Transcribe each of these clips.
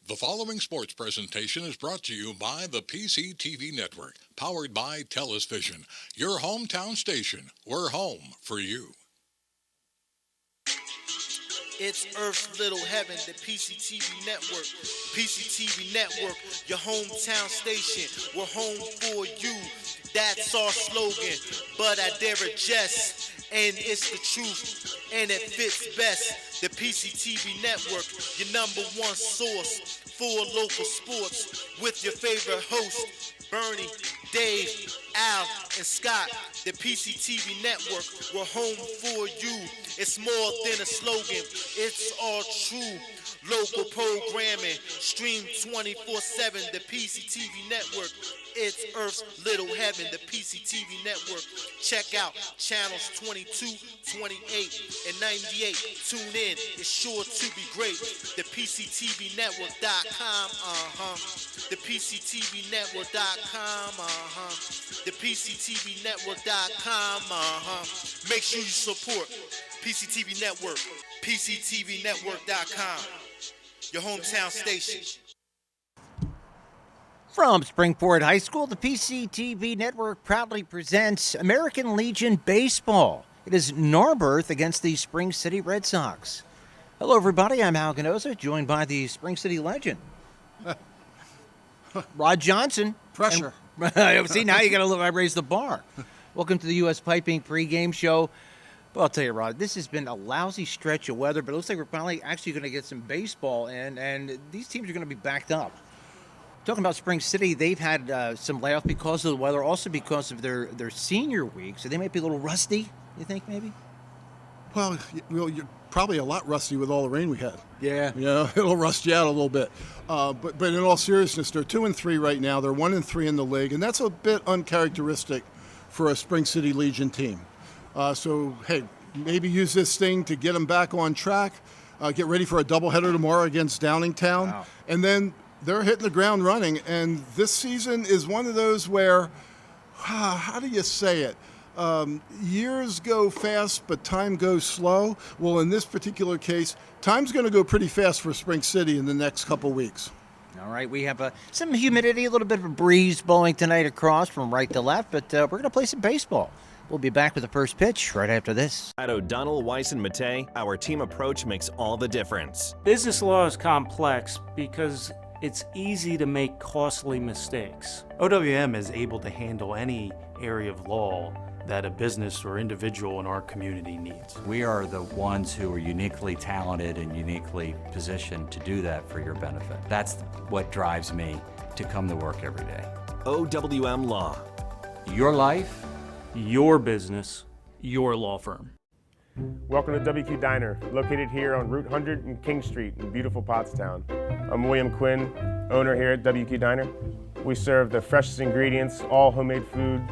The following sports presentation is brought to you by the PCTV Network, powered by TELUS Vision, your hometown station. We're home for you. It's Earth's Little Heaven, the PCTV Network. PCTV Network, your hometown station. We're home for you. That's our slogan, but I dare adjust. And it's the truth, and it fits best. The PCTV Network, your number one source for local sports, with your favorite hosts, Bernie, Dave, Al, and Scott. The PCTV Network, we're home for you. It's more than a slogan, it's all true. Local programming, stream 24/7, the PCTV Network. It's Earth's Little Heaven, the PCTV Network. Check out channels 22, 28, and 98. Tune in, it's sure to be great. The PCTVnetwork.com, The PCTVnetwork.com, The PCTVnetwork.com, Make sure you support PCTV Network, PCTVnetwork.com, your hometown station. From Springport High School, the PCTV Network proudly presents American Legion Baseball. It is Narberth against the Spring City Red Sox. Hello, everybody. I'm Al Ganoza, joined by the Spring City legend, Rod Johnson. Pressure. See, now you got to raise the bar. Welcome to the U.S. Piping pregame show. Well, I'll tell you, Rod, this has been a lousy stretch of weather, but it looks like we're finally actually going to get some baseball, and these teams are going to be backed up. Talking about Spring City, they've had some layoffs because of the weather, also because of their senior week, so they might be a little rusty, you think, maybe? Well, you're probably a lot rusty with all the rain we had. Yeah. You know, it'll rust you out a little bit. But in all seriousness, they're 2-3 right now. They're 1-3 in the league, and that's a bit uncharacteristic for a Spring City Legion team. So, hey, maybe use this thing to get them back on track, get ready for a doubleheader tomorrow against Downingtown, Wow. And then they're hitting the ground running. And this season is one of those where, how do you say it? Years go fast, but time goes slow. Well, in this particular case, time's going to go pretty fast for Spring City in the next couple weeks. All right, we have some humidity, a little bit of a breeze blowing tonight across from right to left, but we're going to play some baseball. We'll be back with the first pitch right after this. At O'Donnell, Weiss, and Matei, our team approach makes all the difference. Business law is complex because it's easy to make costly mistakes. OWM is able to handle any area of law that a business or individual in our community needs. We are the ones who are uniquely talented and uniquely positioned to do that for your benefit. That's what drives me to come to work every day. OWM Law. Your life, Your business, your law firm. Welcome to WQ Diner, located here on Route 100 and King Street in beautiful Pottstown. I'm William Quinn, owner here at WQ Diner. We serve the freshest ingredients, all homemade food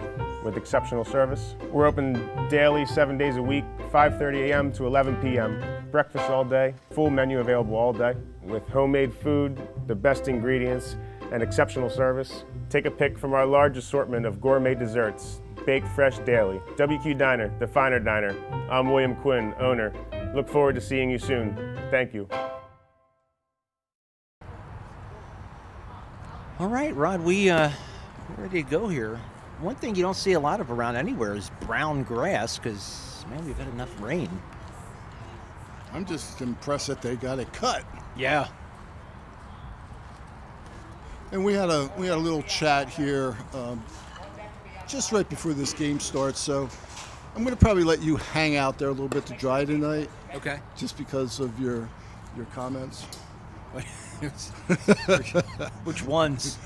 with exceptional service. We're open daily, 7 days a week, 5:30 a.m. to 11 p.m. Breakfast all day, full menu available all day. With homemade food, the best ingredients, and exceptional service. Take a pick from our large assortment of gourmet desserts, baked fresh daily. WQ Diner, the finer diner. I'm William Quinn, owner. Look forward to seeing you soon. Thank you. All right, Rod, we're ready to go here. One thing you don't see a lot of around anywhere is brown grass because, man, we've had enough rain. I'm just impressed that they got it cut. Yeah. And we had a little chat here just right before this game starts. So I'm going to probably let you hang out there a little bit to dry tonight. Okay. Just because of your comments. Which ones?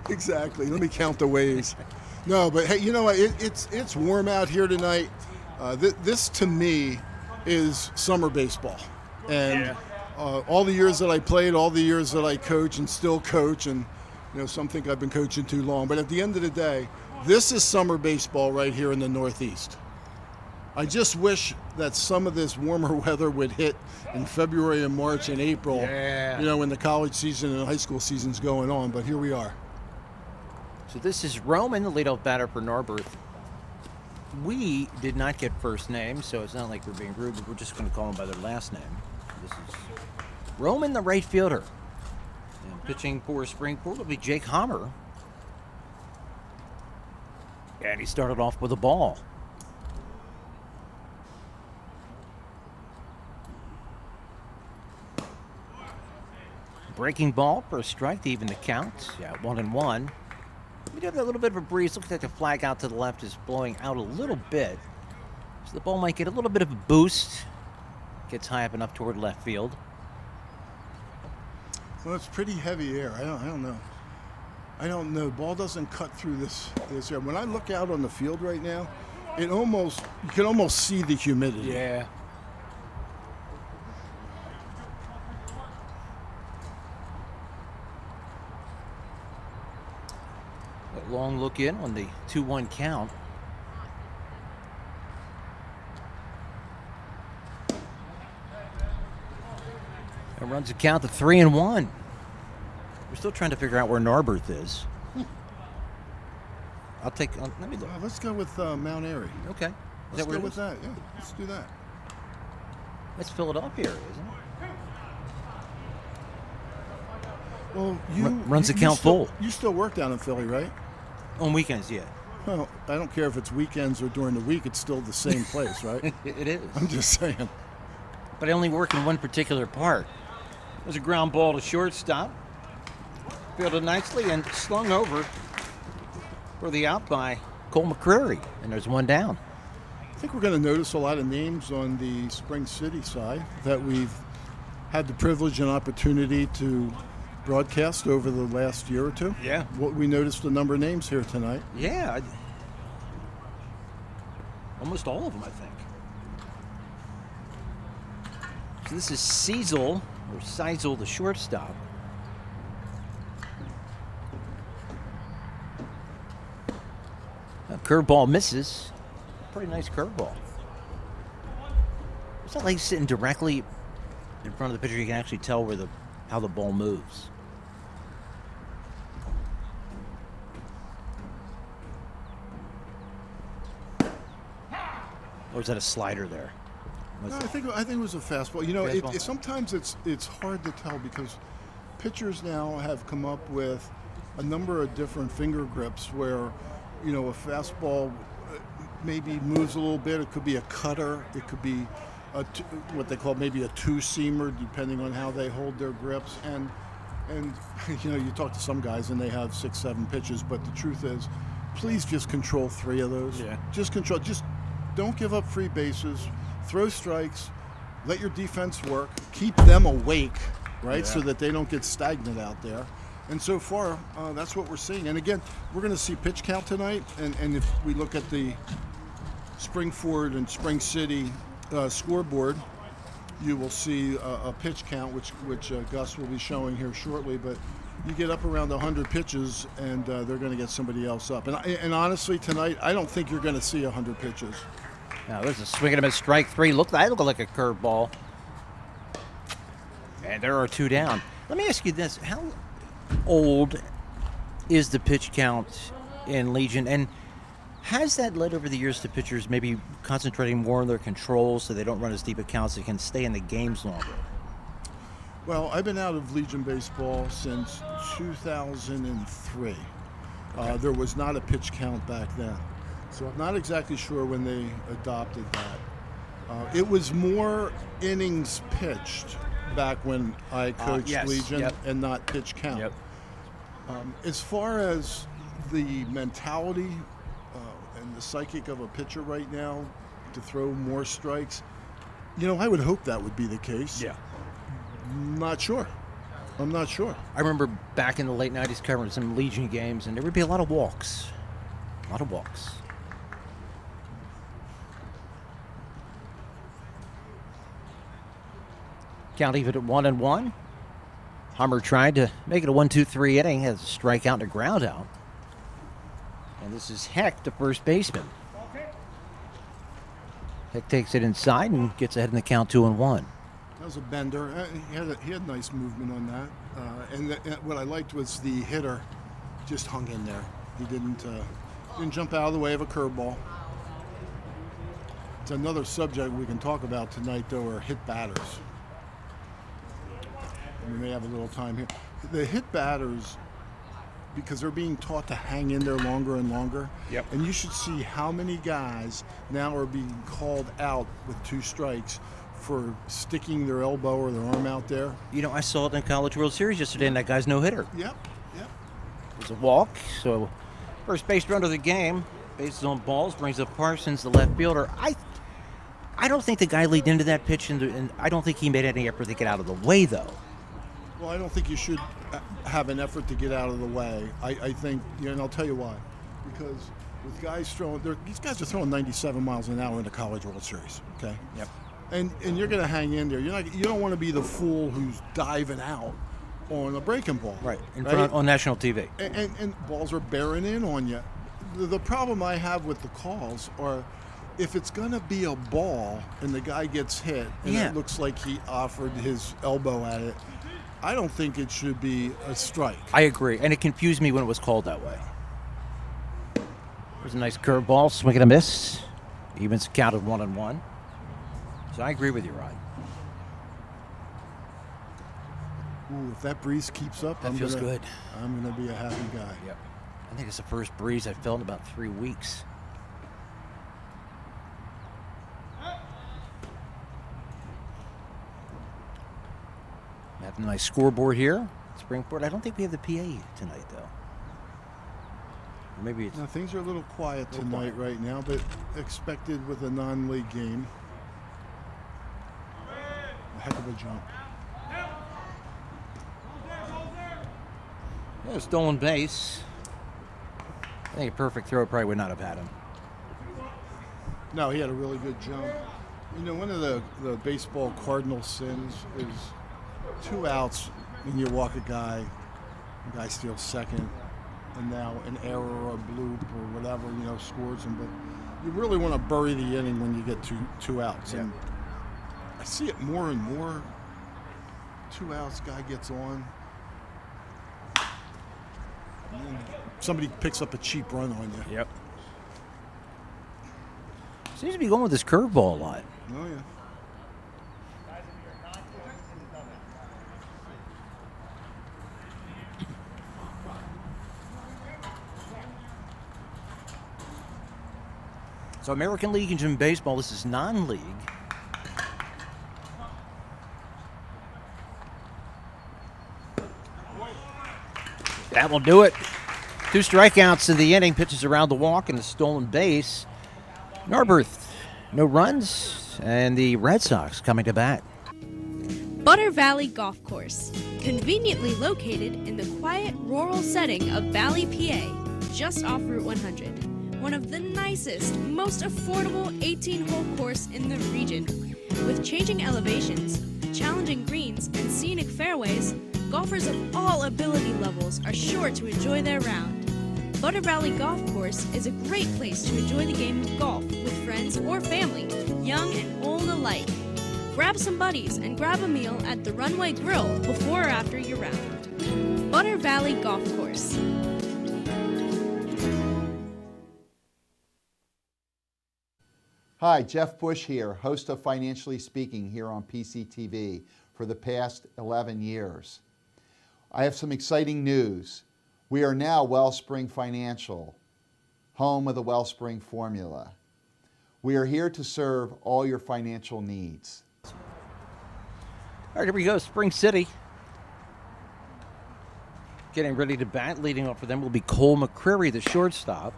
Exactly. Let me count the ways. No, but hey, you know what? It's warm out here tonight. This to me is summer baseball, and all the years that I played, all the years that I coach and still coach, and some think I've been coaching too long. But at the end of the day, this is summer baseball right here in the Northeast. I just wish that some of this warmer weather would hit in February and March and April, when the college season and the high school season's going on, but here we are. So this is Roman, the leadoff batter for Narberth. We did not get first names, so it's not like we're being rude, but we're just going to call them by their last name. This is Roman, the right fielder. Pitching for Springport will be Jake Hammer. And he started off with a ball. Breaking ball for a strike to even the count. Yeah, 1-1. We do have a little bit of a breeze. Looks like the flag out to the left is blowing out a little bit. So the ball might get a little bit of a boost. Gets high up enough toward left field. Well, it's pretty heavy air. I don't know. I don't know. Ball doesn't cut through this air. When I look out on the field right now, you can almost see the humidity. Yeah. A long look in on the 2-1 count. And runs a count to 3-1. We're still trying to figure out where Narberth is. Let me look. Let's go with Mount Airy. Okay. Let's go with that. Yeah, let's do that. That's Philadelphia, isn't it? Well, runs the count full. You still work down in Philly, right? On weekends, yeah. Well, I don't care if it's weekends or during the week. It's still the same place, right? It is. I'm just saying. But I only work in one particular part. There's a ground ball to shortstop. Fielded nicely and slung over for the out by Cole McCreary. And there's one down. I think we're going to notice a lot of names on the Spring City side that we've had the privilege and opportunity to broadcast over the last year or two. Yeah. We noticed a number of names here tonight. Yeah. Almost all of them, I think. So this is Seisel, the shortstop. A curveball misses. Pretty nice curveball. It's not like sitting directly in front of the pitcher. You can actually tell how the ball moves. Or is that a slider there? No, I think it was a fastball. You know, Fastball? Sometimes it's hard to tell because pitchers now have come up with a number of different finger grips where, you know, a fastball maybe moves a little bit. It could be a cutter. It could be what they call maybe a two-seamer, depending on how they hold their grips. And you know, you talk to some guys and they have 6-7 pitches, but the truth is, please just control 3 of those. Yeah. Just don't give up free bases. Throw strikes. Let your defense work. Keep them awake, right, Yeah. so that they don't get stagnant out there. And so far, that's what we're seeing. And again, we're going to see pitch count tonight. And if we look at the Springford and Spring City scoreboard, you will see a pitch count, which Gus will be showing here shortly. But you get up around 100 pitches, and they're going to get somebody else up. And honestly, tonight, I don't think you're going to see 100 pitches. Now there's a swing and a miss, strike 3. That looked like a curveball. And there are 2 down. Let me ask you this: how old is the pitch count in Legion, and has that led over the years to pitchers maybe concentrating more on their controls so they don't run as deep accounts, they can stay in the games longer? Well, I've been out of Legion baseball since 2003. Okay. There was not a pitch count back then. So I'm not exactly sure when they adopted that. It was more innings pitched back when I coached yes, Legion, yep. and not pitch count. Yep. As far as the mentality and the psychic of a pitcher right now to throw more strikes, you know, I would hope that would be the case. Yeah. Not sure. I'm not sure. I remember back in the late 90s covering some Legion games, and there would be a lot of walks. A lot of walks. Count even at 1-1. Hummer tried to make it a 1-2-3 inning, has a strikeout and a ground out. And this is Heck, the first baseman. Heck takes it inside and gets ahead in the count 2-1. That was a bender. He had nice movement on that. And what I liked was the hitter just hung in there. He didn't jump out of the way of a curveball. It's another subject we can talk about tonight, though, are hit batters. We may have a little time here. the hit batters, because they're being taught to hang in there longer and longer. Yep. And you should see how many guys now are being called out with 2 strikes for sticking their elbow or their arm out there. You know, I saw it in College World Series yesterday, and that guy's no hitter. Yep. It was a walk, so first base run of the game. Bases on balls, brings up Parsons, the left fielder. I don't think the guy leaned into that pitch, and I don't think he made any effort to get out of the way, though. Well, I don't think you should have an effort to get out of the way. I think, and I'll tell you why. Because with guys these guys are throwing 97 miles an hour in the College World Series, okay? Yep. And you're going to hang in there. You don't want to be the fool who's diving out on a breaking ball. Right, on national TV. And balls are bearing in on you. The problem I have with the calls are, if it's going to be a ball and the guy gets hit and it looks like he offered his elbow at it, I don't think it should be a strike. I agree, and it confused me when it was called that way. There's a nice curveball, swing and a miss. Evens counted 1-1. So I agree with you, Rod. Ooh, if that breeze keeps up, That feels good. I'm going to be a happy guy. Yep. I think it's the first breeze I've felt in about 3 weeks. We have a nice scoreboard here. Springport. I don't think we have the PA tonight, though. Or maybe it's... Now, things are a little quiet tonight right now, but expected with a non-league game. A heck of a jump. Yeah, stolen base. I think a perfect throw probably would not have had him. No, he had a really good jump. One of the baseball cardinal sins is 2 outs when you walk a guy, the guy steals second, and now an error or a bloop or whatever, scores him. But you really want to bury the inning when you get two outs. Yeah. And I see it more and more. 2 outs, guy gets on. And then somebody picks up a cheap run on you. Yep. Seems to be going with this curveball a lot. Oh, yeah. So American League in baseball, this is non-league. That will do it. 2 strikeouts in the inning, pitches around the walk and a stolen base. Narberth, no runs, and the Red Sox coming to bat. Butter Valley Golf Course, conveniently located in the quiet rural setting of Valley, PA, just off Route 100. One of the nicest, most affordable 18-hole course in the region. With changing elevations, challenging greens, and scenic fairways, golfers of all ability levels are sure to enjoy their round. Butter Valley Golf Course is a great place to enjoy the game of golf with friends or family, young and old alike. Grab some buddies and grab a meal at the Runway Grill before or after your round. Butter Valley Golf Course. Hi, Jeff Bush here, host of Financially Speaking here on PCTV for the past 11 years. I have some exciting news. We are now Wellspring Financial, home of the Wellspring formula. We are here to serve all your financial needs. All right, here we go, Spring City. Getting ready to bat. Leading off for them will be Cole McCreary, the shortstop.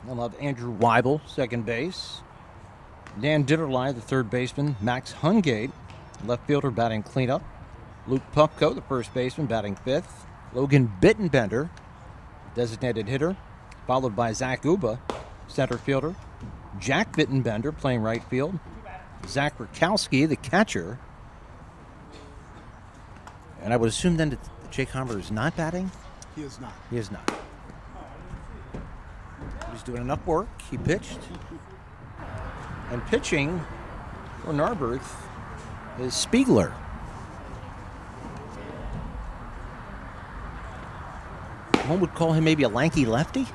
They'll have Andrew Weibel, second base. Dan Ditterline, the third baseman. Max Hungate, left fielder, batting cleanup. Luke Pupko, the first baseman, batting fifth. Logan Bittenbender, designated hitter, followed by Zach Uba, center fielder. Jack Bittenbender playing right field. Zach Rakowski, the catcher. And I would assume then that Jake Homer is not batting? He is not. He is not. He's doing enough work. He pitched. And pitching for Narberth is Spiegler. One would call him maybe a lanky lefty.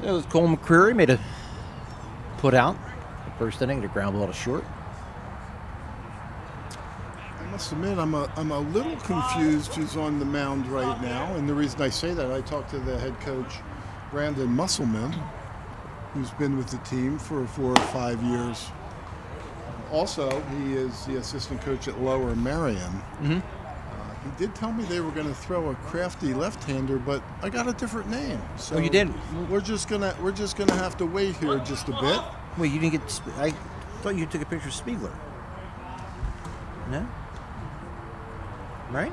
There was Cole McCreary, made a put out the first inning, the ground ball to short. I must admit, I'm a little confused who's on the mound right now. And the reason I say that, I talked to the head coach, Brandon Musselman, who's been with the team for 4 or 5 years. Also, he is the assistant coach at Lower Marion. Mm-hmm. He did tell me they were going to throw a crafty left-hander, but I got a different name. So Oh, you did? We're just gonna have to wait here just a bit. Wait, you didn't get? I thought you took a picture of Spiegler. No. Right?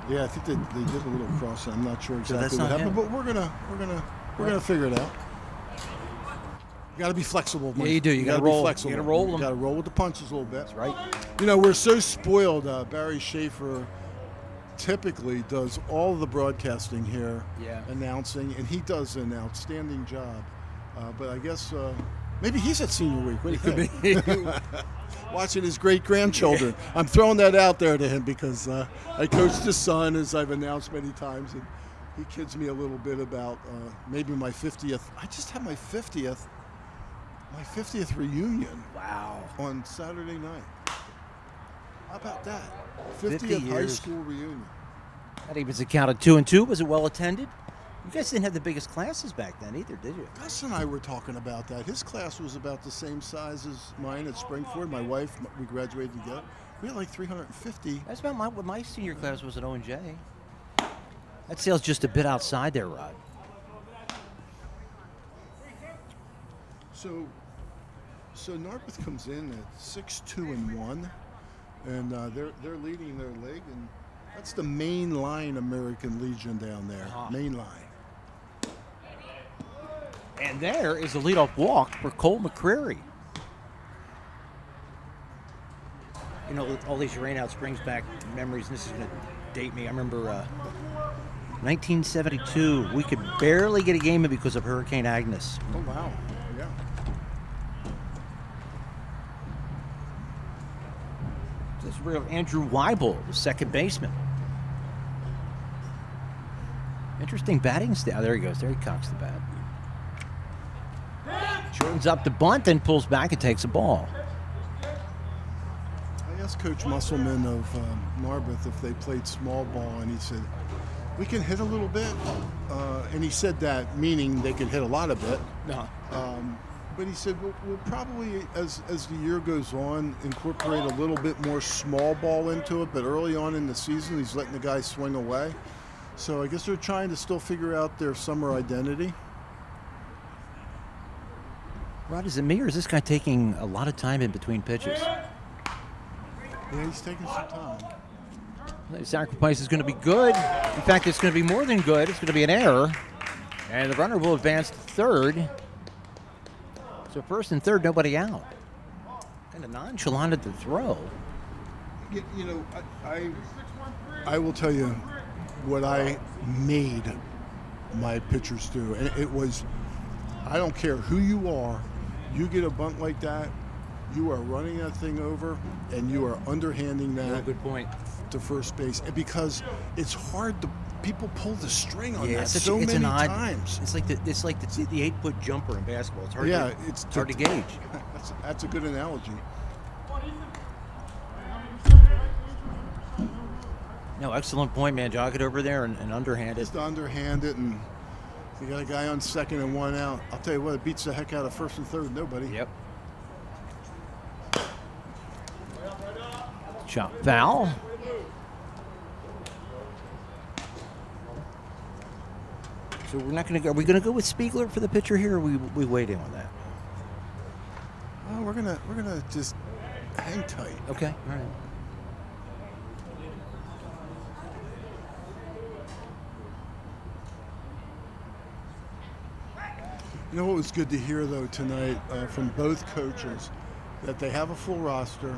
Yeah, I think they did a little cross. I'm not sure So that's exactly what not happened, him. but we're gonna figure it out. You got to be flexible. Yeah, you do. You gotta gotta roll. be flexible. You gotta roll You them. got to roll with the punches a little bit. That's right. You know, we're so spoiled. Barry Schaefer typically does all the broadcasting here, Yeah. announcing, and he does an outstanding job. But I guess maybe he's at senior week. What do you think? Watching his great-grandchildren. I'm throwing that out there to him because I coached his son, as I've announced many times, and he kids me a little bit about maybe my 50th. I just had my 50th reunion. Wow. On Saturday night. How about that? 50 50th high years. school reunion. That even was a count of 2 and 2. Was it well attended? You guys didn't have the biggest classes back then either, did you? Gus and I were talking about that. His class was about the same size as mine at Springford. My wife, we graduated together. We had like 350. That's about what my senior class was at O&J. That sale's just a bit outside there, Rod. So Narberth comes in at 6-2-1, and they're leading their league, and that's the main line American Legion down there. Main line. And there is a leadoff walk for Cole McCreary. You know, all these rainouts brings back memories, and this is going to date me. I remember 1972, we could barely get a game in because of Hurricane Agnes. Oh, wow. Yeah. This is where Andrew Weibel, the second baseman. Interesting batting style. There he goes. There he cocks the bat. Shortens up the bunt, then pulls back and takes a ball. I asked Coach Musselman of Narberth if they played small ball, and he said, we can hit a little bit. And he said that, meaning they could hit a lot of it. No. But he said, we'll probably, as the year goes on, incorporate a little bit more small ball into it. But early on in the season, he's letting the guys swing away. So I guess they're trying to still figure out their summer identity. Rod, is it me or is this guy taking a lot of time in between pitches? Yeah, he's taking some time. The sacrifice is going to be good. In fact, it's going to be more than good. It's going to be an error. And the runner will advance to third. So first and third, nobody out. Kind of nonchalant at the throw. You know, I will tell you what I made my pitchers do. And it was, I don't care who you are, you get a bunt like that, you are running that thing over, and you are underhanding that. Yeah, good point. To first base, because it's hard to people pull the string on that it's so it's many an odd, times. It's like the 8-foot jumper in basketball. It's hard. Yeah, it's hard to gauge. That's a good analogy. No, excellent point, man. Jog it over there and underhand it. Just underhand it, and you got a guy on second and one out. I'll tell you what, it beats the heck out of first and third. Nobody. Yep. Chop foul. So we're not going to go. Are we going to go with Spiegler for the pitcher here, or we waiting on that? Oh, we're gonna just hang tight. Okay. All right. You know what was good to hear though tonight from both coaches, that they have a full roster.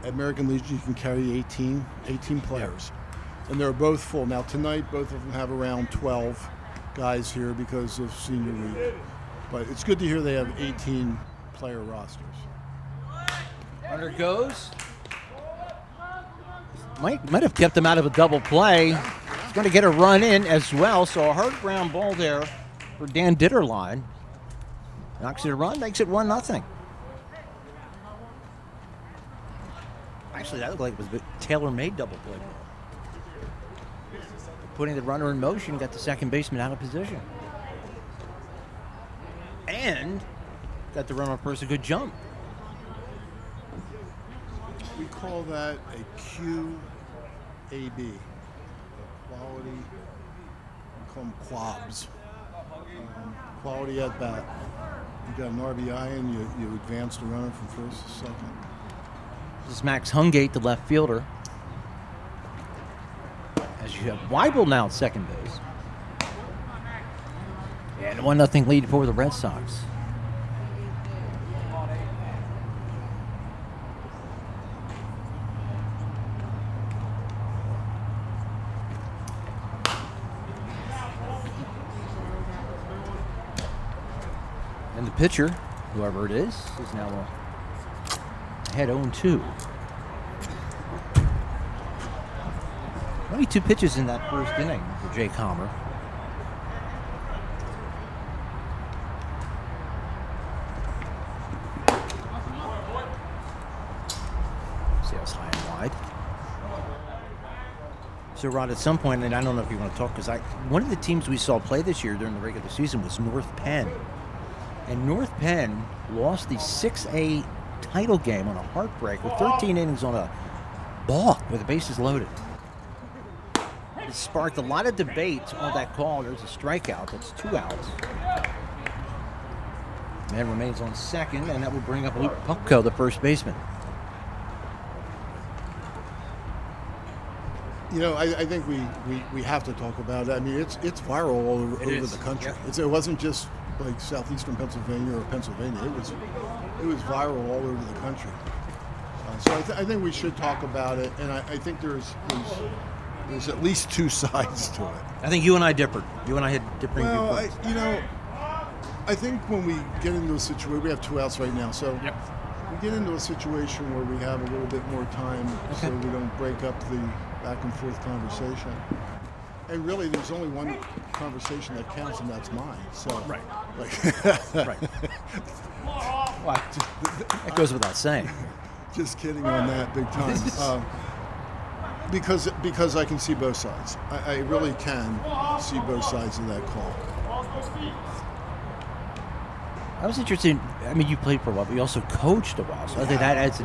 At American Legion, you can carry 18 players. And they're both full. Now tonight, both of them have around 12 guys here because of senior week. But it's good to hear they have 18 player rosters. Runner goes. Might have kept him out of a double play. He's going to get a run in as well. So a hard ground ball there for Dan Ditterline. Knocks it a run, makes it 1-0. Actually, that looked like it was a tailor-made double play. Putting the runner in motion, got the second baseman out of position. And got the runner on first a good jump. We call that a QAB, quality, we call them quabs. Quality at bat. You got an RBI and you advance the runner from first to second. This is Max Hungate, the left fielder. As you have Weibel now at second base. And a 1-0 lead for the Red Sox. And the pitcher, whoever it is now ahead 0-2. 22 pitches in that first inning for Jay Comer. Sails high and wide. So, Rod, at some point, and I don't know if you want to talk, because one of the teams we saw play this year during the regular season was North Penn. And North Penn lost the 6A title game on a heartbreak with 13 innings on a balk with the bases loaded. It sparked a lot of debate on that call. There's a strikeout. That's 2 outs. Man remains on second, and that will bring up Luke Pupko, the first baseman. You know, I think we have to talk about it. I mean, it's viral all over the country. Yep. It wasn't just like southeastern Pennsylvania or Pennsylvania. It was viral all over the country. So I think we should talk about it, and I think there's at least two sides to it. I think you and I differed. You and I had differing viewpoints. I think when we get into a situation, we have 2 outs right now, so yep. We get into a situation where we have a little bit more time, so we don't break up the back and forth conversation. And really, there's only one conversation that counts, and that's mine. So right. Right. Well, that goes without saying. Just kidding on that, big time. Because I can see both sides. I really can see both sides of that call. I was interested. I mean, you played for a while, but you also coached a while, so I think that adds a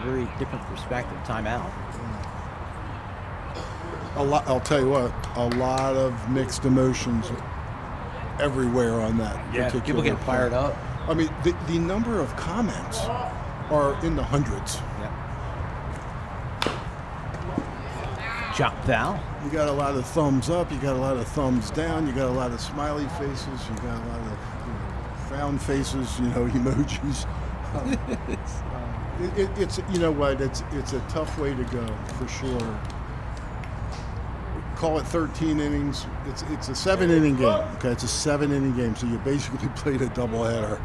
very different perspective. Timeout. I'll tell you what. A lot of mixed emotions everywhere on that. Yeah, people get fired up. I mean, the number of comments are in the hundreds. Chop foul. You got a lot of thumbs up. You got a lot of thumbs down. You got a lot of smiley faces. You got a lot of frown faces. Emojis. It's you know what? It's a tough way to go for sure. Call it 13 innings. It's a 7-inning game. Okay, it's a 7-inning game. So you basically played a doubleheader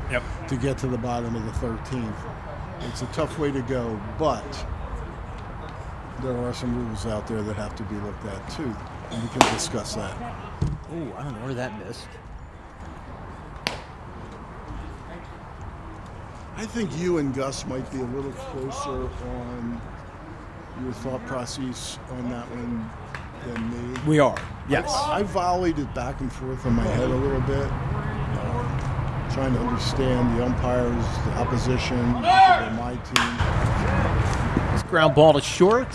to get to the bottom of the 13th. It's a tough way to go, but there are some rules out there that have to be looked at too, and we can discuss that. Oh, I don't know where that missed. I think you and Gus might be a little closer on your thought process on that one than me. We are, yes. I volleyed it back and forth in my head a little bit, trying to understand the umpires, the opposition, my team. This ground ball to short.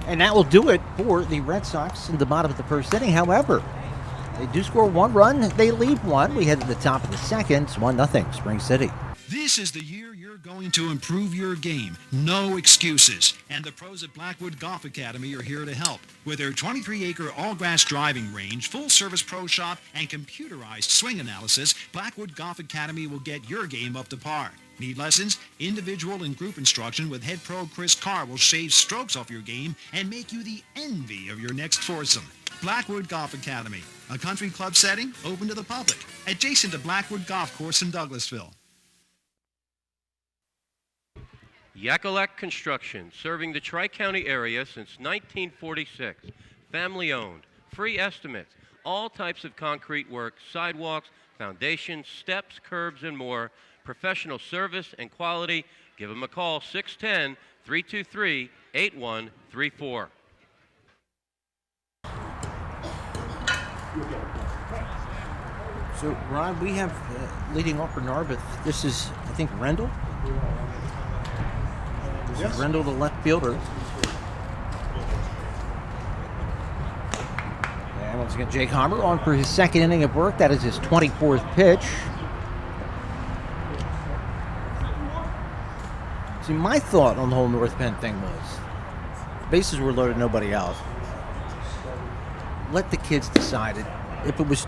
And that will do it for the Red Sox in the bottom of the first inning. However, they do score 1 run. They lead 1. We head to the top of the second. It's 1-0 Spring City. This is the year you're going to improve your game. No excuses. And the pros at Blackwood Golf Academy are here to help. With their 23-acre all-grass driving range, full-service pro shop, and computerized swing analysis, Blackwood Golf Academy will get your game up to par. Need lessons? Individual and group instruction with head pro Chris Carr will shave strokes off your game and make you the envy of your next foursome. Blackwood Golf Academy, a country club setting open to the public, adjacent to Blackwood Golf Course in Douglasville. Yakalak Construction, serving the Tri-County area since 1946. Family owned, free estimates, all types of concrete work, sidewalks, foundations, steps, curbs, and more. Professional service and quality. Give them a call, 610-323-8134. So, Ron, we have leading off for Narberth. This is, I think, Rendell. This is Rendell, the left fielder. And once again, Jake Hammer on for his second inning of work. That is his 24th pitch. See, my thought on the whole North Penn thing was, bases were loaded, nobody out. Let the kids decide it. If it was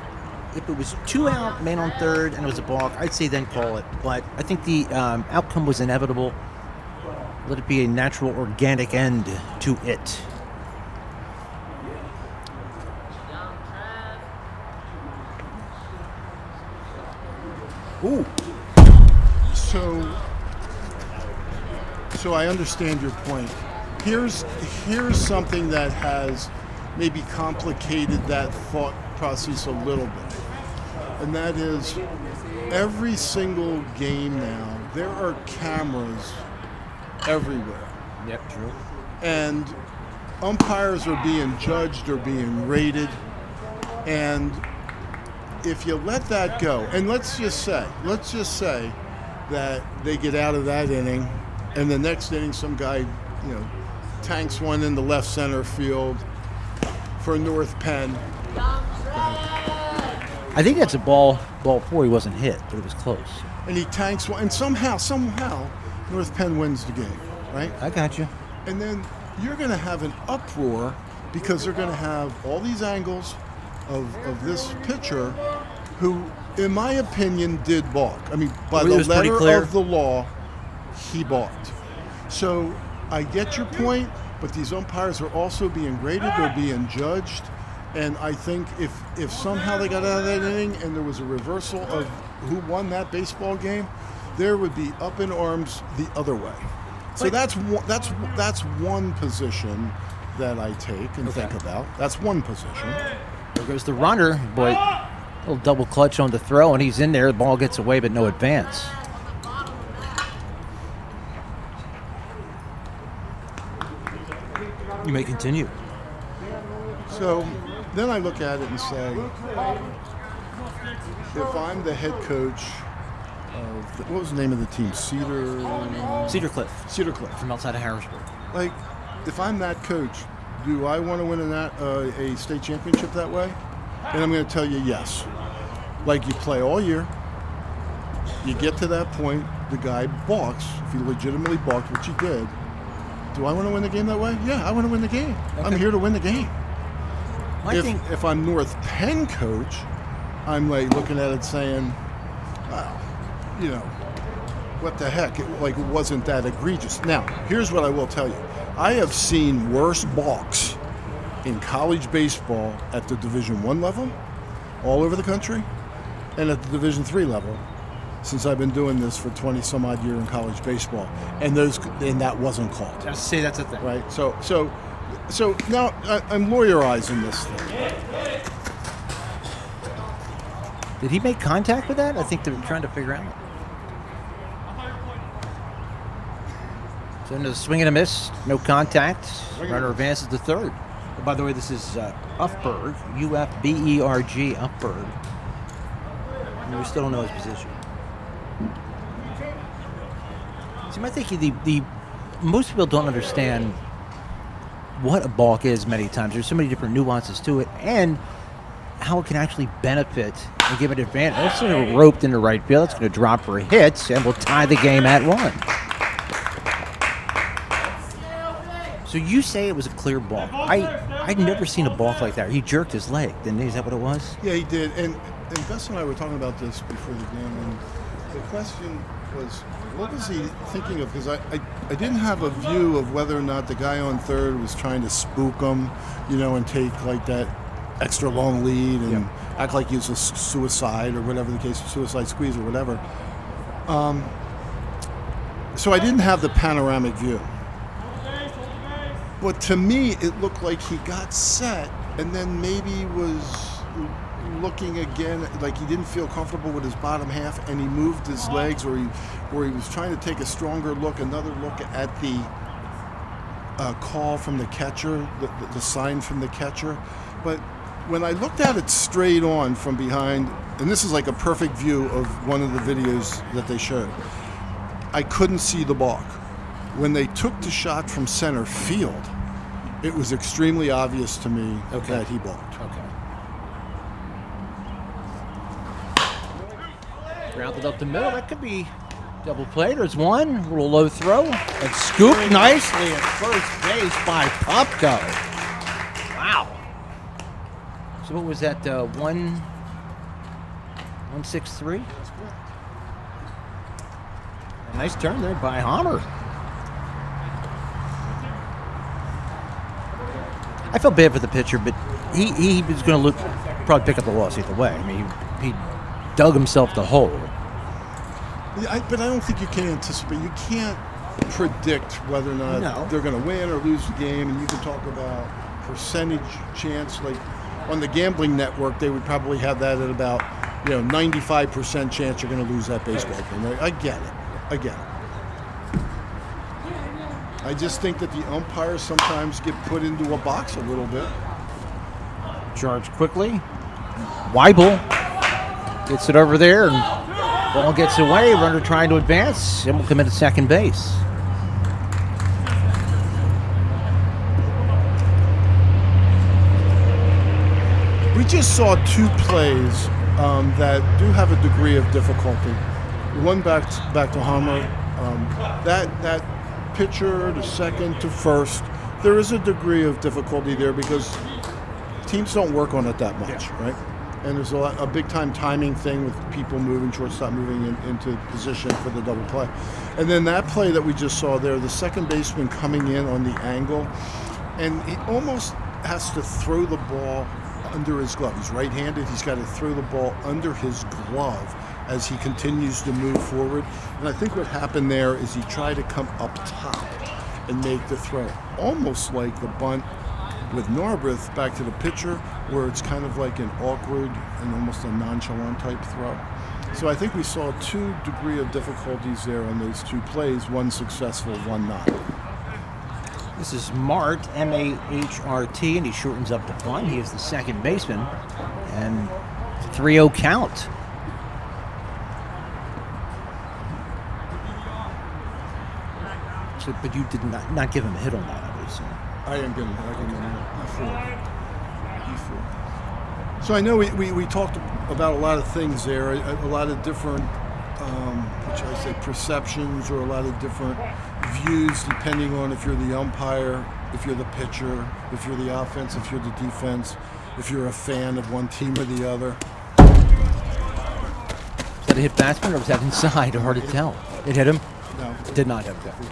2 out, man on third, and it was a balk, I'd say then call it. But I think the outcome was inevitable. Let it be a natural, organic end to it. Ooh. So I understand your point. Here's something that has maybe complicated that thought process a little bit. And that is, every single game now, there are cameras everywhere. Yep, true. And umpires are being judged or being rated. And if you let that go, and let's just say that they get out of that inning, and the next inning some guy, tanks one in the left center field for North Penn. I think that's a ball 4. He wasn't hit, but it was close. And he tanks one, and somehow North Penn wins the game, right? I got you. And then you're going to have an uproar because they're going to have all these angles of this pitcher who, in my opinion, did balk. I mean, by the letter of the law, he balked. So I get your point, but these umpires are also being graded, they're being judged. And I think if somehow they got out of that inning and there was a reversal of who won that baseball game, there would be up in arms the other way. So that's one position that I take and think about. That's one position. There goes the runner, boy. Little double clutch on the throw, and he's in there. The ball gets away, but no advance. You may continue. So then I look at it and say, if I'm the head coach of, what was the name of the team? Cedar Cliff. From outside of Harrisburg. Like, if I'm that coach, do I want to win a state championship that way? And I'm going to tell you yes. Like, you play all year, you get to that point, the guy balks, if he legitimately balked, which he did. Do I want to win the game that way? Yeah, I want to win the game. Okay. I'm here to win the game. If I'm North Penn coach, I'm like looking at it saying, wow, what the heck? It wasn't that egregious. Now, here's what I will tell you. I have seen worse balks in college baseball at the Division I level, all over the country, and at the Division III level, since I've been doing this for 20 some odd years in college baseball, and that wasn't called. I say that's a thing, right? So now I'm lawyerizing this thing. Did he make contact with that? I think they're trying to figure out. So into the swing and a miss, no contact. Runner advances to third. Oh, by the way, this is Ufberg, Ufberg, Ufberg. And we still don't know his position. See, I think the most people don't understand what a balk is many times. There's so many different nuances to it, and how it can actually benefit and give an advantage. That's sort of roped into right field. It's going to drop for a hit, and we'll tie the game at 1. So you say it was a clear balk. I'd never seen a balk like that. He jerked his leg, didn't he? Is that what it was? Yeah, he did. And Gus and I were talking about this before the game, and the question was, what was he thinking of? Because I didn't have a view of whether or not the guy on third was trying to spook him, and take like that extra long lead and act like he was a suicide or whatever the case, suicide squeeze or whatever. So I didn't have the panoramic view. But to me, it looked like he got set and then maybe was looking again, like he didn't feel comfortable with his bottom half, and he moved his legs, or he was trying to take a stronger look, another look at the call from the catcher, the sign from the catcher. But when I looked at it straight on from behind, and this is like a perfect view of one of the videos that they showed, I couldn't see the balk. When they took the shot from center field, it was extremely obvious to me that he balked. Grounded up the middle. That could be double play. There's one. A little low throw. And scooped nicely at first base by Popko. Wow. So what was that? 163? That's correct. A nice turn there by Hammer. I felt bad for the pitcher, but he was going to probably pick up the loss either way. I mean, he dug himself the hole. Yeah, but I don't think you can anticipate. You can't predict whether or not they're going to win or lose the game, and you can talk about percentage chance. Like on the gambling network, they would probably have that at about 95% chance you're going to lose that baseball game. Right? I get it. I just think that the umpires sometimes get put into a box a little bit. Charge quickly. Weibel gets it over there, and ball gets away. Runner trying to advance, and will come into second base. We just saw two plays that do have a degree of difficulty. One back to Hammer. That pitcher to second to first, there is a degree of difficulty there because teams don't work on it that much, right? And there's a big-time timing thing with people moving, shortstop moving into position for the double play. And then that play that we just saw there, the second baseman coming in on the angle, and he almost has to throw the ball under his glove. He's right-handed. He's got to throw the ball under his glove as he continues to move forward. And I think what happened there is he tried to come up top and make the throw, almost like the bunt with Narberth back to the pitcher, where it's kind of like an awkward and almost a nonchalant type throw. So I think we saw two degree of difficulties there on those two plays, one successful, one not. This is Mart, M-A-H-R-T, and he shortens up the bunt. He is the second baseman, and 3-0 count. So, but you did not give him a hit on that, obviously. I didn't give him a E4. So I know we talked about a lot of things there, a lot of different, what should I say, perceptions, or a lot of different views depending on if you're the umpire, if you're the pitcher, if you're the offense, if you're the defense, if you're a fan of one team or the other. Was that a hit batsman or was that inside? Hard to tell. It hit him? No. It did not hit him.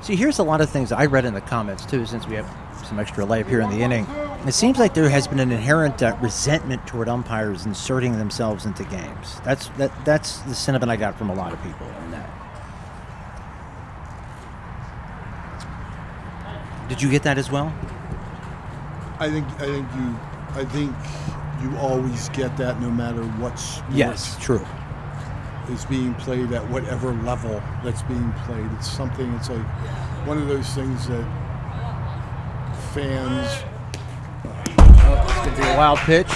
See, here's a lot of things I read in the comments, too, since we have some extra life here in the inning. It seems like there has been an inherent resentment toward umpires inserting themselves into games. That's the sentiment I got from a lot of people on that. Did you get that as well? I think you always get that no matter what sport. Yes, true. Is being played at whatever level that's being played. It's something, it's like one of those things that fans... It's going to be a wild pitch.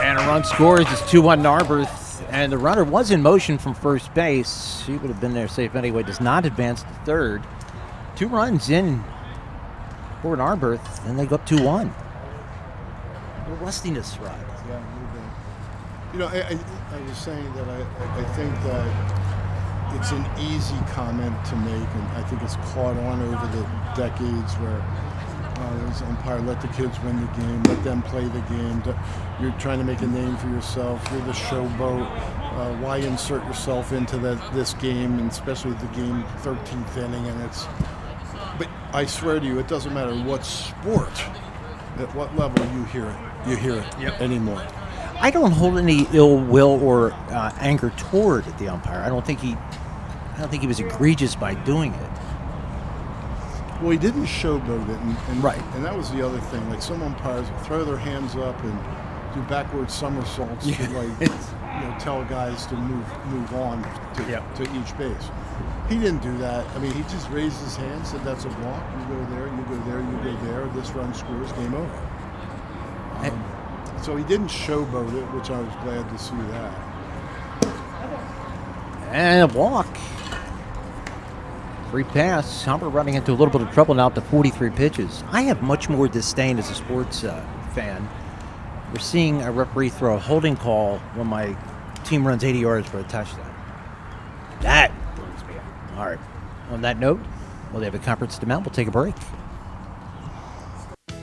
And a run scores. It's 2-1 Narberth. And the runner was in motion from first base. He would have been there safe anyway. Does not advance to third. 2 runs in for Narberth. And they go up 2-1. A little rustiness, Rod. Yeah, a little bit. You know, I was saying that I think that it's an easy comment to make, and I think it's caught on over the decades where there's umpire, let the kids win the game, let them play the game. You're trying to make a name for yourself. You're the showboat. Why insert yourself into this game, and especially the game 13th inning? And but I swear to you, it doesn't matter what sport, at what level you hear it. You hear it anymore. I don't hold any ill will or anger toward the umpire. I don't think he was egregious by doing it. Well, he didn't showboat it, and Right. and that was the other thing. Like some umpires will throw their hands up and do backward somersaults to tell guys to move on to each base. He didn't do that. I mean, he just raised his hand, said that's a walk. You go there, you go there, you go there. This run scores, game over. So he didn't showboat it, which I was glad to see that. And a walk. Free pass. Humber running into a little bit of trouble now to 43 pitches. I have much more disdain as a sports fan. We're seeing a referee throw a holding call when my team runs 80 yards for a touchdown. That burns me up. All right. On that note, well, they have a conference to mount. We'll take a break.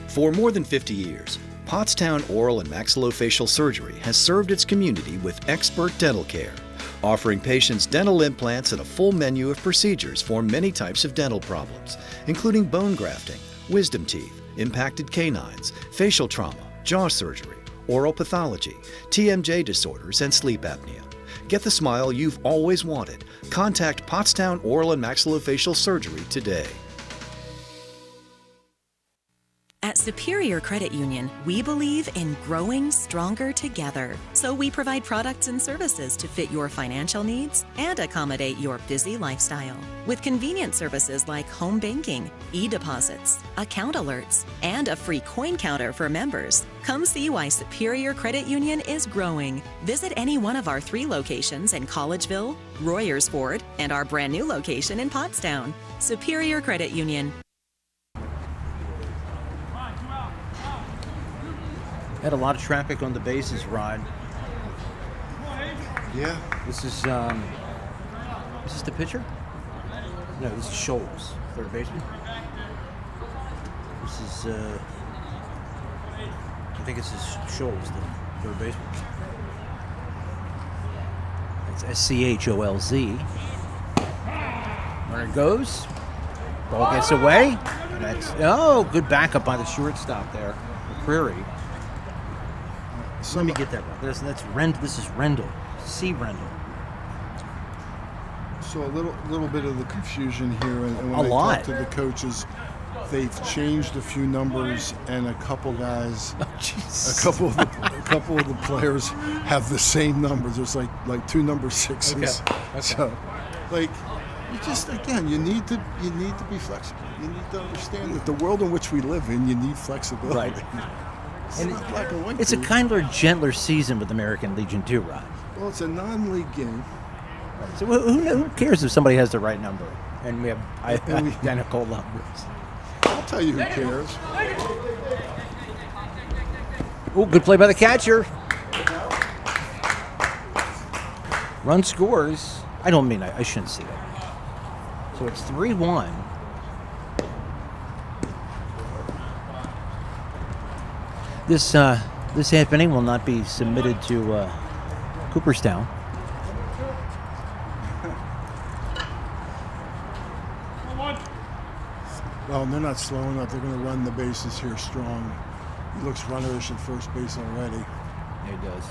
For more than 50 years, Pottstown Oral and Maxillofacial Surgery has served its community with expert dental care, offering patients dental implants and a full menu of procedures for many types of dental problems, including bone grafting, wisdom teeth, impacted canines, facial trauma, jaw surgery, oral pathology, TMJ disorders, and sleep apnea. Get the smile you've always wanted. Contact Pottstown Oral and Maxillofacial Surgery today. At Superior Credit Union, we believe in growing stronger together. So we provide products and services to fit your financial needs and accommodate your busy lifestyle. With convenient services like home banking, e-deposits, account alerts, and a free coin counter for members. Come see why Superior Credit Union is growing. Visit any one of our 3 locations in Collegeville, Royersford, and our brand new location in Pottstown. Superior Credit Union. Had a lot of traffic on the bases, Rod. Yeah. This is this the pitcher? No, this is Scholes, third baseman. This is I think this is Scholes, the third baseman. It's SCHOLZ. Runner goes. Ball gets away. And that's good backup by the shortstop there, Prairie. Let me get that right. This is Rendell. C. Rendell. So a little bit of the confusion here, and when A I lot. talk to the coaches, they've changed a few numbers, and a couple guys, a couple of the players have the same numbers. There's like 2 number 6s. Okay. So, like, you need to be flexible. You need to understand that the world in which we live in, you need flexibility. Right. It's And not black and white. it's a dude. kinder, gentler season with American Legion too, Rod. Well, it's a non-league game. So who cares if somebody has the right number? And we have identical numbers. I'll tell you who cares. Oh, good play by the catcher. Run scores. I shouldn't see that. So it's 3-1. This half inning will not be submitted to Cooperstown. Well, they're not slowing up. They're going to run the bases here strong. He looks runnerish at first base already. Yeah, he does.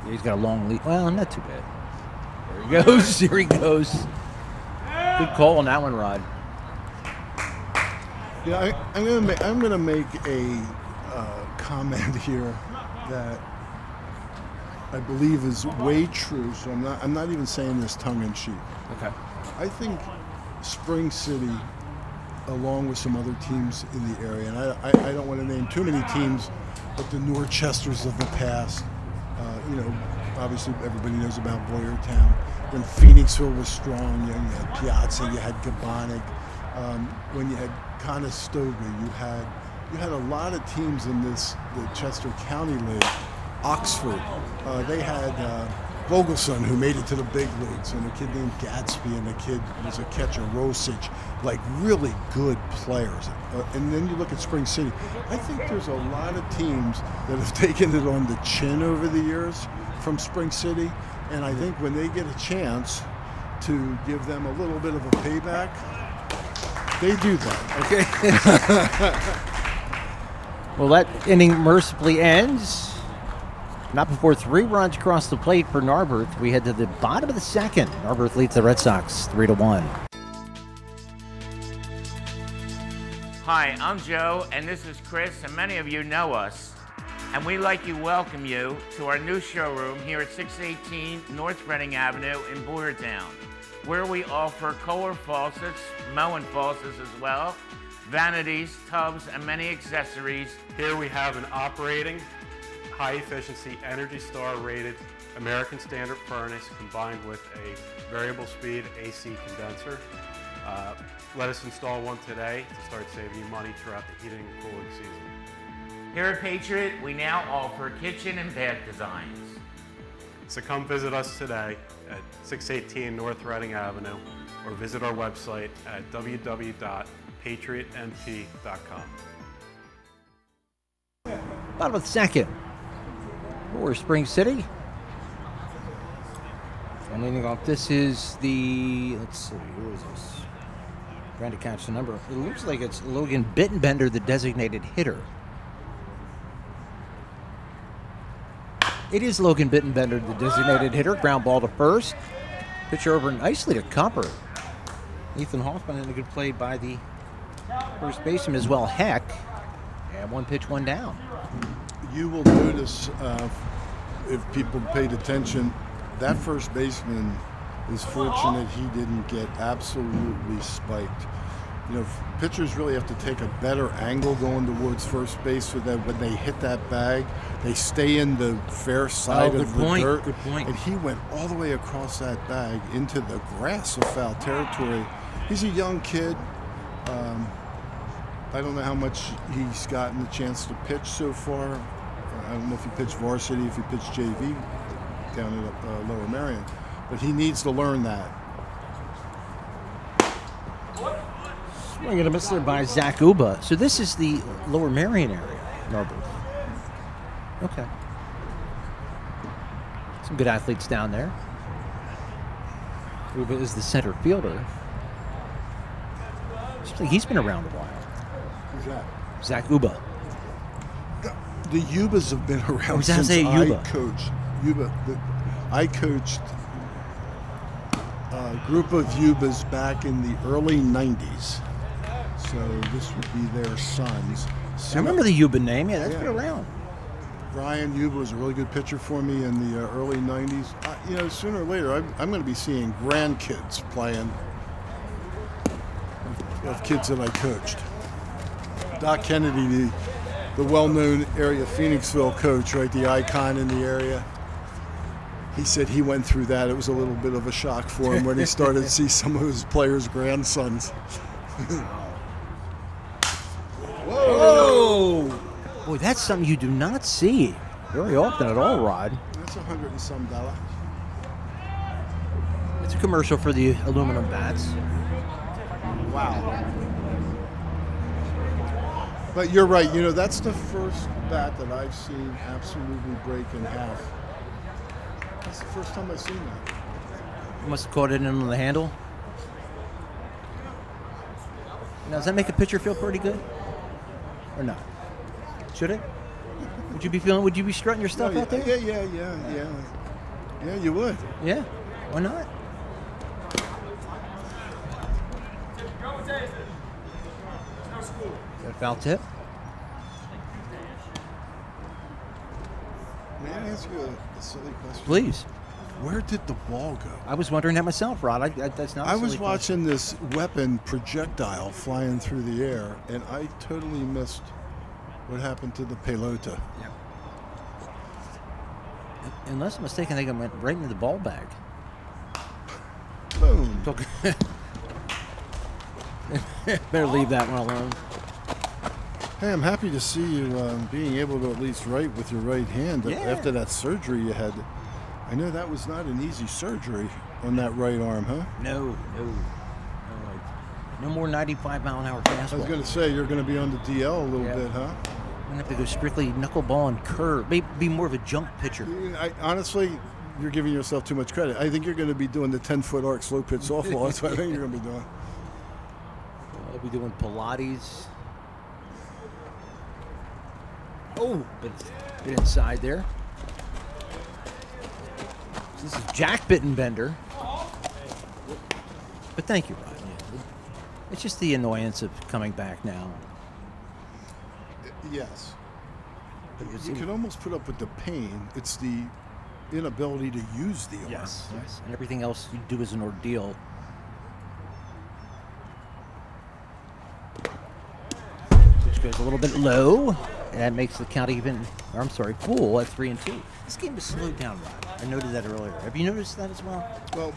Yeah, he's got a long lead. Well, not too bad. There he goes. Here he goes. Good call on that one, Rod. Yeah, I'm gonna make a comment here that I believe is way true. So I'm not even saying this tongue in cheek. Okay. I think Spring City, along with some other teams in the area, and I don't want to name too many teams, but the Norchesters of the past. Obviously everybody knows about Boyertown. When Phoenixville was strong, you had Piazza, you had Gabonik. When you had Conestoga, you had a lot of teams in the Chester County League. Oxford, they had Vogelson, who made it to the big leagues, and a kid named Gatsby, and a kid who was a catcher, Rosich, like really good players. And then you look at Spring City. I think there's a lot of teams that have taken it on the chin over the years from Spring City, and I think when they get a chance to give them a little bit of a payback, they do that. Okay. Well, that inning mercifully ends. Not before 3 runs cross the plate for Narberth. We head to the bottom of the second. Narberth leads the Red Sox 3-1. Hi, I'm Joe, and this is Chris, and many of you know us. And we'd like to welcome you to our new showroom here at 618 North Reading Avenue in Boyertown, where we offer Kohler faucets, Moen faucets as well, vanities, tubs, and many accessories. Here we have an operating, high-efficiency, Energy Star rated American Standard furnace combined with a variable speed AC condenser. Let us install one today to start saving you money throughout the heating and cooling season. Here at Patriot, we now offer kitchen and bath designs. So come visit us today at 618 North Reading Avenue or visit our website at www.patriotnp.com. Bottom of the second. For Spring City. And leading off, this is the, let's see, who is this? Trying to catch the number. It looks like it's Logan Bittenbender, the designated hitter. It is Logan Bittenbender, the designated hitter. Ground ball to first. Pitcher over nicely to Cumper. Ethan Hoffman in a good play by the first baseman as well. Heck. And one pitch, one down. You will notice, if people paid attention, that first baseman is fortunate he didn't get absolutely spiked. You know, pitchers really have to take a better angle going towards first base so that when they hit that bag, they stay in the fair side of the dirt. Good point. And he went all the way across that bag into the grass of foul territory. He's a young kid. I don't know how much he's gotten the chance to pitch so far. I don't know if he pitched varsity, if he pitched JV down at Lower Merion. But he needs to learn that. Swing and a miss there by Zach Uba. So this is the Lower Merion area, Narberth. Okay. Some good athletes down there. Uba is the center fielder. Seems like he's been around a while. Who's that? Zach Uba. The Ubas have been around since I coached. I coached a group of Ubas back in the early 90s. So this would be their sons. I remember the Uba name. Yeah, that's been around. Brian Uba was a really good pitcher for me in the early 90s. You know, sooner or later, I'm going to be seeing grandkids playing of kids that I coached. Doc Kennedy, the well-known area Phoenixville coach, right, the icon in the area. He said he went through that. It was a little bit of a shock for him when he started to see some of his players' grandsons. Whoa! Boy, that's something you do not see very often at all, Rod. That's $100 and some. It's a commercial for the aluminum bats. Wow. But you're right. You know, that's the first bat that I've seen absolutely break in half. That's the first time I've seen that. You must have caught it in on the handle. Now, does that make a pitcher feel pretty good? Or not? Should it? Would you be strutting your stuff out there? Yeah, you would. Yeah, why not? Got a foul tip? May I ask you a silly question? Please. Where did the ball go? I was wondering that myself, Rod. That's not. I was watching this weapon projectile flying through the air, and I totally missed what happened to the pelota. Yeah. Unless I'm mistaken, I think I went right into the ball bag. Boom. Better leave that one alone. Hey, I'm happy to see you being able to at least write with your right hand after that surgery you had. I know that was not an easy surgery on that right arm, huh? No more 95-mile-an-hour fastball. I was going to say, you're going to be on the DL a little bit, huh? I'm going to have to go strictly knuckleball and curve. Maybe be more of a jump pitcher. Honestly, you're giving yourself too much credit. I think you're going to be doing the 10-foot arc slow pitch softball. That's what I think you're going to be doing. I'll be doing Pilates. Oh, bit inside there. This is Jack Bittenbender. But thank you, Rod. It's just the annoyance of coming back now. Yes. But You can almost put up with the pain. It's the inability to use the arm. Yes. And everything else you do is an ordeal. Which goes a little bit low. And that makes the count full at 3-2. This game was slowed down, Rod. I noted that earlier. Have you noticed that as well? Well,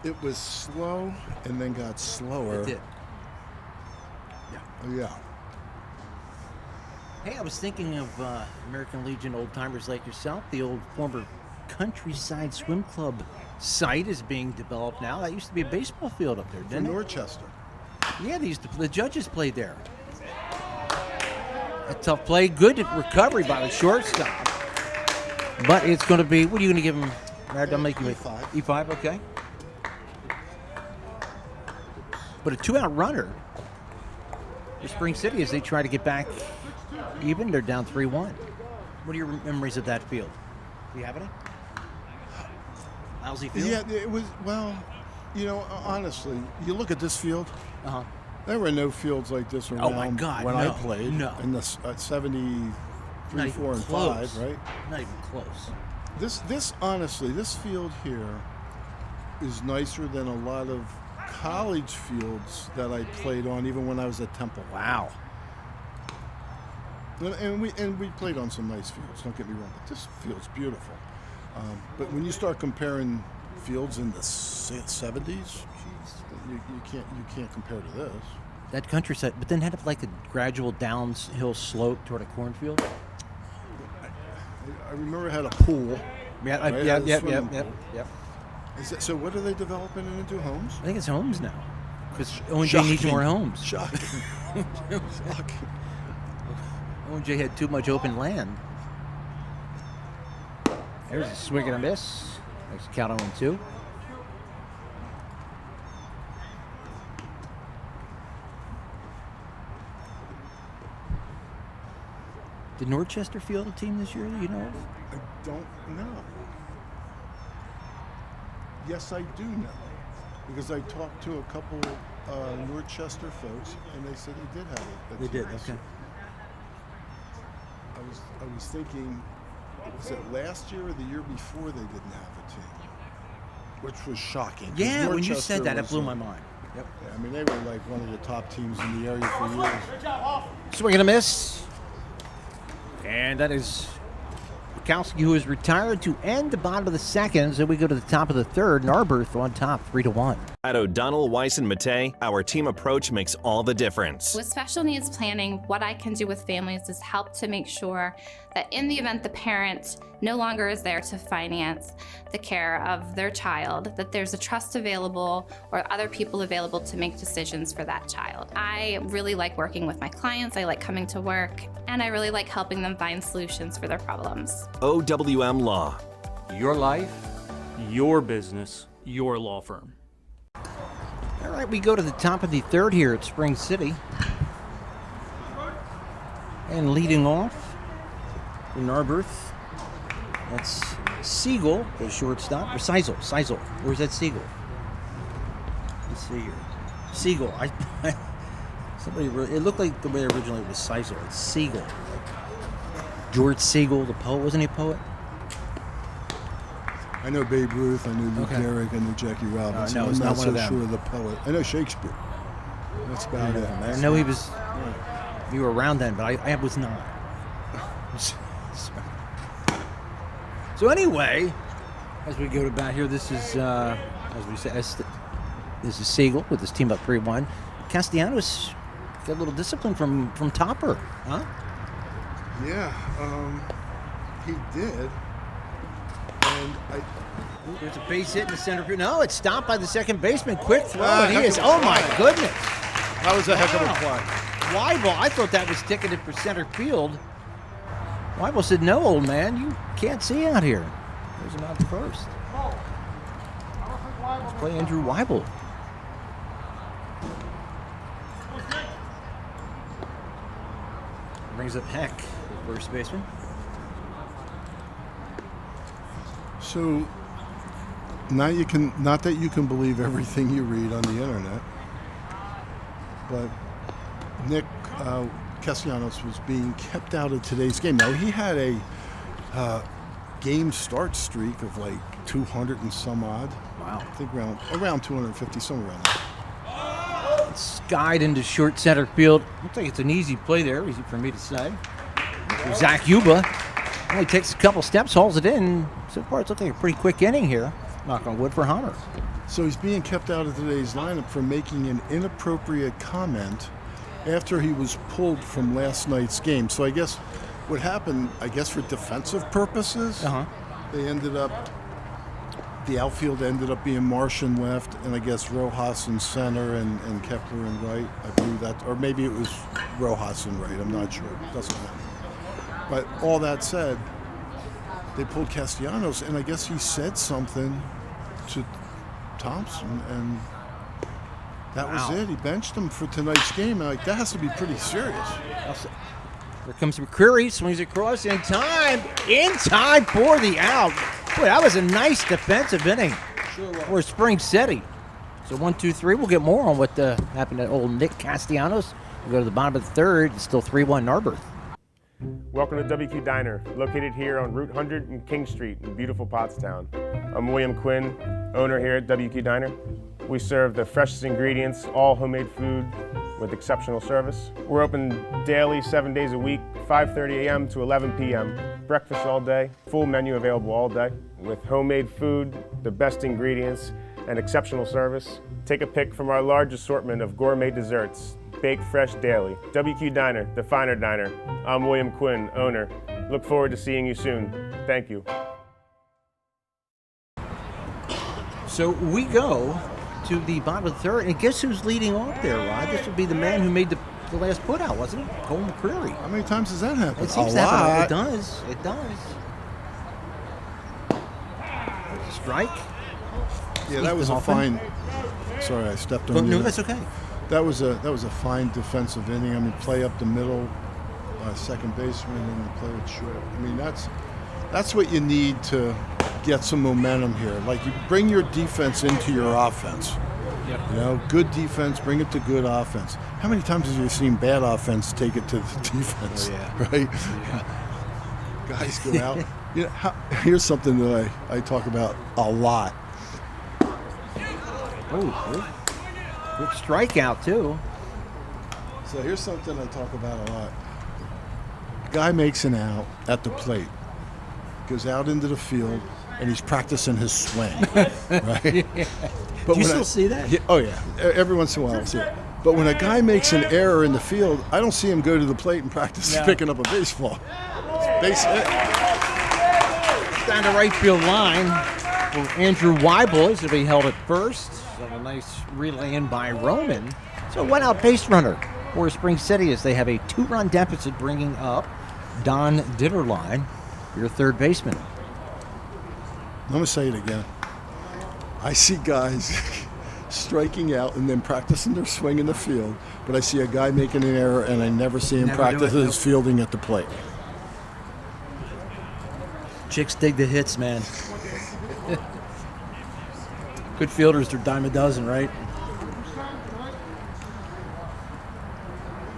it was slow and then got slower. It did. Yeah. Hey, I was thinking of American Legion old-timers like yourself. The old former Countryside Swim Club site is being developed now. That used to be a baseball field up there, didn't it? Dorchester. Yeah, the judges played there. A tough play. Good recovery by the shortstop. But it's going to be, what are you going to give him? I'm making E5. E5, okay. But a 2-out runner for Spring City as they try to get back even. They're down 3-1. What are your memories of that field? Do you have any? Lousy field? Yeah, it was, well, honestly, you look at this field. Uh-huh. There were no fields like this around Oh, my God, when no, I played. no. In the 73, 4, and 5, right? Not even close. This honestly, this field here is nicer than a lot of college fields that I played on, even when I was at Temple. Wow. And we played on some nice fields. Don't get me wrong, but this field's beautiful. But when you start comparing fields in the 70s, you can't compare to this. That Countryside, but then had like a gradual downhill slope toward a cornfield. I remember it had a pool. Yeah, right? Yep. So what are they developing it into, homes? I think it's homes now. Because O&J needs more homes. Shocking. O&J had too much open land. There's a swing and a miss. Makes the count on 1-2. Did Dorchester field a team this year that you know of? I don't know. Yes, I do know. Because I talked to a couple Dorchester folks, and they said they did have it. They did, okay. I was thinking, was it last year or the year before they didn't have a team? Which was shocking. Yeah, when you said that, it blew my mind. Yep. Yeah, I mean, they were like one of the top teams in the area for years. Swing and a miss. And that is Bukowski, who is retired to end the bottom of the second. So we go to the top of the third. Narberth on top, 3-1. At O'Donnell, Weiss, and Matei, our team approach makes all the difference. With special needs planning, what I can do with families is help to make sure that in the event the parent no longer is there to finance the care of their child, that there's a trust available or other people available to make decisions for that child. I really like working with my clients, I like coming to work, and I really like helping them find solutions for their problems. OWM Law. Your life, your business, your law firm. All right, we go to the top of the third here at Spring City. And leading off in Narberth, that's Siegel, the shortstop, or Seisel. Or is that Siegel? Let's see here. Siegel. It looked like the way originally it was Seisel. It's Siegel. George Siegel, the poet. Wasn't he a poet? I know Babe Ruth, I know Lou Gehrig, I know Jackie Robinson. No, it's I'm not not one so of them. sure of the poet. I know Shakespeare. That's about it. I know he was. You were around then, but I was not. So anyway, as we go to bat here, this is as we say, this is Siegel with his team up 3-1. Castellanos got a little discipline from Topper, huh? Yeah, he did. And there's a base hit in the center field. No, it's stopped by the second baseman. Quick throw, and he is. Oh my goodness! That was a heck of a play. Weibel, I thought that was ticketed for center field. Weibel said, "No, old man, you can't see out here." There's him out first. Let's play Andrew Weibel. Brings up Heck, the first baseman. So now you can, not that you can believe everything you read on the internet, but Nick Castellanos was being kept out of today's game. Now, he had a game start streak of like 200 and some odd. Wow. I think around 250, somewhere around there. Skied into short center field. Looks like it's an easy play there, easy for me to say. Zach Yuba only takes a couple steps, hauls it in. So far, it's looking like a pretty quick inning here. Knock on wood for Hunter. So he's being kept out of today's lineup for making an inappropriate comment after he was pulled from last night's game. So I guess what happened, for defensive purposes, they ended up, the outfield ended up being Marsh in left, and I guess Rojas in center and Kepler in right. I believe that, or maybe it was Rojas in right. I'm not sure. Doesn't matter. But all that said, they pulled Castellanos, and I guess he said something to Thompson, and that was it. He benched him for tonight's game. And that has to be pretty serious. Here comes McCreary, swings across in time for the out. Boy, that was a nice defensive inning for Spring City. So 1, 2, 3. We'll get more on what happened to old Nick Castellanos. We'll go to the bottom of the third. It's still 3-1 Narberth. Welcome to WQ Diner, located here on Route 100 and King Street in beautiful Pottstown. I'm William Quinn, owner here at WQ Diner. We serve the freshest ingredients, all homemade food with exceptional service. We're open daily, 7 days a week, 5:30 a.m. to 11 p.m. Breakfast all day, full menu available all day with homemade food, the best ingredients, and exceptional service. Take a pick from our large assortment of gourmet desserts, baked fresh daily. WQ Diner, the finer diner. I'm William Quinn, owner. Look forward to seeing you soon. Thank you. So we go to the bottom of the third, and guess who's leading off there, Rod? This would be the man who made the last put out, wasn't it? Cole McCreary. How many times does that happen? It seems to happen. It does. It does. Strike. Yeah, that was a fine. Sorry, I stepped on you. No, that's okay. That was a fine defensive inning. I mean, play up the middle, second baseman, and play it short. I mean, that's what you need to get some momentum here. Like, you bring your defense into your offense. Yep. You know, good defense, bring it to good offense. How many times have you seen bad offense take it to the defense? Oh, yeah. Right? Yeah. Guys go out. Here's something that I talk about a lot. Oh, quick strikeout, too. So here's something I talk about a lot. Guy makes an out at the plate, goes out into the field, and he's practicing his swing, right? Yeah. But Do you still see that? Oh, yeah. Every once in a while I'll see it. But when a guy makes an error in the field, I don't see him go to the plate and practice picking up a baseball. Base hit. Down the right field line for Andrew Weibel. This will be held at first. So a nice relay in by Roman. So one out base runner for Spring City as they have a 2-run deficit, bringing up Don Ditterline, your third baseman. I'm going to say it again. I see guys striking out and then practicing their swing in the field, but I see a guy making an error and I never see him practice his fielding at the plate. Chicks dig the hits, man. Good fielders, they're dime a dozen, right?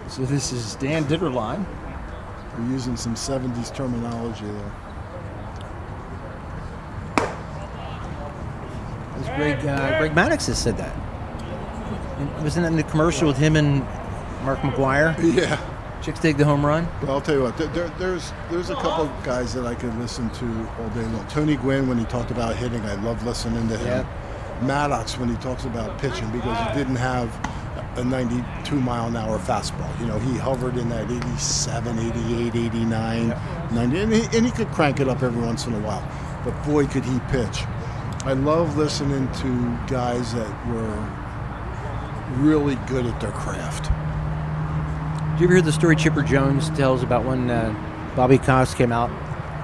So this is Dan Ditterline. We're using some 70s terminology there. Greg Maddox has said that. And wasn't that in the commercial with him and Mark McGuire? Yeah. Chicks dig the home run? Well, I'll tell you what, there's a couple of guys that I could listen to all day long. Tony Gwynn, when he talked about hitting, I love listening to him. Yeah. Maddox, when he talks about pitching, because he didn't have a 92-mile-an-hour fastball. You know, he hovered in that 87, 88, 89, 90, and he could crank it up every once in a while. But boy, could he pitch. I love listening to guys that were really good at their craft. Did you ever hear the story Chipper Jones tells about when Bobby Cox came out,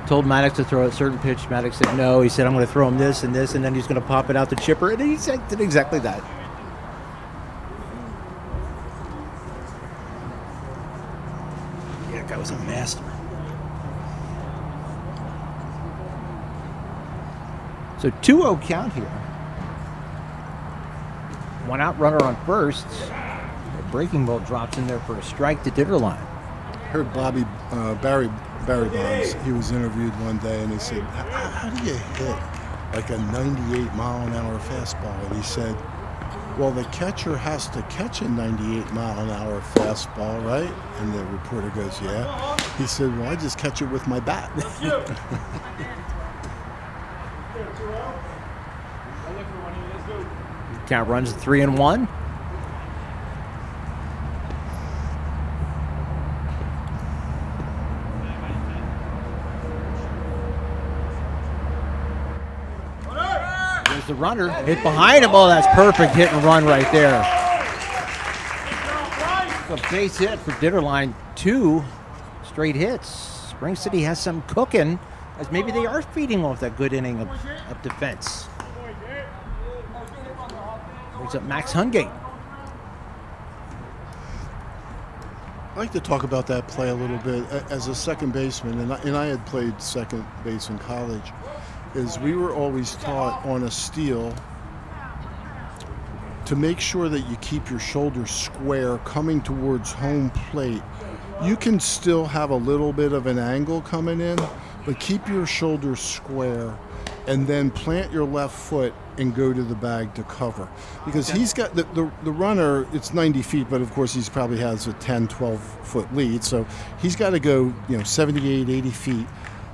told Maddox to throw a certain pitch? Maddox said no. He said, I'm going to throw him this and this, and then he's going to pop it out to Chipper. And he did exactly that. Yeah, that guy was a master. So 2-0 count here. One out runner on first. The breaking ball drops in there for a strike to Ditterline. heard Barry Bonds. He was interviewed one day, and he said, "How do you hit like a 98-mile-an-hour fastball?" And he said, "Well, the catcher has to catch a 98-mile-an-hour fastball, right?" And the reporter goes, "Yeah." He said, "Well, I just catch it with my bat." Count runs 3-1. There's the runner. Hit behind him. Oh, that's perfect hit and run right there. A base hit for Ditterline. 2 straight hits. Spring City has some cooking, as maybe they are feeding off that good inning of defense. Brings up Max Hungate. I'd like to talk about that play a little bit. As a second baseman, and I had played second base in college, is we were always taught on a steal to make sure that you keep your shoulders square coming towards home plate. You can still have a little bit of an angle coming in, but keep your shoulders square and then plant your left foot and go to the bag to cover. Because he's got the runner, it's 90 feet, but of course he probably has a 10, 12-foot lead, so he's got to go 78, 80 feet.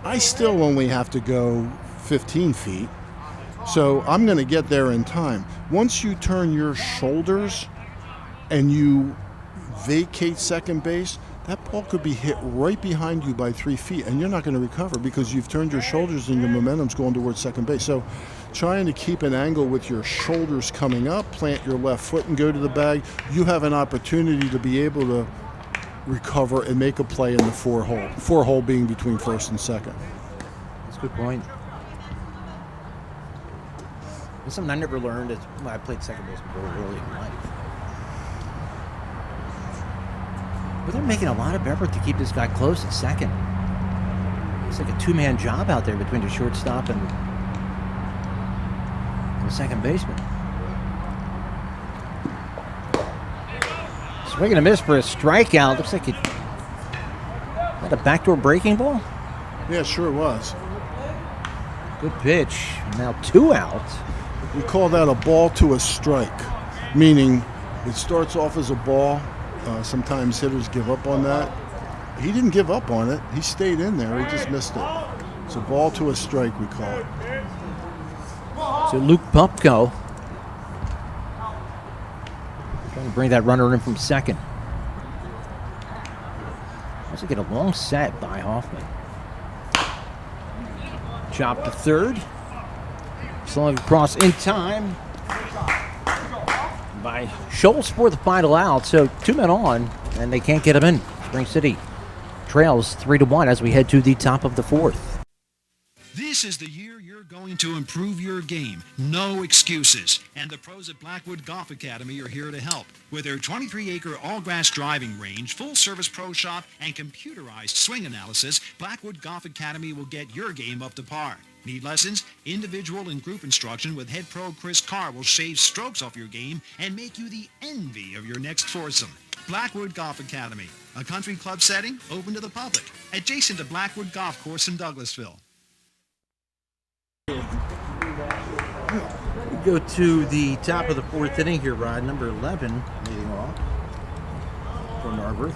I still only have to go 15 feet, so I'm going to get there in time. Once you turn your shoulders and you vacate second base, that ball could be hit right behind you by 3 feet, and you're not going to recover because you've turned your shoulders and your momentum's going towards second base. So trying to keep an angle with your shoulders coming up, plant your left foot and go to the bag, you have an opportunity to be able to recover and make a play in the 4-hole. 4-hole being between first and second. That's a good point. It's something I never learned when I played second base very early in life. But they're making a lot of effort to keep this guy close at second. It's like a two-man job out there between the shortstop and the second baseman. Swing and a miss for a strikeout. Looks like a backdoor breaking ball? Yeah, sure it was. Good pitch. Now 2 out. We call that a ball to a strike, meaning it starts off as a ball. Sometimes hitters give up on that. He didn't give up on it. He stayed in there. He just missed it. It's a ball to a strike, we call it. So Luke Pupko trying to bring that runner in from second. Let's get a long set by Hoffman. Chop to third. Slung across in time by Schultz for the final out. So 2 men on, and they can't get him in. Spring City trails 3-1 as we head to the top of the 4th. This is the year you're going to improve your game. No excuses. And the pros at Blackwood Golf Academy are here to help. With their 23-acre all-grass driving range, full-service pro shop, and computerized swing analysis, Blackwood Golf Academy will get your game up to par. Need lessons? Individual and group instruction with head pro Chris Carr will shave strokes off your game and make you the envy of your next foursome. Blackwood Golf Academy, a country club setting open to the public, adjacent to Blackwood Golf Course in Douglasville. We go to the top of the 4th inning here, Rod. Number 11 leading off from Narberth.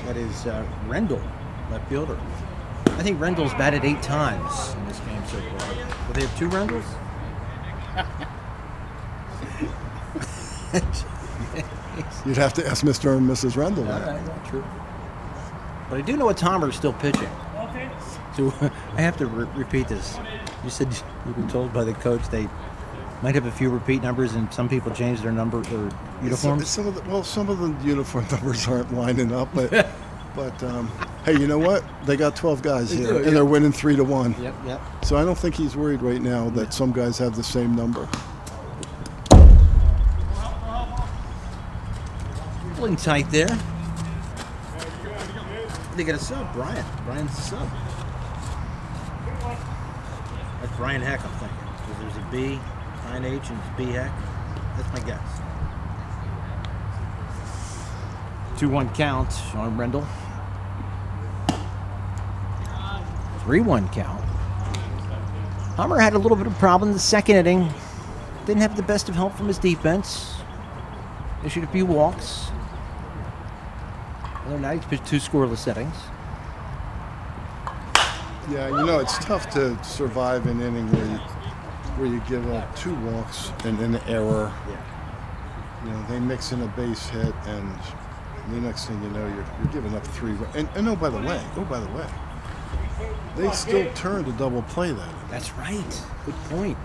That is Rendell, left fielder. I think Rendell's batted 8 times in this game so far. Will they have 2 Rendells? You'd have to ask Mr. and Mrs. Rendell that. All right, that's true. But I do know Tomer's still pitching. So I have to repeat this. You said you've been told by the coach they might have a few repeat numbers, and some people change their number or uniforms. Some of the uniform numbers aren't lining up, but hey, you know what? They got 12 guys here, and they're winning 3-1. Yep. So I don't think he's worried right now that some guys have the same number. Pulling tight there. They got a sub, Brian. Brian's a sub. That's Brian Heck, I'm thinking. Because there's a B, Brian H, and it's B Heck. That's my guess. 2-1 count on Rendell. 3-1 count. Hummer had a little bit of problem in the second inning. Didn't have the best of help from his defense. Issued a few walks. Other night, he pitched 2 scoreless innings. Yeah, you know, it's tough to survive an inning where you give up 2 walks and an error. You know, they mix in a base hit, and the next thing you know, you're giving up 3. And oh, by the way, they still turned a double play that. That's right. Good point.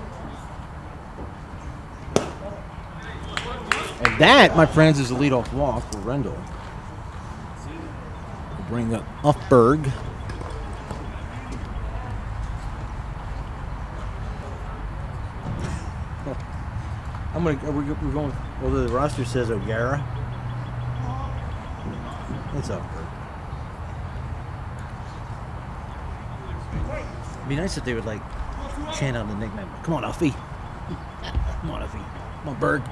And that, my friends, is a leadoff walk for Rendell. We'll bring up Uffberg. We're going. Well, the roster says O'Gara. It's Uffberg. It'd be nice if they would like chant out the nickname. Come on, Uffy. Come on, Uffy. Come on, Berg.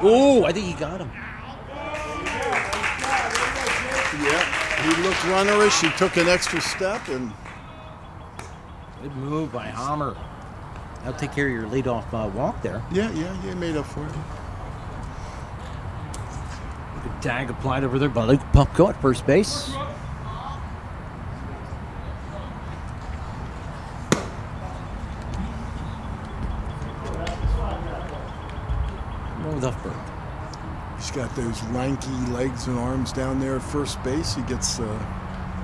Oh, I think he got him. Yeah, he looked runnerish. He took an extra step, and good move by Hammer. That'll take care of your leadoff walk there. Yeah, made up for it. Good tag applied over there by Luke Pumpko at first base. With Uffberg. He's got those lanky legs and arms down there at first base. He gets a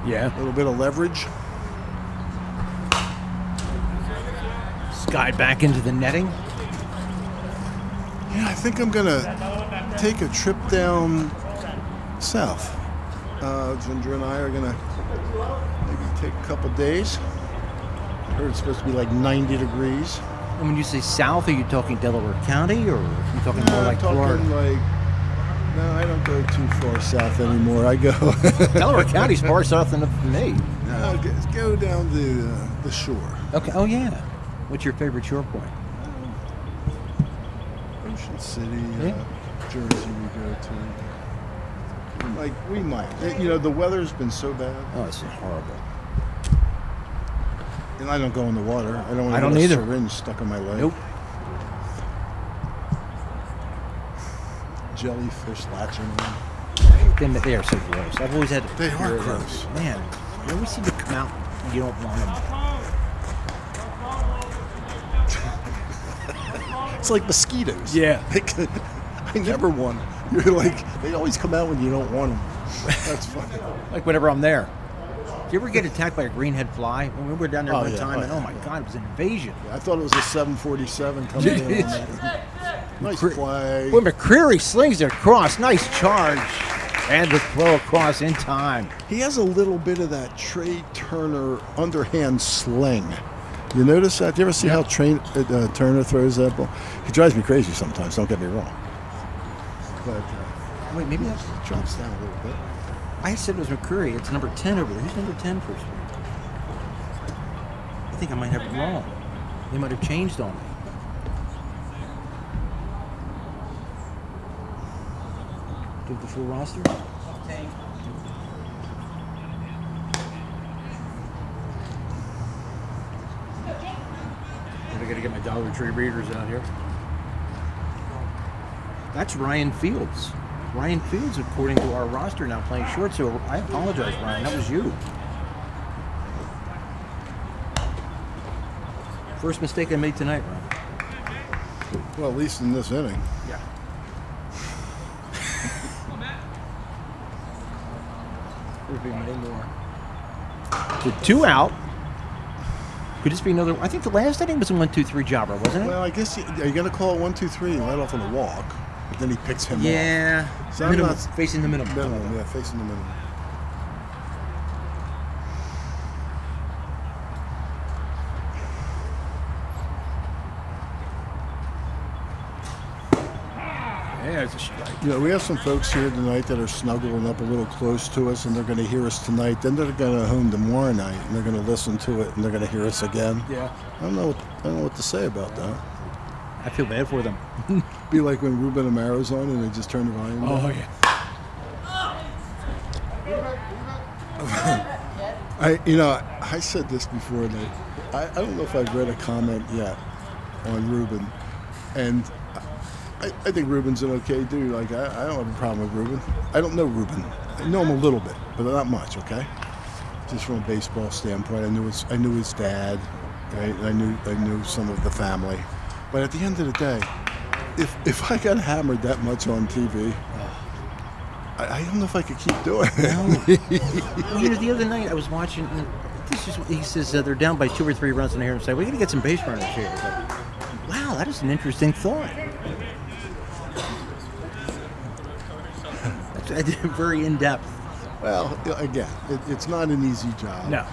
little bit of leverage. Sky back into the netting. Yeah, I think I'm going to take a trip down south. Ginger and I are going to maybe take a couple days. I heard it's supposed to be like 90 degrees. And when you say south, are you talking Delaware County, or are you talking more like Florida? No, I don't go too far south anymore. I go Delaware County's far south enough for me. No, go down to the shore. Okay. Oh yeah. What's your favorite shore point? Ocean City, Jersey. We go to. Like we might. You know, the weather's been so bad. Oh, it's horrible. And I don't go in the water. I don't want I to don't get a either. syringe stuck in my leg. Nope. Jellyfish latching on. They are so gross. I've always had to. They are gross. Man, they always seem to come out when you don't want them. It's like mosquitoes. Yeah. I never want them. You're like, they always come out when you don't want them. That's funny. Like whenever I'm there. Do you ever get attacked by a greenhead fly? When we were down there one time, and oh my God, it was an invasion. I thought it was a 747 coming in on that. Nice play. Well, McCreary slings it across. Nice charge. And the throw across in time. He has a little bit of that Trey Turner underhand sling. You notice that? Do you ever see how Turner throws that ball? He drives me crazy sometimes, don't get me wrong. But wait, maybe that drops down a little bit. I said it was McCreary. It's number 10 over there. Who's number 10 first? I think I might have it wrong. They might have changed on me. Do the full roster? I gotta get my Dollar Tree readers out here. That's Ryan Fields. Ryan Fields, according to our roster, now playing short, so I apologize, Ryan. That was you. First mistake I made tonight, Ryan. Well, at least in this inning. Yeah. There'll be no more. So 2 out. Could this be another? I think the last inning was a 1-2-3 jobber, wasn't it? Well, I guess you're going to call it 1-2-3 and let off on a walk. But then he picks him off. Yeah. So Minimum, facing the minimum. Yeah, facing the minimum. Yeah, it's a strike. You know, we have some folks here tonight that are snuggling up a little close to us, and they're going to hear us tonight. Then they're going to home tomorrow night, and they're going to listen to it, and they're going to hear us again. Yeah. I don't know what to say about that. I feel bad for them. Be like when Ruben Amaro's on, and they just turn the volume down. Oh yeah. I said this before, and I don't know if I've read a comment yet on Ruben, and I think Ruben's an okay dude. Like, I don't have a problem with Ruben. I don't know Ruben. I know him a little bit, but not much, okay? Just from a baseball standpoint, I knew his dad, right? I knew some of the family. But at the end of the day, if I got hammered that much on TV, I don't know if I could keep doing it. Well, the other night I was watching. He says they're down by 2 or 3 runs, and I hear him say, "We're going to get some base runners here." Like, wow, that is an interesting thought. That's very in depth. Well, again, it's not an easy job. No.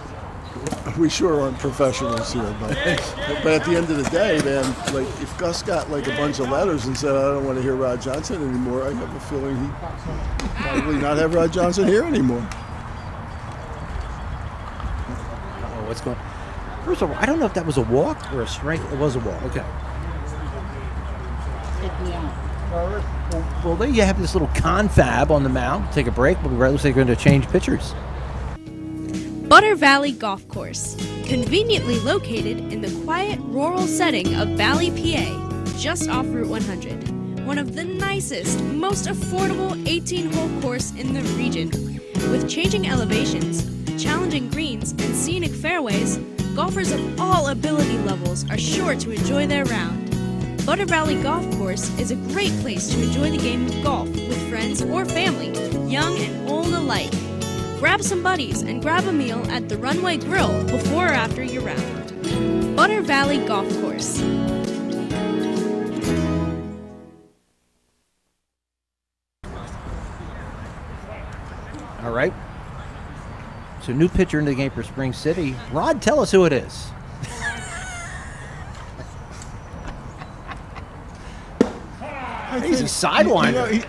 We sure aren't professionals here, but at the end of the day, man, like if Gus got like a bunch of letters and said, "I don't want to hear Rod Johnson anymore," I have a feeling he'd probably not have Rod Johnson here anymore. Oh, what's going on? First of all, I don't know if that was a walk or a strike. It was a walk. Okay. Well, there you have this little confab on the mound. Take a break. We'll be right. Looks like we're going to change pitchers. Butter Valley Golf Course, conveniently located in the quiet rural setting of Valley, PA, just off Route 100. One of the nicest, most affordable 18-hole course in the region. With changing elevations, challenging greens, and scenic fairways, golfers of all ability levels are sure to enjoy their round. Butter Valley Golf Course is a great place to enjoy the game of golf with friends or family, young and old alike. Grab some buddies and grab a meal at the Runway Grill before or after your round. Butter Valley Golf Course. All right. So, new pitcher into the game for Spring City. Rod, tell us who it is. He's a sidewinder.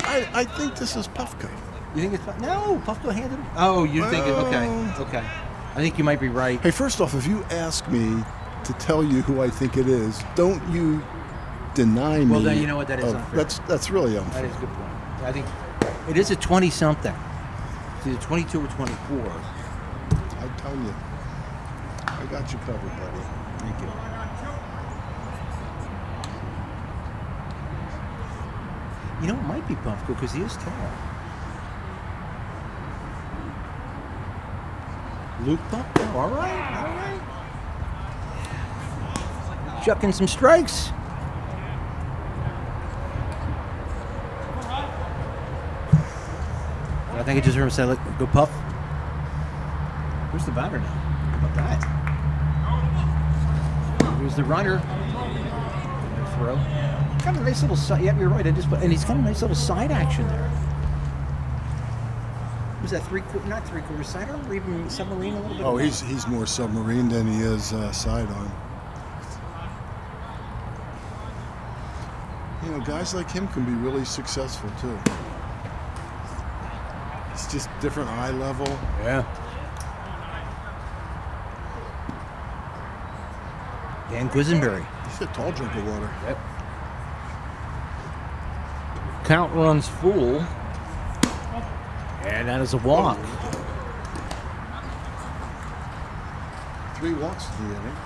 I think this is Puffco. You think it's no? Puffco handed him? Oh, you think it? Okay. I think you might be right. Hey, first off, if you ask me to tell you who I think it is, don't you deny me. Well, then you know what? That is unfair. That's really unfair. That is a good point. I think it is a 20-something. It's either 22 or 24. I'm telling you, I got you covered, buddy. Thank you. You know, it might be Puffco because he is tall. Luke Puffco. All right. Chucking some strikes. I think I just heard him say, "Look, go Puff." Where's the batter now? How about that? Here's the runner. Good throw. Got a nice little side. Yeah, you're right. And he's got a nice little side action there. Was that not three-quarter sidearm or even submarine a little bit? Oh, he's more submarine than he is sidearm. You know, guys like him can be really successful too. It's just different eye level. Yeah. Dan Quisenberry. He's a tall drink of water. Yep. Count runs full. And that is a walk. 3 walks to the inning.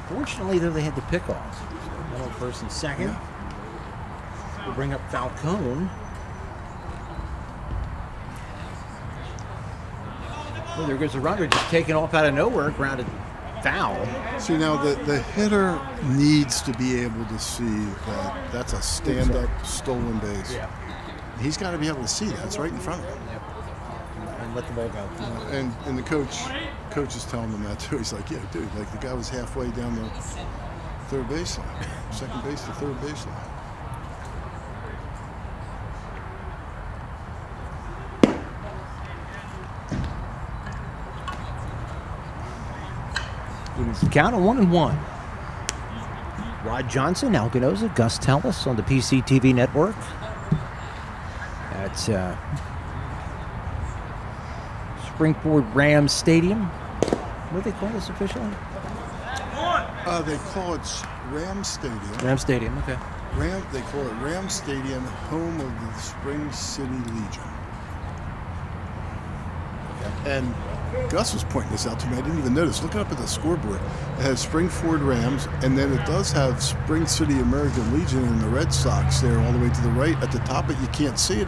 Fortunately, though, they had the pickoff. So one on first and second. Yeah. We'll bring up Falcone. Well, there goes the runner just taking off out of nowhere, grounded foul. See, now the hitter needs to be able to see that that's a stand-up stolen base. Yeah. He's got to be able to see that. It's right in front of him. Yep. And let the ball go. And the coach is telling him that too. He's like, yeah, dude, like the guy was halfway down the third baseline, second base to third baseline. Count of 1-1. Rod Johnson, Al Ganoza, Gus Tellis on the PC TV network. That's Springboard Rams Stadium. What do they call this officially? They call it Ram Stadium. Ram Stadium, okay. They call it Ram Stadium, home of the Spring City Legion. And Gus was pointing this out to me. I didn't even notice. Looking up at the scoreboard, it has Springford Rams, and then it does have Spring City American Legion and the Red Sox there all the way to the right at the top, but you can't see it,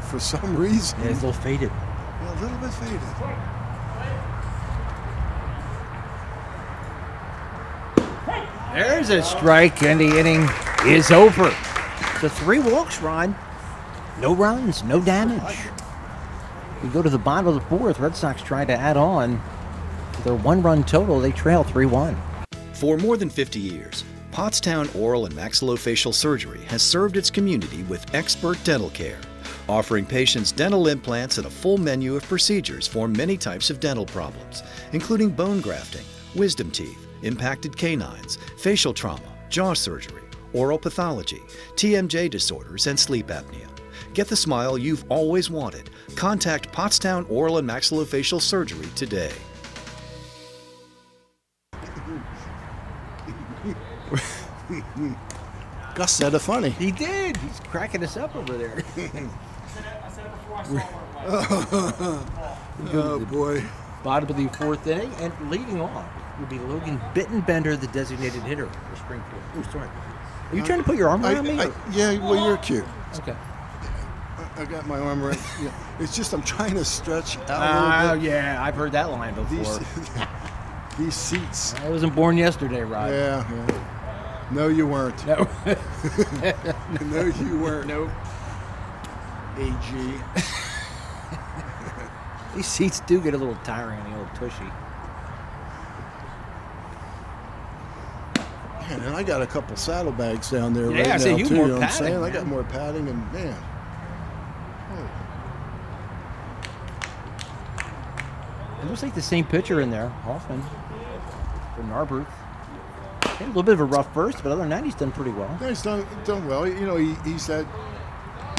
for some reason. Yeah, it's a little faded. Yeah, a little bit faded. There's a strike, and the inning is over. So 3 walks, Ron. No runs, no damage. We go to the bottom of the 4th. Red Sox trying to add on. Their 1-run total, they trail 3-1. For more than 50 years, Pottstown Oral and Maxillofacial Surgery has served its community with expert dental care, offering patients dental implants and a full menu of procedures for many types of dental problems, including bone grafting, wisdom teeth, impacted canines, facial trauma, jaw surgery, oral pathology, TMJ disorders, and sleep apnea. Get the smile you've always wanted. Contact Pottstown Oral and Maxillofacial Surgery today. Gus said it funny. He did. He's cracking us up over there. Oh, boy. Bottom of the 4th inning, and leading off will be Logan Bittenbender, the designated hitter for Springfield. Oh, sorry. Are you trying to put your arm around me? Yeah, well, you're cute. Okay. I got my arm around. Yeah. It's just I'm trying to stretch out a little bit. Yeah, I've heard that line before. These seats. I wasn't born yesterday, Rod. Yeah. No, you weren't. No. No, you weren't. Nope. AG. These seats do get a little tiring on the old tushy. Man, and I got a couple saddlebags down there Yeah, right so now, you too. more You know what I'm padding, saying? I man. got more padding, and man. It looks like the same pitcher in there, Hoffman, for Narberth. Had a little bit of a rough first, but other than that, he's done pretty well. Yeah, he's done well. You know, he's that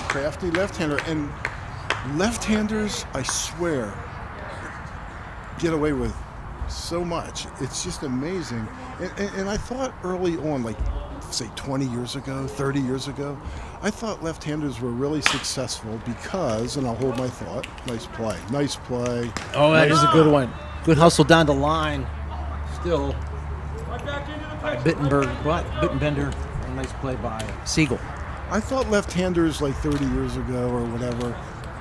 crafty left-hander, and left-handers, I swear, get away with so much. It's just amazing. And I thought early on, like, say 20 years ago, 30 years ago, I thought left-handers were really successful because, and I'll hold my thought, nice play. Oh, that is a good one. Good hustle down the line. Still, Bittenbender, a nice play by Siegel. I thought left-handers like 30 years ago or whatever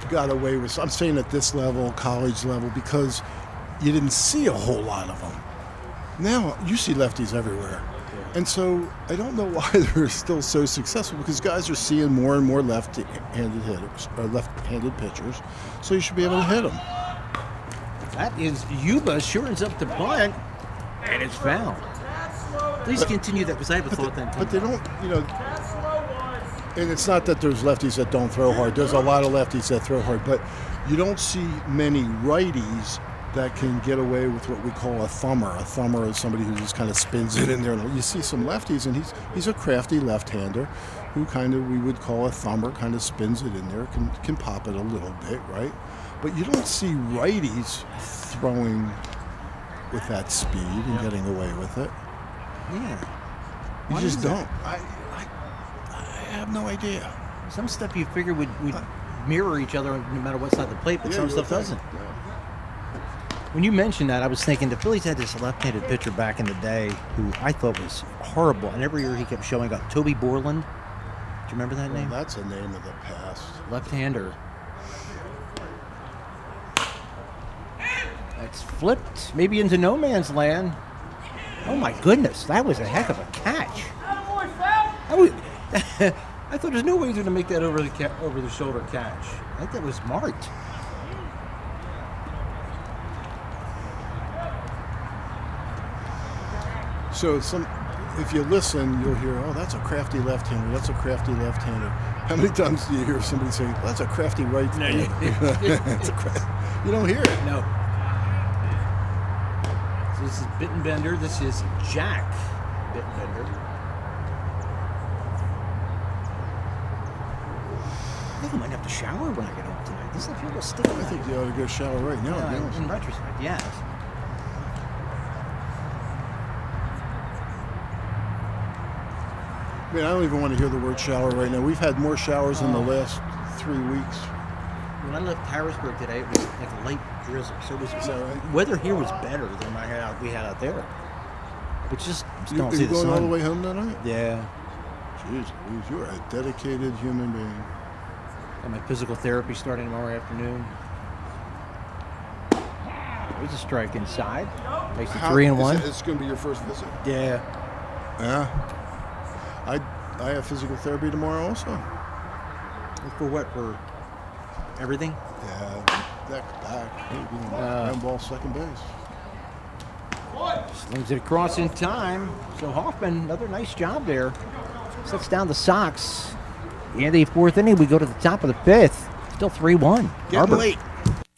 got away with, I'm saying at this level, college level, because you didn't see a whole lot of them. Now you see lefties everywhere. And so I don't know why they're still so successful, because guys are seeing more and more left-handed hitters or left-handed pitchers, so you should be able to hit them. That is Yuba, shortens up to bunt, and it's foul. Please continue that, because I have a thought then. But they don't, you know, and it's not that there's lefties that don't throw hard. There's a lot of lefties that throw hard, but you don't see many righties that can get away with what we call a thumber. A thumber is somebody who just kind of spins it in there. And you see some lefties, and he's a crafty left-hander who kind of, we would call a thumber, kind of spins it in there, can pop it a little bit, right? But you don't see righties throwing with that speed and getting away with it. Yeah. You just don't. I have no idea. Some stuff you figure would mirror each other no matter what side of the plate, but some stuff doesn't. When you mentioned that, I was thinking the Phillies had this left-handed pitcher back in the day who I thought was horrible, and every year he kept showing up. Toby Borland. Do you remember that name? That's a name of the past. Left-hander. That's flipped, maybe into no man's land. Oh my goodness, that was a heck of a catch. I thought there's no way he's going to make that over the shoulder catch. I think that was marked. So if you listen, you'll hear, oh, that's a crafty left-hander. That's a crafty left-hander. How many times do you hear somebody say, well, that's a crafty right-hander? You don't hear it. No. So this is Bittenbender. This is Jack Bittenbender. I think I might have to shower when I get home tonight. This is a little sticky. I think you ought to go shower right now. Yeah, in retrospect, yes. I mean, I don't even want to hear the word shower right now. We've had more showers in the last 3 weeks. When I left Harrisburg today, it was like late drizzle. So it was, Is that right? weather here was better than we had out there. But just don't You see the going sun. all the way home tonight? Yeah. Jeez Louise, you're a dedicated human being. Got my physical therapy starting tomorrow afternoon. There's a strike inside. Makes it 3-1. It's going to be your first visit? Yeah. Yeah. I have physical therapy tomorrow also. For what? For everything? Yeah, neck, back, ground ball, second base. Slings it across in time. So Hoffman, another nice job there. Sets down the Sox. In the fourth inning, we go to the top of the fifth. Still 3-1. Getting late.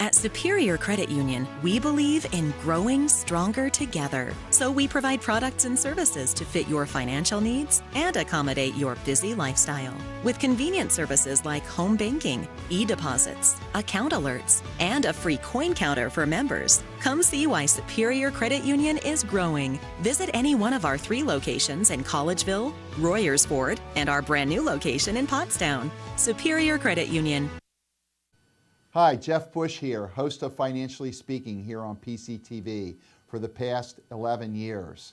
At Superior Credit Union, we believe in growing stronger together. So we provide products and services to fit your financial needs and accommodate your busy lifestyle. With convenient services like home banking, e-deposits, account alerts, and a free coin counter for members. Come see why Superior Credit Union is growing. Visit any one of our 3 locations in Collegeville, Royersford, and our brand new location in Pottstown. Superior Credit Union. Hi, Jeff Bush here, host of Financially Speaking here on PCTV for the past 11 years.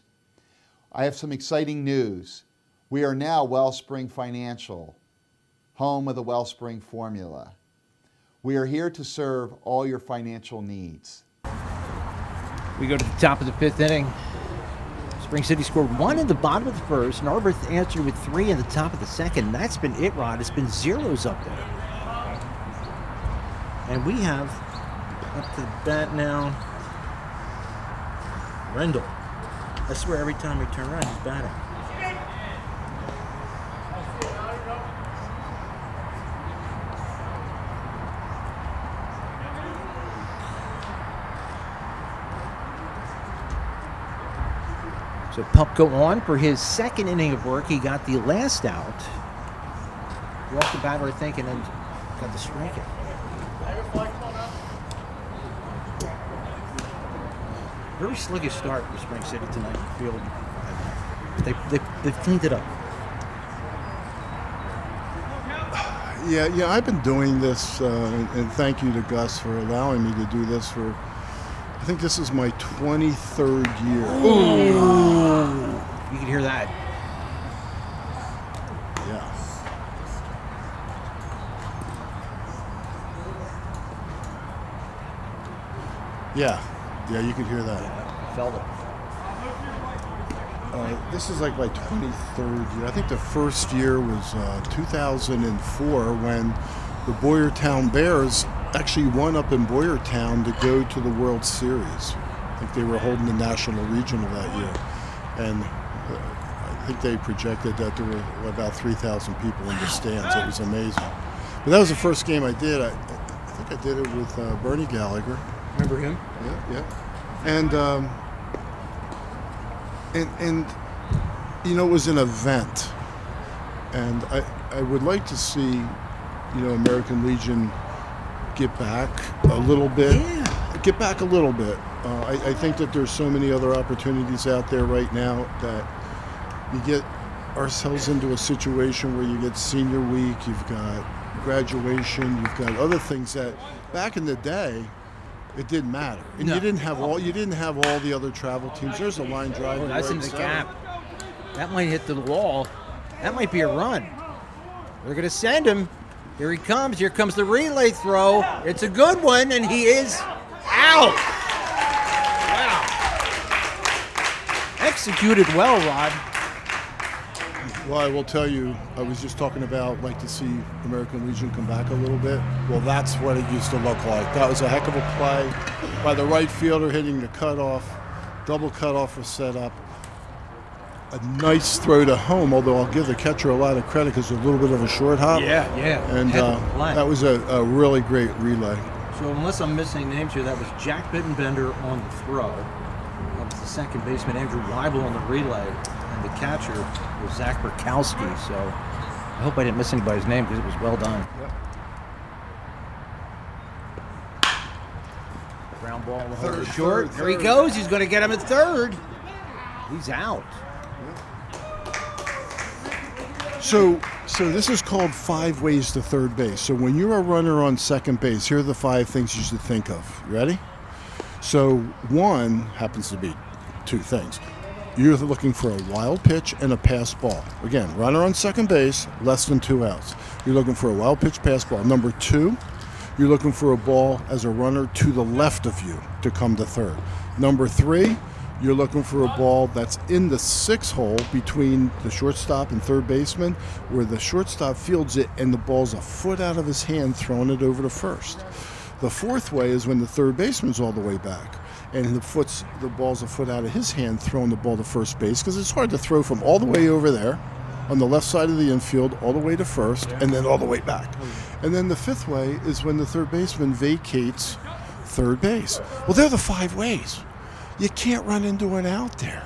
I have some exciting news. We are now Wellspring Financial, home of the Wellspring formula. We are here to serve all your financial needs. We go to the top of the fifth inning. Spring City scored 1 in the bottom of the first. Narberth answered with 3 in the top of the second. That's been it, Rod. It's been zeros up there. And we have up to the bat now Rendell. I swear every time we turn around, he's batting. So Pupko on for his second inning of work. He got the last out. Walked the batter, I think, and then got the strikeout. Very sluggish start for Spring City tonight in the field. They've cleaned it up. Yeah, I've been doing this, and thank you to Gus for allowing me to do this for, I think this is my 23rd year. Ooh. You can hear that. Yeah. Yeah, you could hear that. I felt it. This is like my 23rd year. I think the first year was 2004 when the Boyertown Bears actually won up in Boyertown to go to the World Series. I think they were holding the National Regional that year. And I think they projected that there were about 3,000 people in the stands. It was amazing. But that was the first game I did. I think I did it with Bernie Gallagher. Remember him? Yeah. And you know, it was an event. And I would like to see, you know, American Legion get back a little bit. Yeah. Get back a little bit. I think that there's so many other opportunities out there right now that you get ourselves into a situation where you get senior week, you've got graduation, you've got other things that back in the day it didn't matter. And No. you didn't have all the other travel teams. There's a line drive. Oh, that's right in the center. gap. That might hit the wall. That might be a run. They're going to send him. Here he comes. Here comes the relay throw. It's a good one, and he is out. Wow. Executed well, Rod. Well, I will tell you, I was just talking about like to see American Legion come back a little bit. Well, that's what it used to look like. That was a heck of a play by the right fielder hitting the cutoff. Double cutoff was set up. A nice throw to home, although I'll give the catcher a lot of credit because a little bit of a short hop. Yeah. And Heck of a play. that was a really great relay. So unless I'm missing names here, that was Jack Bittenbender on the throw. That was the second baseman, Andrew Weibel, on the relay. And the catcher was Zach Burkowski. So I hope I didn't miss anybody's name because it was well done. Yep. Ground ball Third, short. third, There he third. goes. He's going to get him at third. He's out. So this is called 5 ways to third base. So when you're a runner on second base, here are the 5 things you should think of. You ready? So one happens to be 2 things. You're looking for a wild pitch and a pass ball. Again, runner on second base, less than 2 outs. You're looking for a wild pitch pass ball. Number 2, you're looking for a ball as a runner to the left of you to come to third. Number 3, you're looking for a ball that's in the 6 hole between the shortstop and third baseman, where the shortstop fields it and the ball's a foot out of his hand, throwing it over to first. The 4th way is when the third baseman's all the way back, and the ball's a foot out of his hand, throwing the ball to first base, because it's hard to throw from all the way over there on the left side of the infield all the way to first, and then all the way back. And then the 5th way is when the third baseman vacates third base. Well, they're the 5 ways. You can't run into an out there.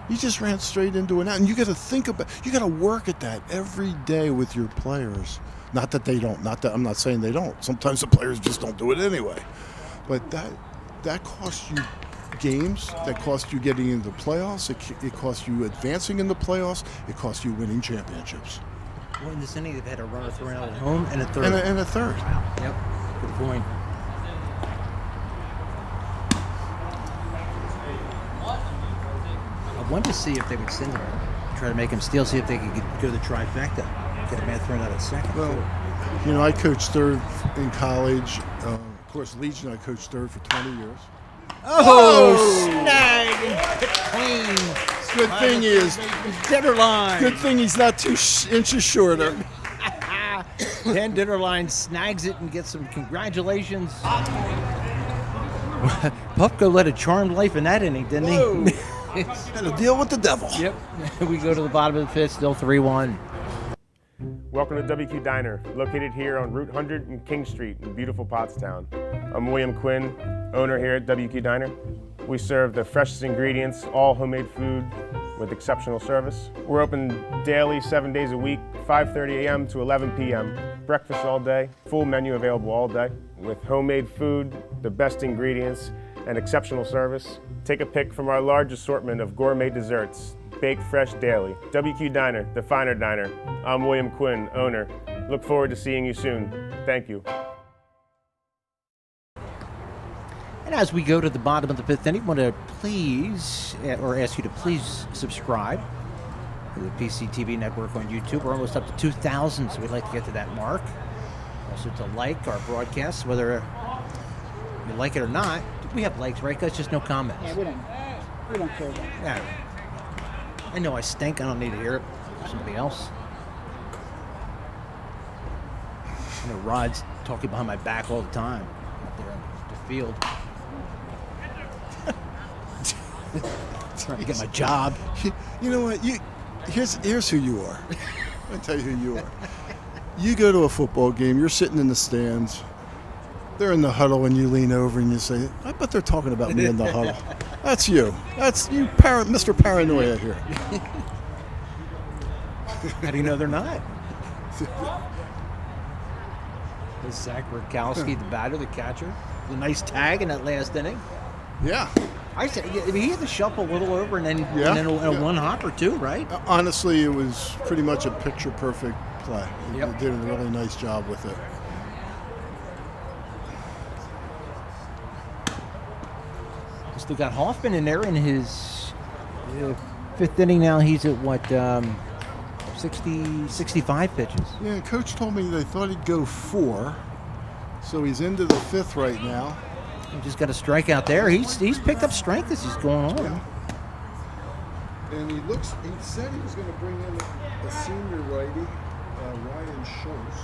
You just ran straight into an out, and you got to think about. You got to work at that every day with your players. Not that they don't. I'm not saying they don't. Sometimes the players just don't do it anyway. But that costs you games. That costs you getting into the playoffs. It costs you advancing in the playoffs. It costs you winning championships. Well, in this inning, they've had a runner thrown out at home and a third. And a third. Wow. Yep. Good point. I wanted to see if they would send him, try to make him steal, see if they could go the trifecta, get a man thrown out at second. Well, you know, I coached third in college. Of course, Legion, I coached third for 20 years. Snag and clean. Good thing he is. Ditterline. Good thing he's not 2 inches shorter. Dan Ditterline snags it and gets some congratulations. Puffco led a charmed life in that inning, didn't he? Had to deal with the devil. Yep. We go to the bottom of the 5th, still 3-1. Welcome to WQ Diner, located here on Route 100 and King Street in beautiful Pottstown. I'm William Quinn, owner here at WQ Diner. We serve the freshest ingredients, all homemade food with exceptional service. We're open daily, 7 days a week, 5:30 a.m. to 11 p.m. Breakfast all day, full menu available all day with homemade food, the best ingredients, and exceptional service. Take a pick from our large assortment of gourmet desserts, baked fresh daily. WQ Diner, the finer diner. I'm William Quinn, owner. Look forward to seeing you soon. Thank you. And as we go to the bottom of the 5th inning, I want to please, or ask you to please subscribe to the PCTV network on YouTube. We're almost up to 2,000, so we'd like to get to that mark. Also to like our broadcasts, whether you like it or not. We have likes, right? Guys, just no comments. Yeah, we don't care about it. Yeah. I know I stink. I don't need to hear it from somebody else. I know Rod's talking behind my back all the time out there in the field. Trying to get my job. You know what? Here's who you are. I'll tell you who you are. You go to a football game, you're sitting in the stands, they're in the huddle, and you lean over and you say, I bet they're talking about me in the huddle. That's you. That's you, Mr. Paranoia here. How do you know they're not? There's Zach Burkowski, the batter, the catcher. The nice tag in that last inning. Yeah. I said, he had to shuffle a little over and then a one hopper too, right? Honestly, it was pretty much a picture-perfect play. Yep. He did a really nice job with it. Still got Hoffman in there in his 5th inning now. He's at what, 65 pitches. Yeah, Coach told me they thought he'd go 4, so he's into the 5th right now. He just got a strikeout there. He's picked up strength as he's going on. Yeah. And he said he was going to bring in a senior righty, Ryan Schultz,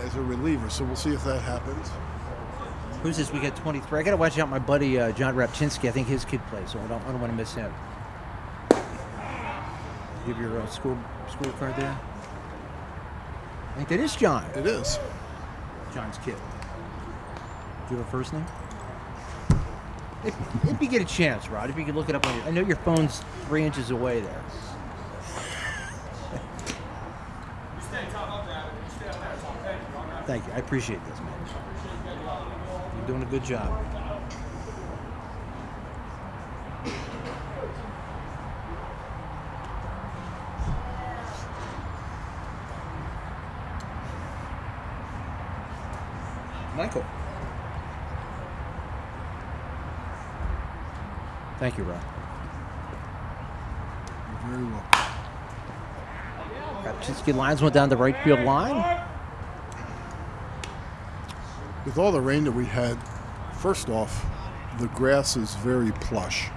as a reliever. So we'll see if that happens. Who's this? We got 23. I got to watch out my buddy John Rapchinsky. I think his kid plays, so I don't want to miss him. Give your school card there. I think that is John. It is. John's kid. Do you have a first name? If you get a chance, Rod, if you could look it up on your... I know your phone's 3 inches away there. Thank you. I appreciate this, man. You're doing a good job. Michael. Thank you, Rob. You're very welcome. Rapchinski lines went down the right field line. With all the rain that we had, first off, the grass is very plush.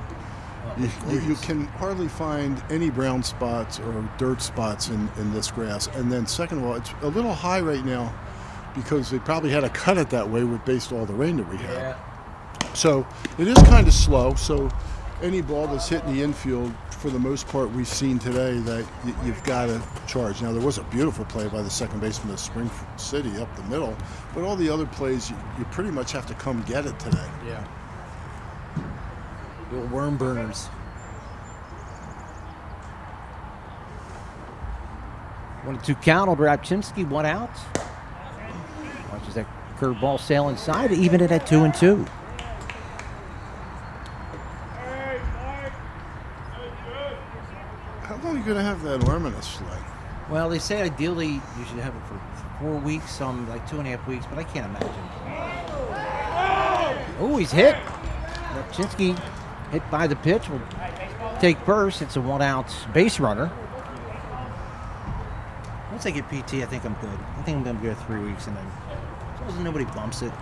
You can hardly find any brown spots or dirt spots in this grass. And then second of all, it's a little high right now because they probably had to cut it that way based on all the rain that we had. Yeah. So it is kind of slow. So any ball that's hitting the infield, for the most part, we've seen today that you've got to charge. Now, there was a beautiful play by the second baseman of Spring City up the middle, but all the other plays, you pretty much have to come get it today. Yeah. Little worm burners. 1-2 count on Rapchinski, 1 out. Watches that curveball sail inside to even it at 2-2. How long are you going to have that arm in a sling? Well, they say ideally you should have it for 4 weeks, some like 2.5 weeks, but I can't imagine. Oh, he's hit. Rapchinski hit by the pitch. Will take first. It's a 1-out base runner. Once I get PT, I think I'm good. I think I'm going to go 3 weeks, and then as long as nobody bumps it.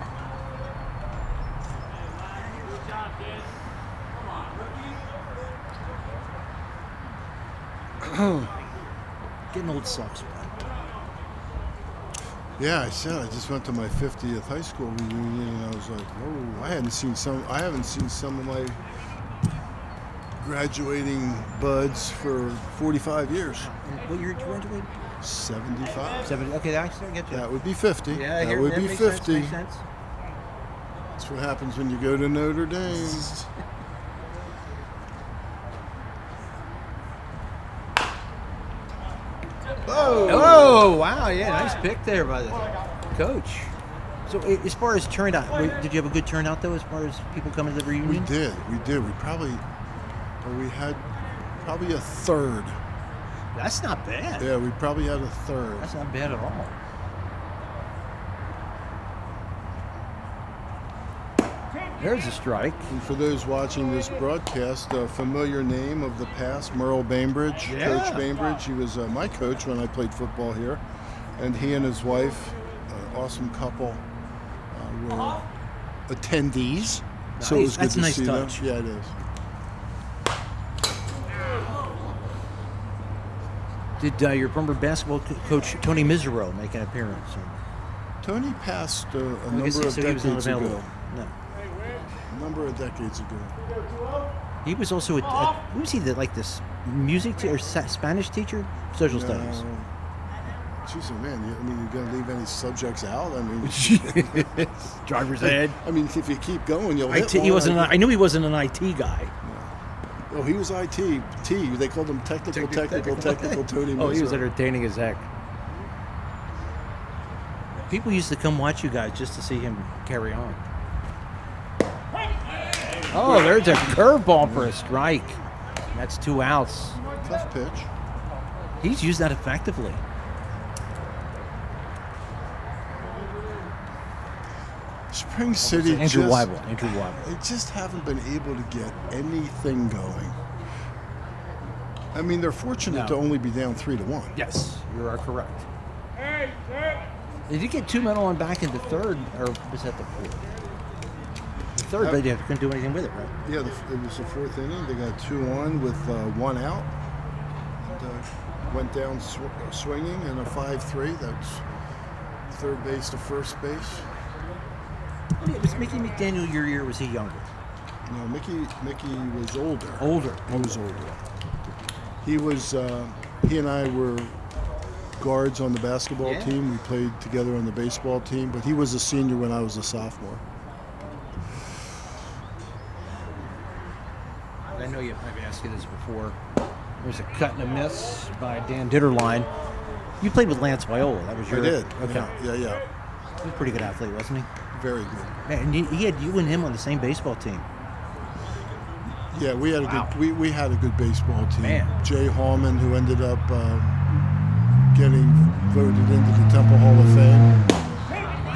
Getting old sucks, man. Yeah, I said I just went to my 50th high school reunion, and I was like, whoa! I haven't seen some of my graduating buds for 45 years. And what year did you graduate? 75. 70. Okay, I get you. That would be 50. Yeah, that would be makes 50. Sense, makes sense. That's what happens when you go to Notre Dame. Oh, wow, yeah, nice pick there by the coach. So as far as turnout, did you have a good turnout, though, as far as people coming to the reunion? We did. We had probably a third. That's not bad. Yeah, we probably had a third. That's not bad at all. There's a strike. And for those watching this broadcast, a familiar name of the past, Merle Bainbridge, Yeah. Coach Bainbridge. He was my coach when I played football here. And he and his wife, awesome couple, were attendees. Nice. So it was good That's to a nice see touch. them. Yeah, it is. Did your former basketball coach Tony Misero make an appearance? Tony passed a I number guess of so he was decades not ago. available. No. A number of decades ago. He was also who was he? This music or Spanish teacher? Social studies. Jeez, man, you're going to leave any subjects out? I mean, Driver's ed. I mean, if you keep going, you'll hit IT, one. he wasn't. I knew he wasn't an IT guy. Oh, he was IT. They called him technical Tony Misero. Oh, he was entertaining as heck. People used to come watch you guys just to see him carry on. Oh, there's a curveball for a strike. That's 2 outs. Tough pitch. He's used that effectively. Spring City Andrew just, Weibel. They just haven't been able to get anything going. I mean, they're fortunate to only be down 3-1. Yes, you are correct. They did get 2 men on back in the third, or was that the fourth? The third, but they couldn't do anything with it, right? Yeah, it was the 4th inning. They got 2 on with 1 out. And, went down swinging and a 5-3. That's third base to first base. Was Mickey McDaniel your year? Was he younger? No, Mickey was older. He was older. He was. He and I were guards on the basketball team. We played together on the baseball team. But he was a senior when I was a sophomore. I know I've asked you this before. There's a cut and a miss by Dan Ditterline. You played with Lance Viola. That was your. I did. Okay. Yeah. He was a pretty good athlete, wasn't he? Very good. Man, and he had you and him on the same baseball team. Yeah, we had a good we had a good baseball team. Man. Jay Hallman, who ended up getting voted into the Temple Hall of Fame.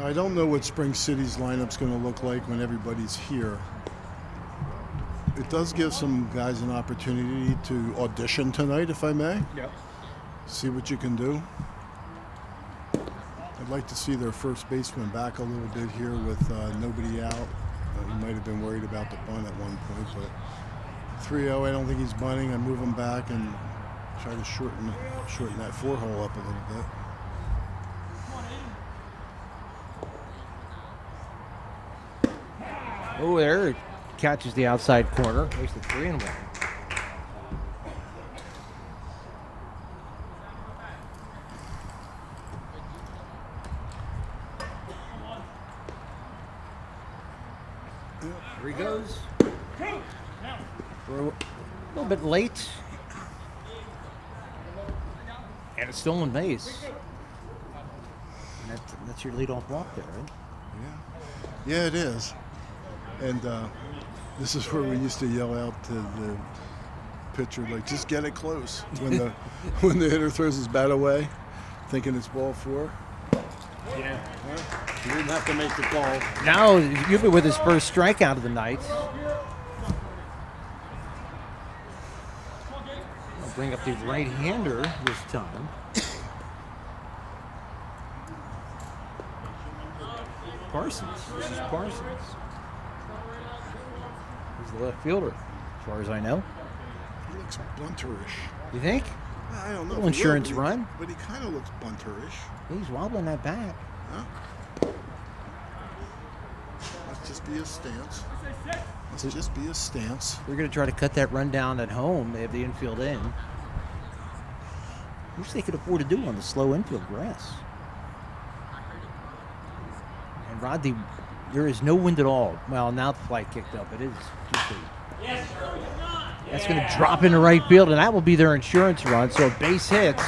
I don't know what Spring City's lineup's going to look like when everybody's here. It does give some guys an opportunity to audition tonight, if I may. Yep. See what you can do. I'd like to see their first baseman back a little bit here with nobody out. He might have been worried about the bunt at one point, but 3-0, I don't think he's bunting. I move him back and try to shorten that 4-hole up a little bit. Oh, there it catches the outside corner. Makes the 3-1. Here he goes. Throw a little bit late. And a stolen base. And that's your leadoff walk there, right? Yeah, it is. And this is where we used to yell out to the pitcher, like, just get it close. When the hitter throws his bat away, thinking it's ball 4. Yeah. He didn't have to make the call. Now, usually with his first strikeout of the night. I'll bring up the right-hander this time. Parsons. This is Parsons. He's the left fielder, as far as I know. He looks bunterish. You think? I don't know. Little insurance but run. But he kind of looks bunterish. He's wobbling that bat. Huh? Must just be his stance. Must just be his stance. They're going to try to cut that run down at home. They have the infield in. Which they could afford to do on the slow infield grass. And Rod, there is no wind at all. Well, now the flight kicked up. It is just that's going to drop into right field, and that will be their insurance run. So base hits.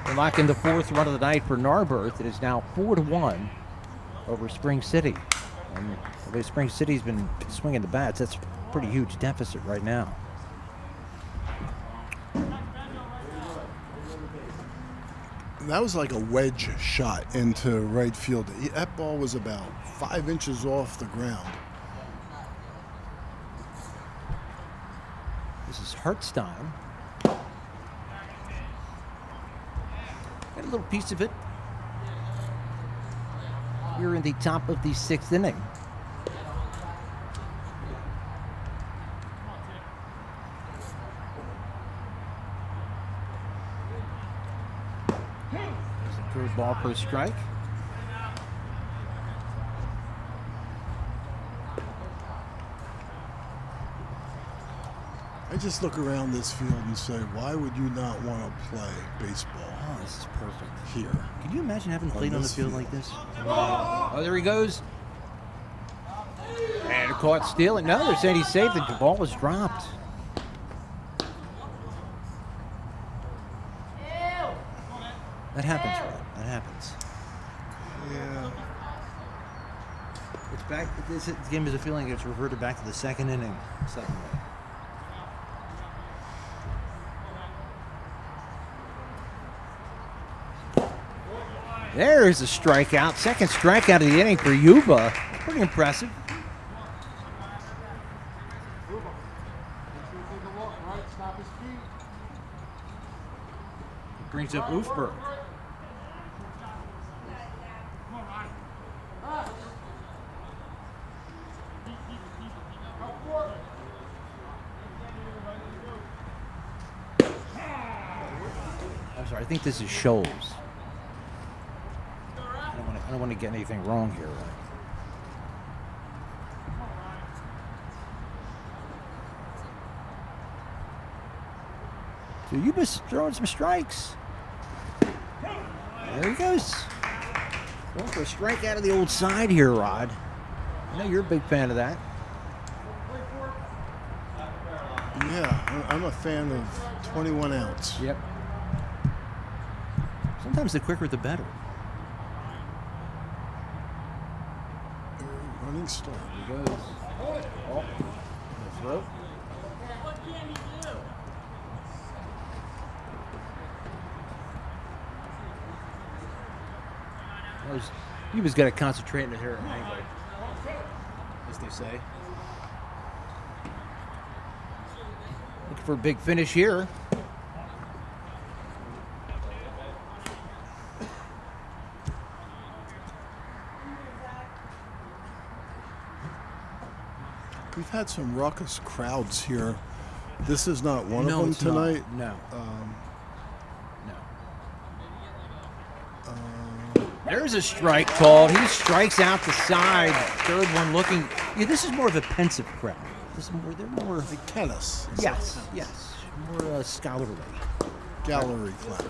They lock in the 4th run of the night for Narberth. It is now 4-1 over Spring City. And the way Spring City's been swinging the bats, that's a pretty huge deficit right now. That was like a wedge shot into right field. That ball was about 5 inches off the ground. This is Hartstein. Got a little piece of it. We're in the top of the 6th inning. There's a curveball per strike. I just look around this field and say, why would you not want to play baseball? Oh, this is perfect. Here. Can you imagine having played on the this field field. like this? Oh, there he goes. And caught stealing. No, they're saying he's safe. The ball was dropped. That happens, Rod. That happens. Yeah. It's back. This game has a feeling it's reverted back to the 2nd inning suddenly. There's a strikeout. 2nd strikeout of the inning for Yuba. Pretty impressive. Brings up Oofberg. I'm sorry, I think this is Scholes. I don't want to get anything wrong here. So Yuba's throwing some strikes. There he goes. Going for a strike out of the old side here, Rod. I know you're a big fan of that. Yeah, I'm a fan of 21 ounce. Yep. Sometimes the quicker the better. Running start. Here he goes. Oh, the throw. He was got to concentrate on the hitter angle, as they say. Looking for a big finish here. We've had some raucous crowds here. This is not one No, of them it's not. tonight. No. No. There's a strike called. He strikes out the side. Third one looking. Yeah, this is more of a pensive crowd. This is more. They're more like tennis. Yes, yes. More scholarly. Gallery clap.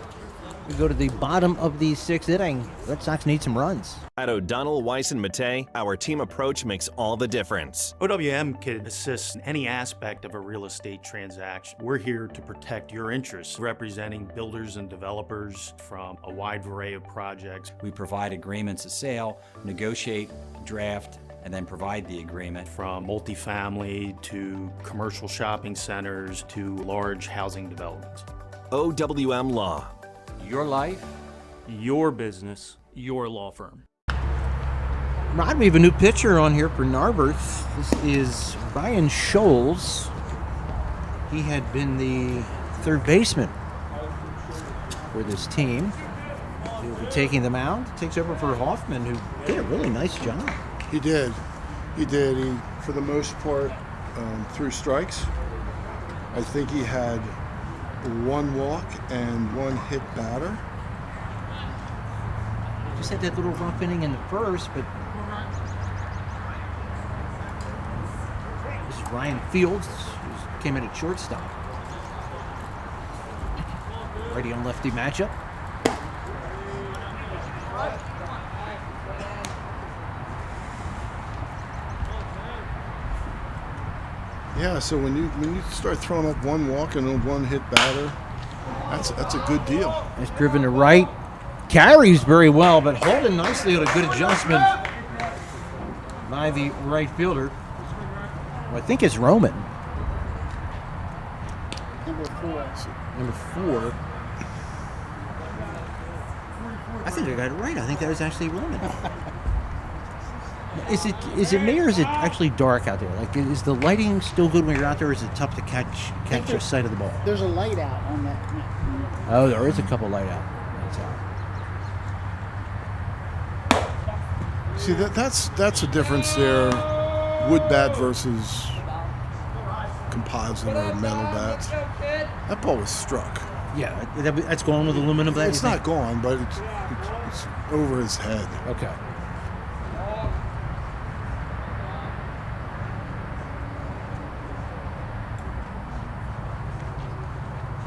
We go to the bottom of the sixth inning. Red Sox need some runs. At O'Donnell, Weiss, and Matei, our team approach makes all the difference. OWM can assist in any aspect of a real estate transaction. We're here to protect your interests, representing builders and developers from a wide array of projects. We provide agreements of sale, negotiate, draft, and then provide the agreement. From multifamily to commercial shopping centers to large housing developments. OWM Law. Your life, your business, your law firm. Rod, we have a new pitcher on here for Narberth. This is Ryan Scholes. He had been the third baseman for this team. He'll be taking them out. Takes over for Hoffman, who did a really nice job. He did. He did. He, for the most part, threw strikes. I think he had one walk and one hit batter. Just had that little rough inning in the first, but this is Ryan Fields, who came in at shortstop. Righty on lefty matchup. Yeah, so when you start throwing up one walk and a one hit batter, that's a good deal. It's driven to right. Carries very well, but holding nicely on a good adjustment by the right fielder. Well, I think it's Roman. Number 4. Number 4. I think I got it right. I think that was actually Roman. Is it me or is it actually dark out there? Like, is the lighting still good when you're out there, or is it tough to catch the sight of the ball? There's a light out on that. Oh, there is a couple lights out. See, that's a difference there. Wood bat versus composite or metal bat. That ball was struck. Yeah, that's gone with aluminum bat. It's not gone, but it's over his head. Okay.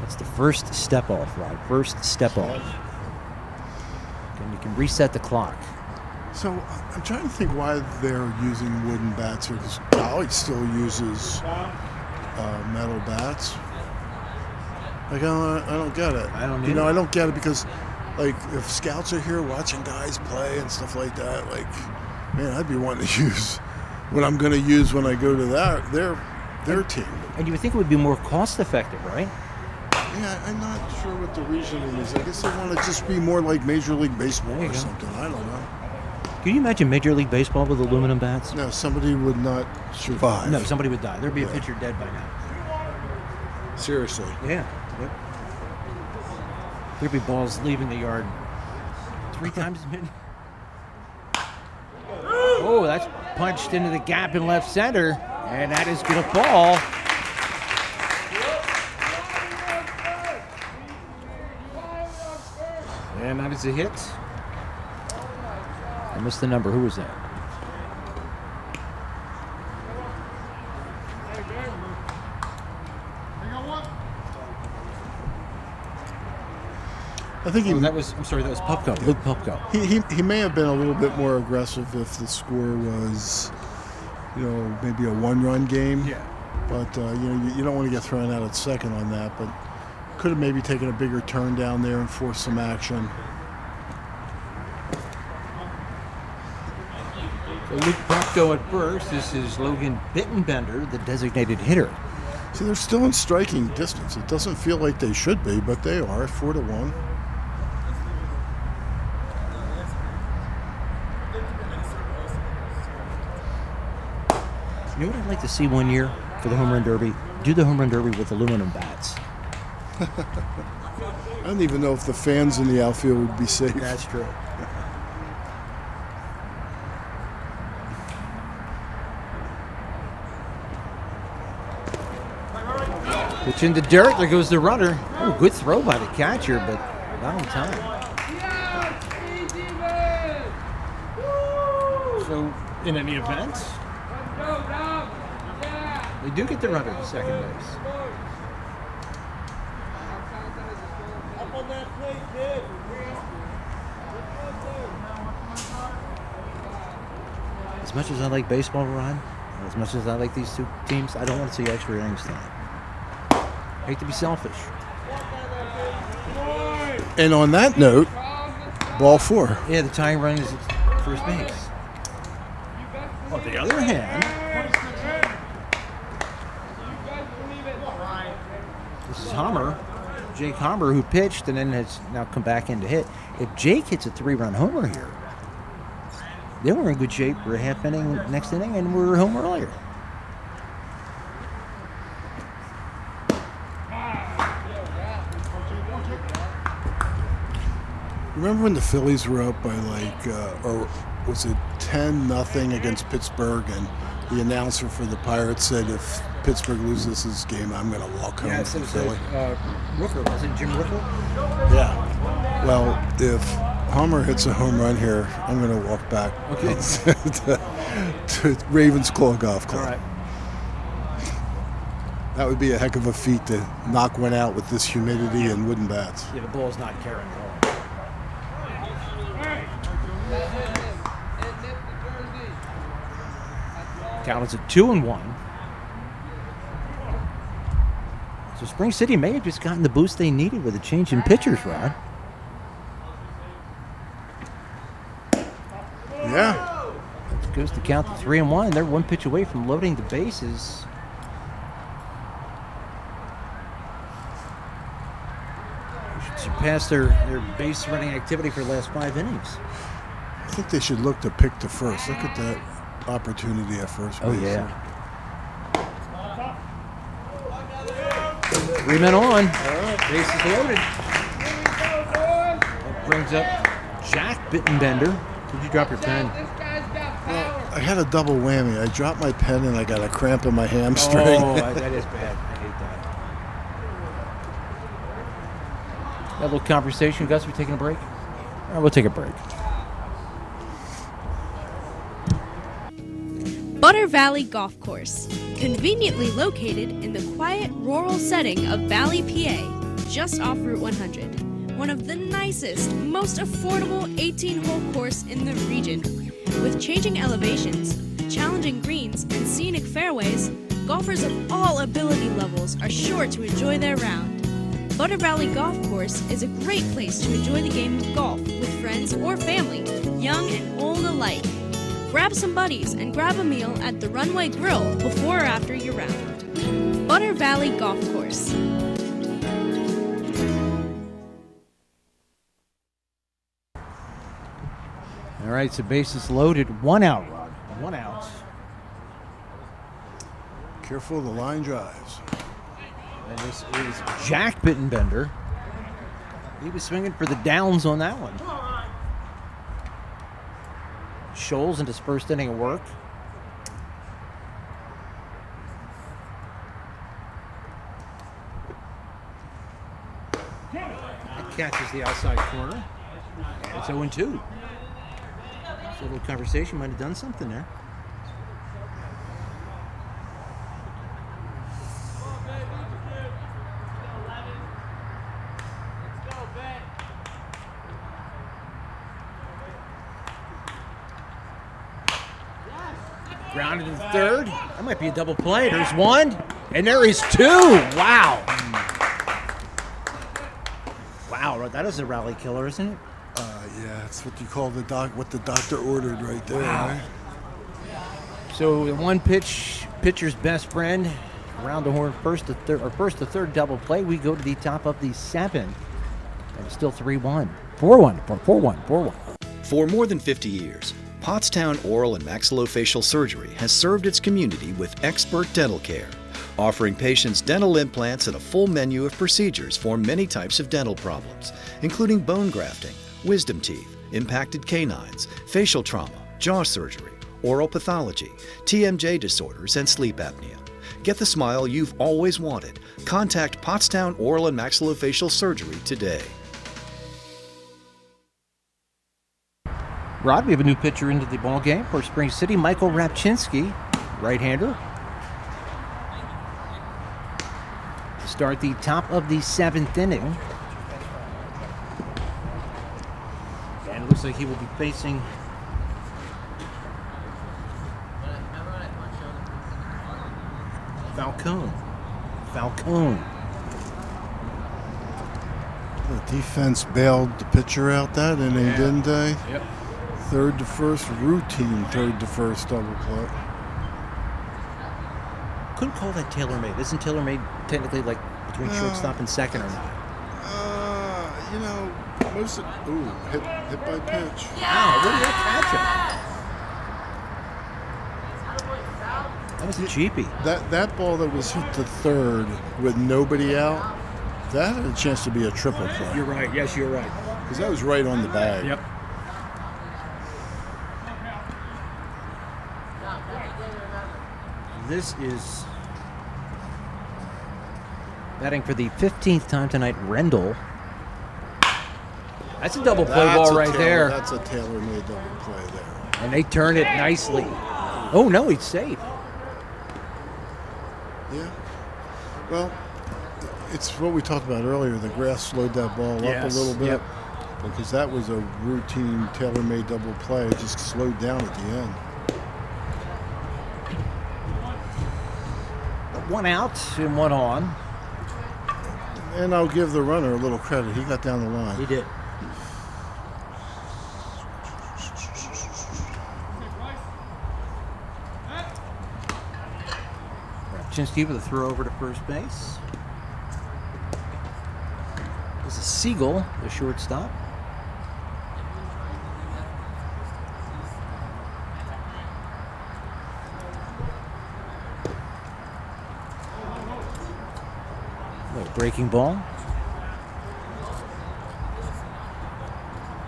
That's the first step off, Rod. First step off. And you can reset the clock. So I'm trying to think why they're using wooden bats here, because college still uses metal bats. Like I don't get it. I don't. I don't get it because, like, if scouts are here watching guys play and stuff like that, like, man, I'd be wanting to use what I'm going to use when I go to their team. And you would think it would be more cost effective, right? Yeah, I'm not sure what the reasoning is. I guess they want to just be more like Major League Baseball or something. I don't know. Can you imagine Major League Baseball with aluminum bats? No, somebody would not survive. No, somebody would die. There'd be a pitcher dead by now. Seriously. Yeah. Yep. There'd be balls leaving the yard 3 times a minute. Oh, that's punched into the gap in left center, and that is going to fall. And that is a hit. I missed the number. Who was that? I think that was Pupko. Luke Pupko. He may have been a little bit more aggressive if the score was, maybe a 1-run game. Yeah. But you don't want to get thrown out at second on that. But could have maybe taken a bigger turn down there and forced some action. So Luke Pupko at first. This is Logan Bittenbender, the designated hitter. See, they're still in striking distance. It doesn't feel like they should be, but they are 4-1. You know what I'd like to see one year for the home run derby? Do the home run derby with aluminum bats. I don't even know if the fans in the outfield would be safe. That's true. Pitch into dirt. There goes the runner. Oh, good throw by the catcher, but not on time. So, in any event, they do get the runner to second base. As much as I like baseball, Rod, as much as I like these two teams, I don't want to see extra innings tonight. I hate to be selfish. And on that note, ball 4. Yeah, the tying run is at first base. On the other hand, this is Jake Hummer, who pitched and then has now come back in to hit. If Jake hits a 3-run homer here, then we're in good shape for a half inning next inning, and we're home earlier. Remember when the Phillies were up by or was it 10-0 against Pittsburgh, and the announcer for the Pirates said, if Pittsburgh loses this game, I'm going to walk home from Philly. Rooker, was it Jim Rooker? Yeah. Well, if Hummer hits a home run here, I'm going to walk back to Ravensclaw Golf Club. All right. That would be a heck of a feat to knock one out with this humidity and wooden bats. Yeah, the ball's not carrying at all. Count is at 2-1. So Spring City may have just gotten the boost they needed with a change in pitchers, Rod. Yeah. That goes to count to 3-1. They're one pitch away from loading the bases. They should surpass their base running activity for the last 5 innings. I think they should look to pick the first. Look at that opportunity at first base. Oh, yeah. 3 men on. Bases loaded. That brings up Jack Bittenbender. Did you drop your pen? Well, I had a double whammy. I dropped my pen and I got a cramp in my hamstring. Oh, that is bad. I hate that. That little conversation. Gus, we taking a break? All right, we'll take a break. Butter Valley Golf Course, conveniently located in the quiet rural setting of Valley, PA, just off Route 100. One of the nicest, most affordable 18-hole course in the region. With changing elevations, challenging greens, and scenic fairways, golfers of all ability levels are sure to enjoy their round. Butter Valley Golf Course is a great place to enjoy the game of golf with friends or family, young and old alike. Grab some buddies and grab a meal at the Runway Grill before or after your round. Butter Valley Golf Course. All right, so bases loaded. 1 out, Rod. 1 out. Careful of the line drives. And this is Jack Bittenbender. He was swinging for the downs on that one. Scholes into his first inning of work. That catches the outside corner. And it's 0-2. So a little conversation might have done something there. Grounded in third. That might be a double play. There's 1, and there is 2. Wow. Wow, that is a rally killer, isn't it? Yeah, that's what you call what the doctor ordered right there. Wow. Right? So the one pitcher's best friend, around the horn, first to third double play. We go to the top of the 7, and it's still 3-1, 4-1. For more than 50 years, Pottstown Oral and Maxillofacial Surgery has served its community with expert dental care, offering patients dental implants and a full menu of procedures for many types of dental problems, including bone grafting, wisdom teeth, impacted canines, facial trauma, jaw surgery, oral pathology, TMJ disorders, and sleep apnea. Get the smile you've always wanted. Contact Pottstown Oral and Maxillofacial Surgery today. Rod, we have a new pitcher into the ball game for Spring City, Michael Rapczynski, right-hander. To start the top of the 7th inning. And it looks like he will be facing Falcone. The defense bailed the pitcher out that inning, didn't they? Yep. Third to first, routine third to first double play. Couldn't call that tailor-made. Isn't tailor-made technically like between shortstop and second or not? You know, most of, hit by pitch. Wow, what did that catch him? That was a cheapie. That ball that was hit to third with nobody out, that had a chance to be a triple play. You're right. Yes, you're right. Because that was right on the bag. Yep. This is batting for the 15th time tonight, Rendell. That's a double play ball right there. That's a tailor-made double play there. And they turn it nicely. Oh, no, he's safe. Yeah. Well, it's what we talked about earlier. The grass slowed that ball up a little bit. Yep. Because that was a routine tailor-made double play. It just slowed down at the end. One out and one on. And I'll give the runner a little credit. He got down the line. He did. Rapczynski with a throw over to first base. This is Siegel, the shortstop. Breaking ball.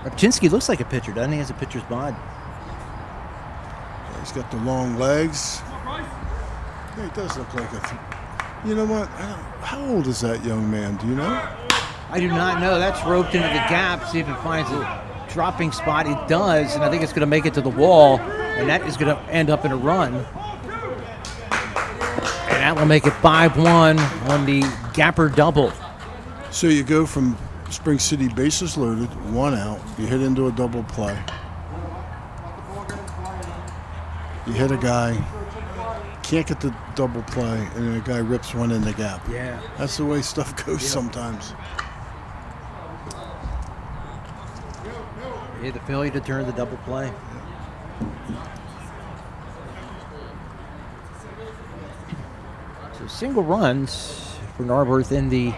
Rapczynski looks like a pitcher, doesn't he? He has a pitcher's bod. He's got the long legs. Yeah, he does look like a... You know what? How old is that young man? Do you know? I do not know. That's roped into the gap. See if it finds a dropping spot. It does, and I think it's going to make it to the wall, and that is going to end up in a run. And that will make it 5-1 on the Gapper double. So you go from Spring City bases loaded, one out, you hit into a double play. You hit a guy, can't get the double play, and then a guy rips one in the gap. Yeah. That's the way stuff goes sometimes. Yeah, the failure to turn the double play. So single runs for Narberth in the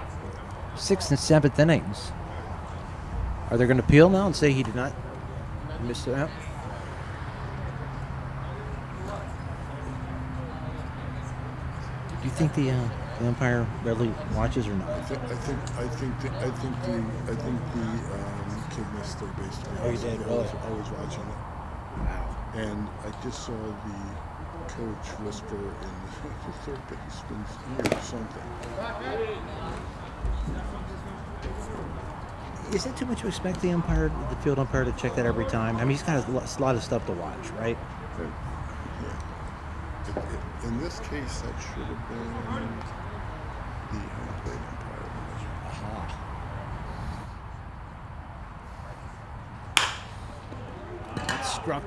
6th and 7th innings. Are they going to appeal now and say he did not miss it out? Do you think the umpire barely watches or not? I think the kid missed third base. Oh, he did? I was watching it. Wow. And I just saw the coach whisper in the third baseman's ear or something. Is it too much to expect the umpire, the field umpire, to check that every time? I mean, he's got a lot of stuff to watch, right? In this case, that should have been the home plate umpire. That struck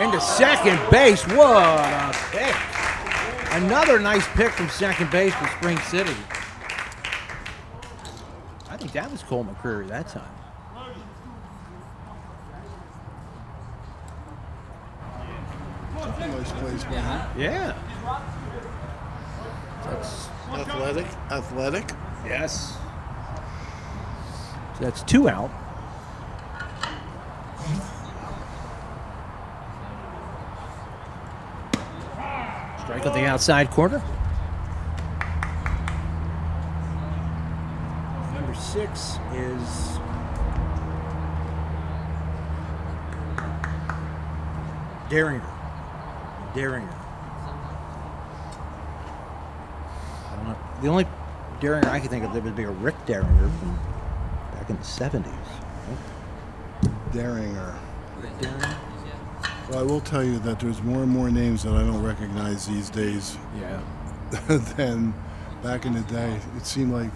into second base. What a pick! Another nice pick from second base for Spring City. I think that was Cole McCreary that time. Nice plays by him. Yeah. That's athletic. Yes. So that's 2 out. Strike on the outside corner. Number 6 is Daringer. I don't know. The only Daringer I can think of that would be a Rick Daringer from back in the 70s. Daringer. Rick Daringer? Well, I will tell you that there's more and more names that I don't recognize these days. Yeah. Than back in the day. It seemed like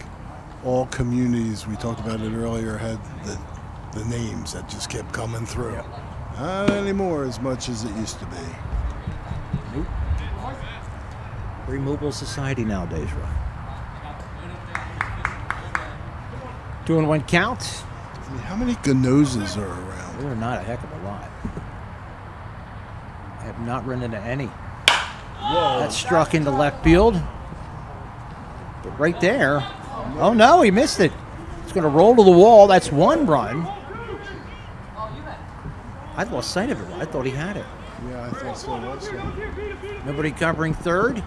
all communities, we talked about it earlier, had the names that just kept coming through. Yeah. Not anymore as much as it used to be. Nope. Very mobile society nowadays, right? 2-1 count. I mean, how many Ganozas are around? There are not a heck of a lot. I have not run into any. Whoa. That struck into left field. But right there. Oh, no, he missed it. It's going to roll to the wall. That's one run. I lost sight of it. I thought he had it. Yeah, I think so also. Nobody covering third.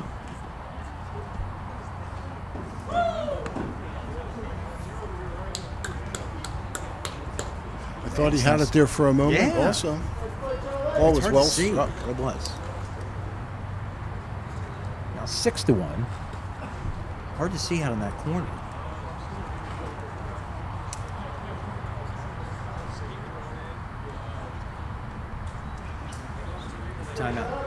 I thought he had it there for a moment also. Ball was well struck. It was. Now 6-1. Hard to see out in that corner. Timeout.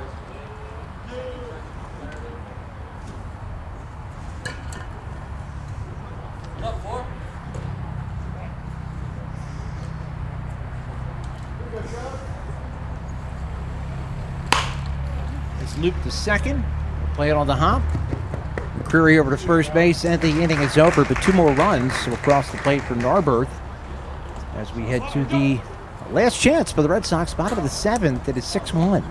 It's Luke the second. Play it on the hop. McCreary over to first base, and the inning is over, but 2 more runs will cross the plate for Narberth as we head to the last chance for the Red Sox. Bottom of the 7th, it is 6-1.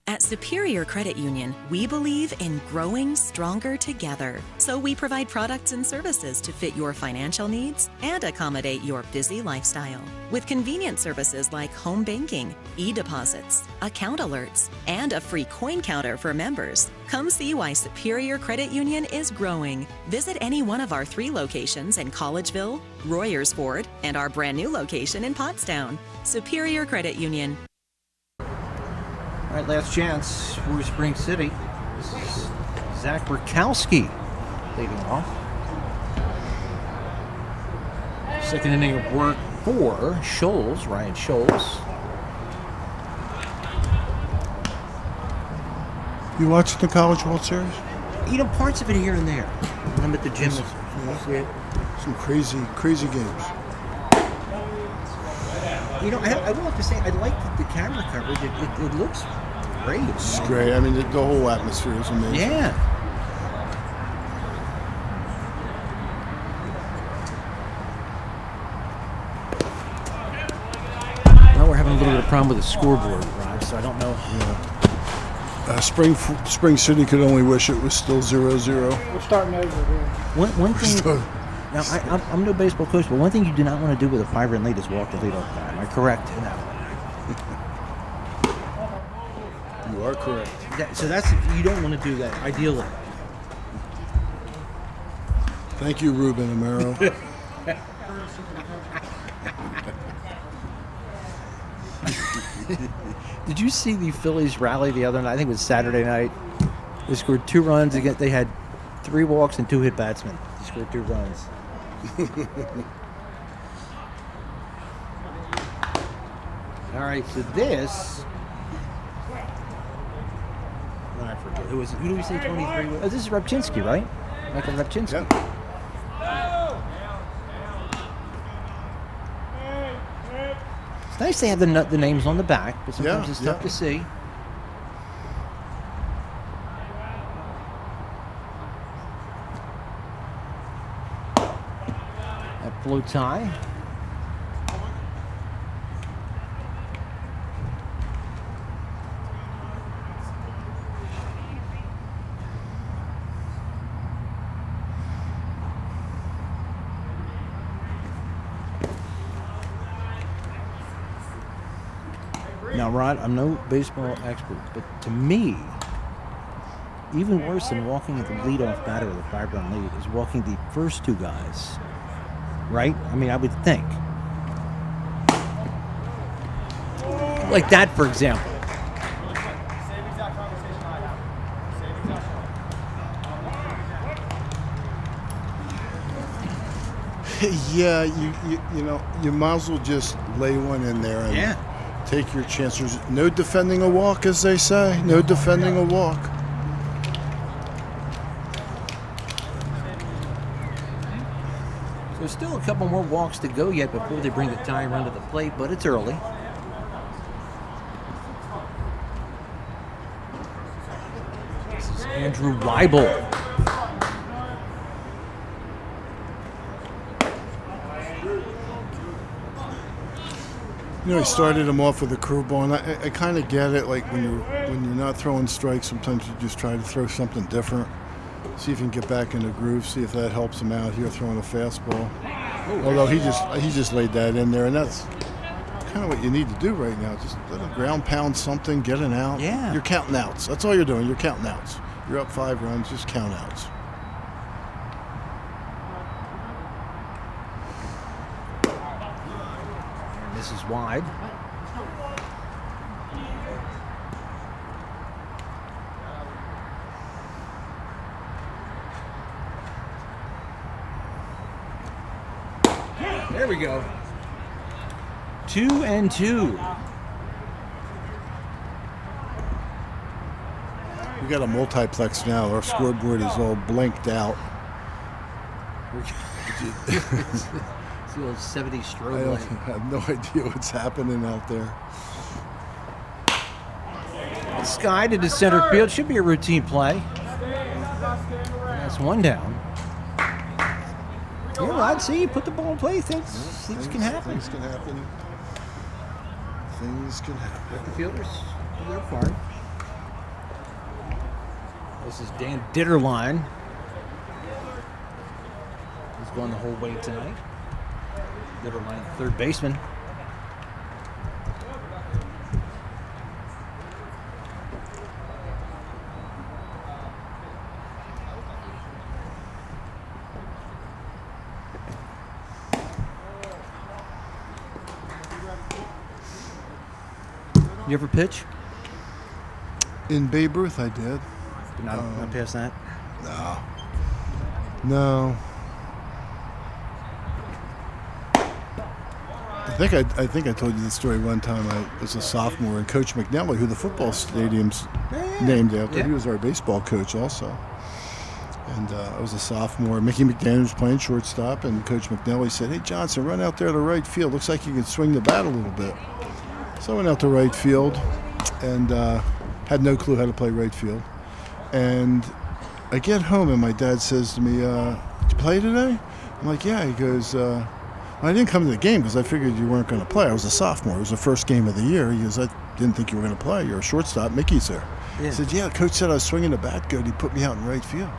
At Superior Credit Union, we believe in growing stronger together. So we provide products and services to fit your financial needs and accommodate your busy lifestyle. With convenient services like home banking, e-deposits, account alerts, and a free coin counter for members. Come see why Superior Credit Union is growing. Visit any one of our 3 locations in Collegeville, Royersford, and our brand new location in Pottstown. Superior Credit Union. All right, last chance for Spring City. This is Zach Rakowski leading off. Second inning of work for Scholes, Ryan Scholes. You watching the College World Series? You know, parts of it here and there. I'm at the gym. Some crazy games. You know, I will have to say, I like the camera coverage. It looks great. It's great. I mean, the whole atmosphere is amazing. Yeah. Well, we're having a little bit of problem with the scoreboard, Rod, so I don't know. Yeah. Spring City could only wish it was still 0-0. We're starting over here. One thing. Now, I'm no baseball coach, but one thing you do not want to do with a 5-run lead is walk the lead off guy. Am I correct in that one? You are correct. So you don't want to do that, ideally. Thank you, Ruben Amaro. Did you see the Phillies rally the other night? I think it was Saturday night. They scored 2 runs. They had 3 walks and 2 hit batsmen. They scored 2 runs. All right, so this. I forget who was. Who do we say 23? Oh, this is Repchinski, right? Michael Repchinski. Yep. It's nice they have the names on the back, but sometimes it's tough to see. That blue tie. Now, Rod, I'm no baseball expert, but to me, even worse than walking the leadoff batter of the 5-run lead is walking the first two guys, right? I mean, I would think. Like that, for example. Yeah, you know, you might as well just lay one in there and take your chances. No defending a walk, as they say. No defending a walk. There's still a couple more walks to go yet before they bring the tying run to the plate, but it's early. This is Andrew Weibel. You know, he started him off with a curveball, and I kind of get it. Like when you're not throwing strikes, sometimes you just try to throw something different. See if you can get back in the groove. See if that helps him out here throwing a fastball. Although he just laid that in there, and that's kind of what you need to do right now. Just let him ground pound something, get an out. Yeah. You're counting outs. That's all you're doing. You're counting outs. You're up 5 runs. Just count outs. This is wide. There we go. 2-2. We got a multiplex now. Our scoreboard is all blinked out. It's the old 70s strobe light. I have no idea what's happening out there. Sky to the center field. Should be a routine play. That's one down. Yeah, Rod, see, you put the ball in play. Things can happen. Things can happen. Things can happen. The fielders do their part. This is Dan Ditterline. He's going the whole way tonight. Ditterline, third baseman. You ever pitch? In Babe Ruth, I did. But not past that? No. I think I told you the story one time. I was a sophomore, and Coach McNally, who the football stadium's named after, he was our baseball coach also. And I was a sophomore. Mickey McDaniel was playing shortstop, and Coach McNally said, "Hey, Johnson, run out there to right field. Looks like you can swing the bat a little bit." So I went out to right field and had no clue how to play right field. And I get home, and my dad says to me, "Did you play today?" I'm like, "Yeah." He goes, "I didn't come to the game because I figured you weren't going to play. I was a sophomore. It was the first game of the year." He goes, "I didn't think you were going to play. You're a shortstop. Mickey's there." Yeah. I said, "Yeah, Coach said I was swinging the bat good. He put me out in right field."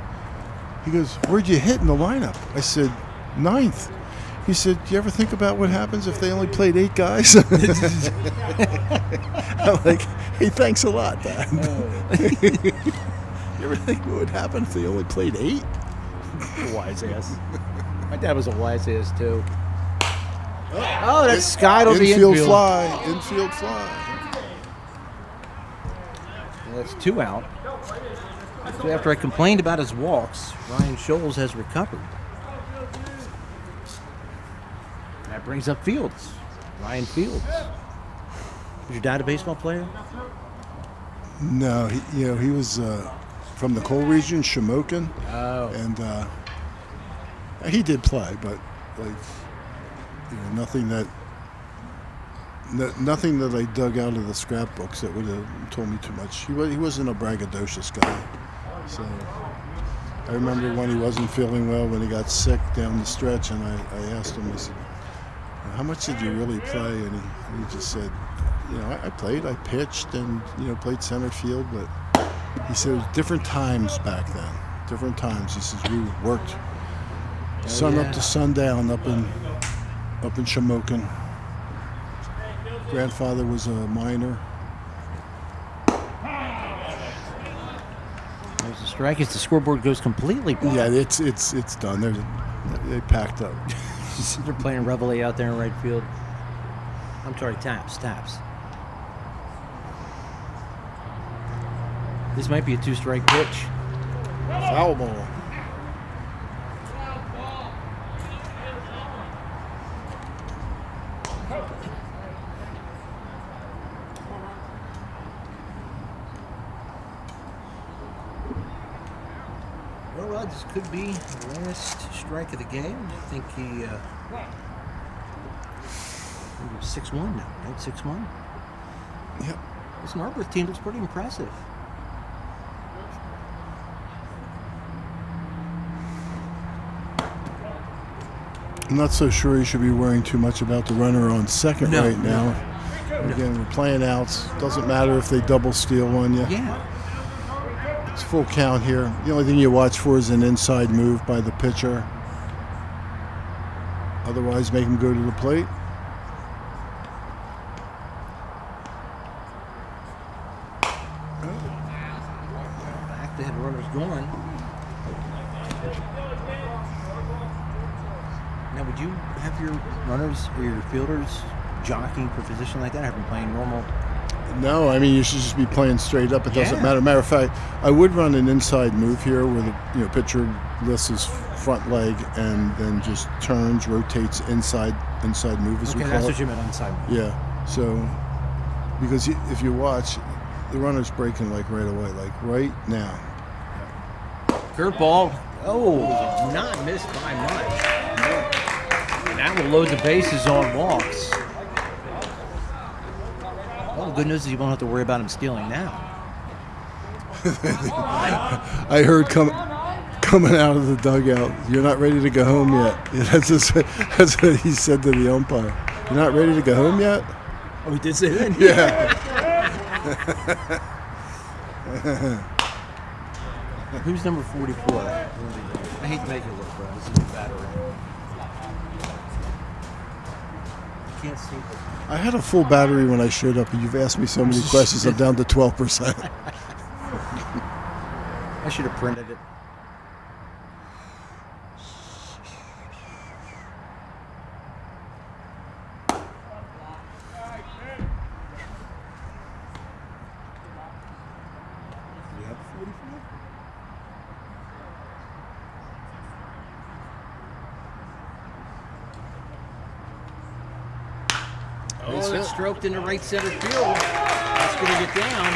He goes, "Where'd you hit in the lineup?" I said, "Ninth." He said, "Do you ever think about what happens if they only played 8 guys?" I'm like, "Hey, thanks a lot, Dad." You ever think what would happen if they only played 8? Wise ass. My dad was a wise ass too. Oh, that's Sky to the infield. Infield fly. Well, that's 2 out. So after I complained about his walks, Ryan Scholes has recovered. That brings up Fields. Ryan Fields. Was your dad a baseball player? No, he was from the coal region, Shamokin. Oh. And he did play, but nothing that I dug out of the scrapbooks that would have told me too much. He wasn't a braggadocious guy. So I remember when he wasn't feeling well, when he got sick down the stretch, and I asked him, I said, "How much did you really play?" And he just said, "I played, I pitched, and played center field." But he said it was different times back then. Different times. He says we worked sun up to sundown up in Shamokin. Grandfather was a miner. There's There's a strike as the scoreboard goes completely black. Yeah, it's done. They packed up. They're playing Reveille out there in right field. I'm sorry, taps. This might be a 2-strike pitch. Foul ball. Well, this could be the last strike of the game. I think he 6-1 now, right? 6-1? Yep. This Narberth team looks pretty impressive. I'm not so sure you should be worrying too much about the runner on second right now. Again, we're playing outs. Doesn't matter if they double steal on you. Yeah. It's full count here. The only thing you watch for is an inside move by the pitcher. Otherwise, make him go to the plate. Back, the head runner's gone. Now, would you have your runners or your fielders jockeying for position like that? Have them playing normal? No, I mean you should just be playing straight up. It doesn't matter. Matter of fact, I would run an inside move here where the pitcher lifts his front leg and then just turns, rotates inside move as we call it. Okay, that's what you meant, inside move. Yeah. So because if you watch, the runner's breaking like right away, like right now. Curveball. Oh, not missed by much. And that will load the bases on walks. Well, the good news is you won't have to worry about him stealing now. I heard coming out of the dugout, "You're not ready to go home yet." That's what he said to the umpire. "You're not ready to go home yet?" Oh, he did say that? Yeah. Who's number 44? I hate to make it look, bro. This is a battery. I can't see. I had a full battery when I showed up, and you've asked me so many questions. I'm down to 12%. I should have printed it. Oh, it's stroked into right center field. That's going to get down.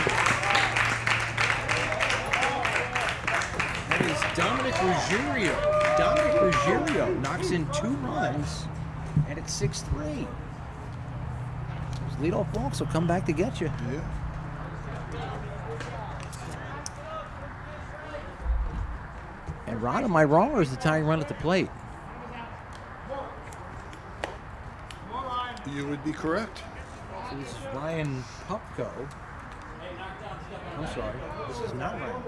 That is Dominic Ruggiero. Dominic Ruggiero knocks in 2 runs, and it's 6-3. Those leadoff walks will come back to get you. Yeah. And Ron, am I wrong, or is the tying run at the plate? You would be correct. So this is Ryan Pupko. I'm sorry, this is not Ryan.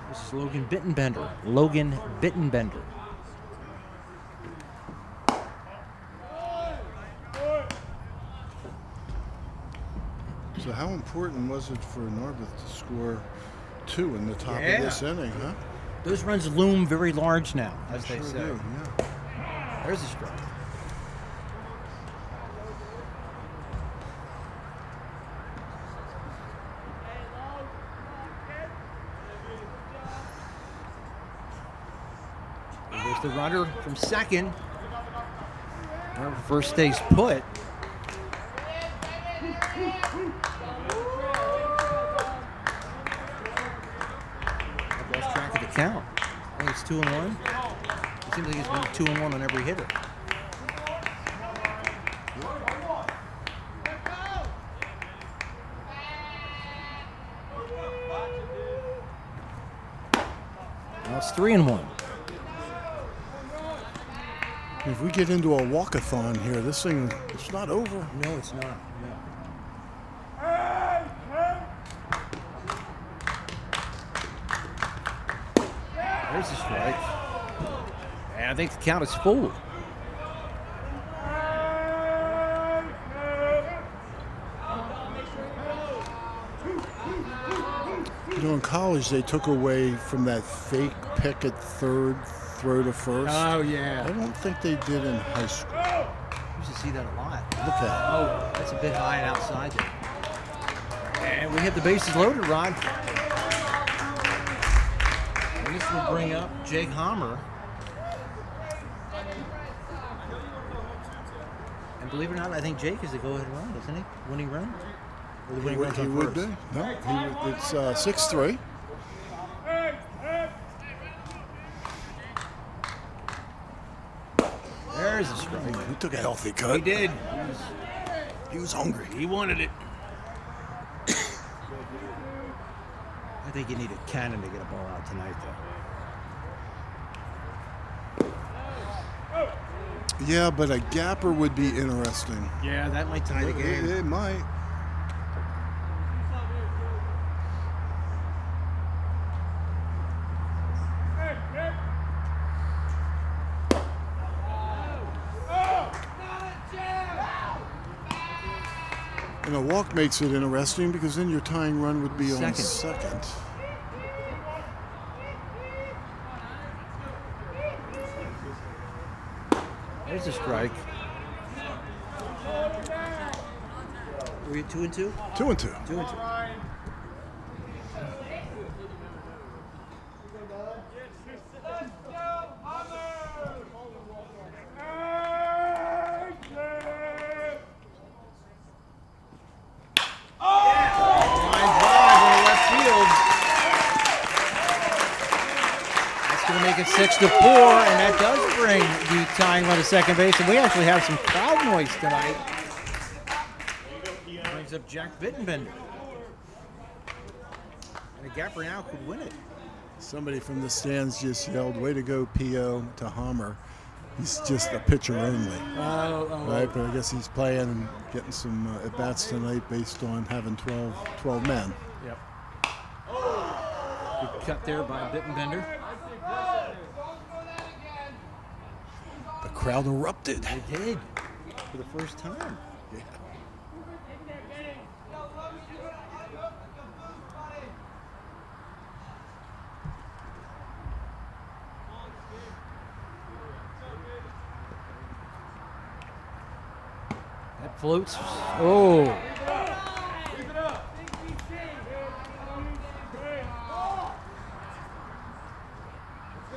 This is Logan Bittenbender. Logan Bittenbender. So how important was it for Narberth to score 2 in the top of this inning, huh? Those runs loom very large now, as they Sure say. do, yeah. There's a strike. There's the runner from second. Runner first stays put. I've lost track of the count. I think it's 2-1. It seems like it's been 2-1 on every hitter. Now it's 3-1. If we get into a walkathon here, this thing, it's not over. No, it's not. No. There's the strike. And I think the count is full. You know, in college, they took away from that fake pick at third, throw to first. Oh, yeah. I don't think they did in high school. You should see that a lot. Look at it. Oh, that's a bit high and outside there. And we have the bases loaded, Rod. And this will bring up Jake Hammer. And believe it or not, I think Jake is the go-ahead run, isn't he? Winning run? Or the winning run's He on would first? be. No, it's 6-3. There's a strike. He took a healthy cut. He did. He was hungry. He wanted it. I think you need a cannon to get a ball out tonight, though. Yeah, but a gapper would be interesting. Yeah, that might tie the game. It might. And a walk makes it interesting because then your tying run would be on second. There's a strike. Were you 2-2? 2-2. 2-2. Make it 6-4, and that does bring the tying run to second base. And we actually have some crowd noise tonight. Brings up Jack Bittenbender. And a gapper now could win it. Somebody from the stands just yelled, "Way to go, P.O. to Hammer." He's just a pitcher only. Right, but I guess he's playing and getting some at-bats tonight based on having 12 men. Yep. Good cut there by Bittenbender. The crowd erupted. They did, for the first time. Yeah. That floats. Oh.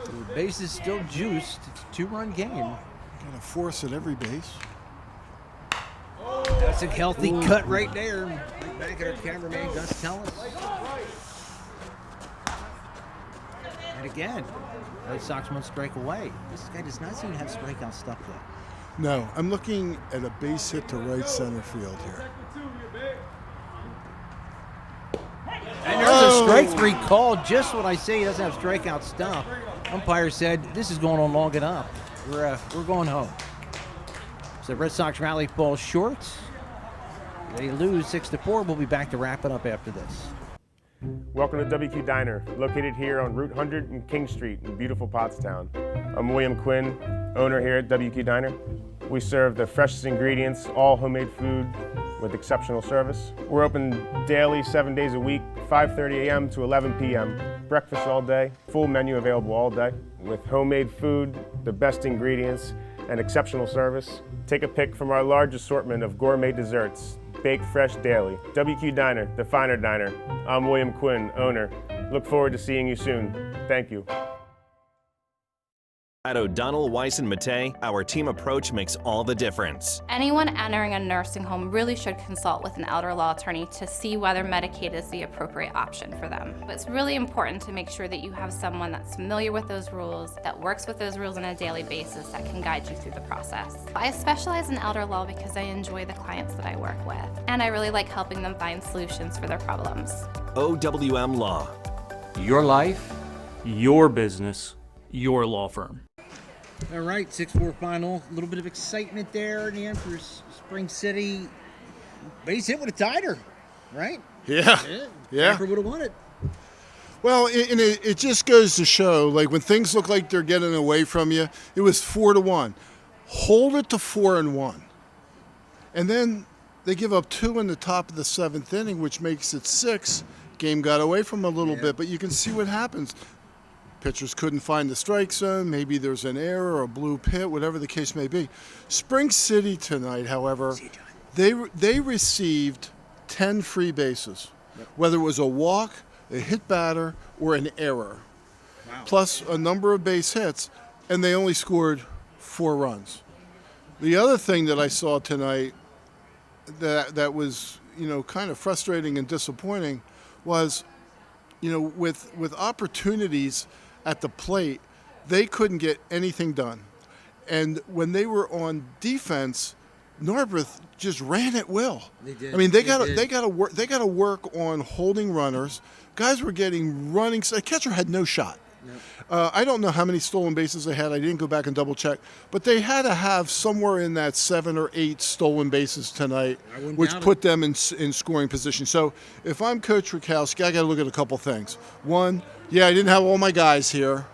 So the base is still juiced. It's a two-run game. Got to force at every base. That's a healthy cut right there. Right back at our cameraman, Gus Tellis. And again, Red Sox 1 strike away. This guy does not seem to have strikeout stuff though. No, I'm looking at a base hit to right center field here. And there's a strike three call. Just what I say, he doesn't have strikeout stuff. Umpire said, this is going on long enough. We're going home. So the Red Sox rally falls short. They lose 6-4. We'll be back to wrap it up after this. Welcome to WQ Diner, located here on Route 100 and King Street in beautiful Pottstown. I'm William Quinn, owner here at WQ Diner. We serve the freshest ingredients, all homemade food with exceptional service. We're open daily, 7 days a week, 5:30 a.m. to 11 p.m. Breakfast all day, full menu available all day with homemade food, the best ingredients, and exceptional service. Take a pick from our large assortment of gourmet desserts, baked fresh daily. WQ Diner, the finer diner. I'm William Quinn, owner. Look forward to seeing you soon. Thank you. At O'Donnell, Weiss & Mattei, our team approach makes all the difference. Anyone entering a nursing home really should consult with an elder law attorney to see whether Medicaid is the appropriate option for them. But it's really important to make sure that you have someone that's familiar with those rules, that works with those rules on a daily basis, that can guide you through the process. I specialize in elder law because I enjoy the clients that I work with, and I really like helping them find solutions for their problems. OWM Law. Your life, your business, your law firm. All right, 6-4 final. A little bit of excitement there in the end for Spring City. Base hit with a tighter, right? Yeah. Camper would have won it. Well, it just goes to show, like when things look like they're getting away from you, it was 4-1. Hold it to 4-1. And then they give up 2 in the top of the 7th inning, which makes it 6. Game got away from him a little bit, but you can see what happens. Pitchers couldn't find the strike zone. Maybe there's an error or a blue pit, whatever the case may be. Spring City tonight, however, they received 10 free bases, whether it was a walk, a hit batter, or an error, plus a number of base hits, and they only scored 4 runs. The other thing that I saw tonight that was, kind of frustrating and disappointing was, with opportunities at the plate, they couldn't get anything done. And when they were on defense, Narberth just ran at will. They did. I mean, they got to work on holding runners. Guys were getting running. The catcher had no shot. I don't know how many stolen bases they had. I didn't go back and double check, but they had to have somewhere in that 7 or 8 stolen bases tonight, which put them in scoring position. So if I'm Coach Rakowski, I got to look at a couple things. One, I didn't have all my guys here.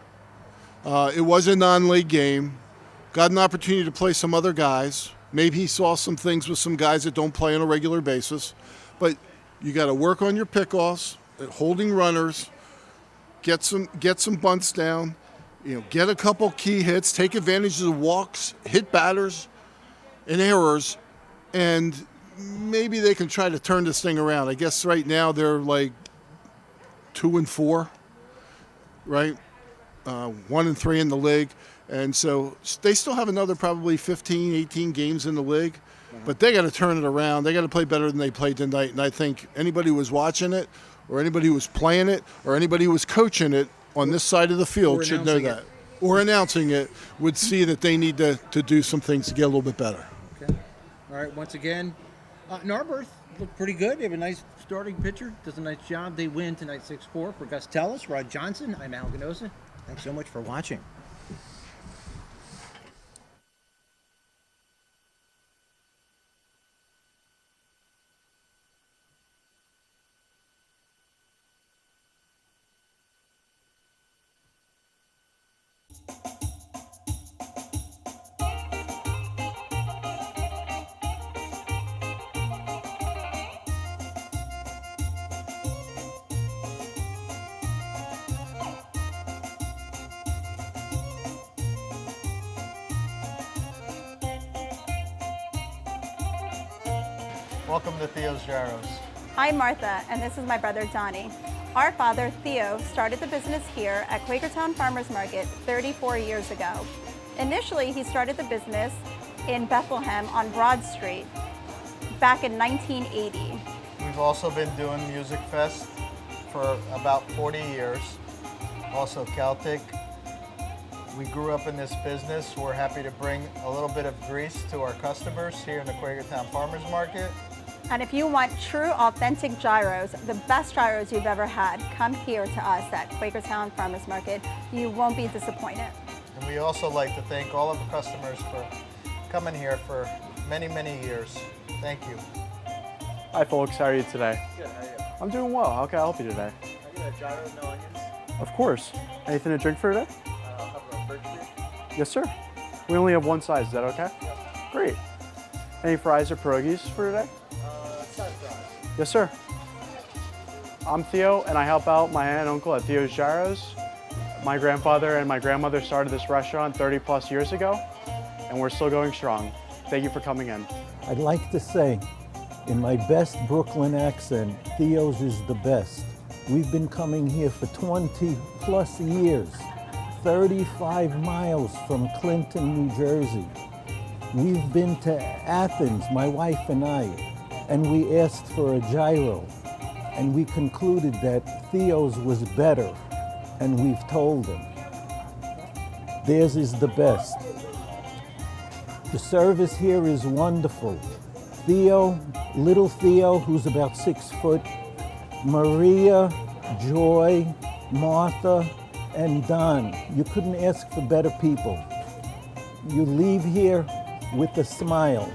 It was a non-league game. Got an opportunity to play some other guys. Maybe he saw some things with some guys that don't play on a regular basis, but you got to work on your pickoffs, at holding runners. Get some bunts down, get a couple key hits, take advantage of the walks, hit batters, and errors, and maybe they can try to turn this thing around. I guess right now they're like 2-4, right? 1-3 in the league, and so they still have another probably 15, 18 games in the league, but they got to turn it around. They got to play better than they played tonight, and I think anybody who was watching it, or anybody who was playing it, or anybody who was coaching it on this side of the field should know that. Or announcing it would see that they need to do some things to get a little bit better. Okay. All right, once again, Narberth looked pretty good. They have a nice starting pitcher. Does a nice job. They win tonight 6-4. For Gus Tellis, Rod Johnson, I'm Al Ganosa. Thanks so much for watching. Welcome to Theo's Gyros. I'm Martha, and this is my brother Donnie. Our father, Theo, started the business here at Quakertown Farmers Market 34 years ago. Initially, he started the business in Bethlehem on Broad Street back in 1980. We've also been doing Music Fest for about 40 years, also Celtic. We grew up in this business. We're happy to bring a little bit of grease to our customers here in the Quakertown Farmers Market. And if you want true, authentic gyros, the best gyros you've ever had, come here to us at Quakertown Farmers Market. You won't be disappointed. And we also like to thank all of the customers for coming here for many, many years. Thank you. Hi folks, how are you today? Good, how are you? I'm doing well. How can I help you today? I get a gyro with no onions. Of course. Anything to drink for today? I'll have a birch beer. Yes, sir. We only have one size. Is that okay? Yes. Great. Any fries or pierogies for today? Side fries. Yes, sir. I'm Theo, and I help out my aunt and uncle at Theo's Gyros. My grandfather and my grandmother started this restaurant 30 plus years ago, and we're still going strong. Thank you for coming in. I'd like to say, in my best Brooklyn accent, Theo's is the best. We've been coming here for 20 plus years, 35 miles from Clinton, New Jersey. We've been to Athens, my wife and I, and we asked for a gyro, and we concluded that Theo's was better, and we've told them. Theirs is the best. The service here is wonderful. Theo, little Theo, who's about 6 foot, Maria, Joy, Martha, and Don. You couldn't ask for better people. You leave here with a smile.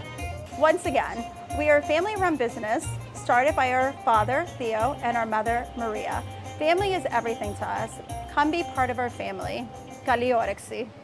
Once again, we are a family-run business started by our father, Theo, and our mother, Maria. Family is everything to us. Come be part of our family. Kali Orexi.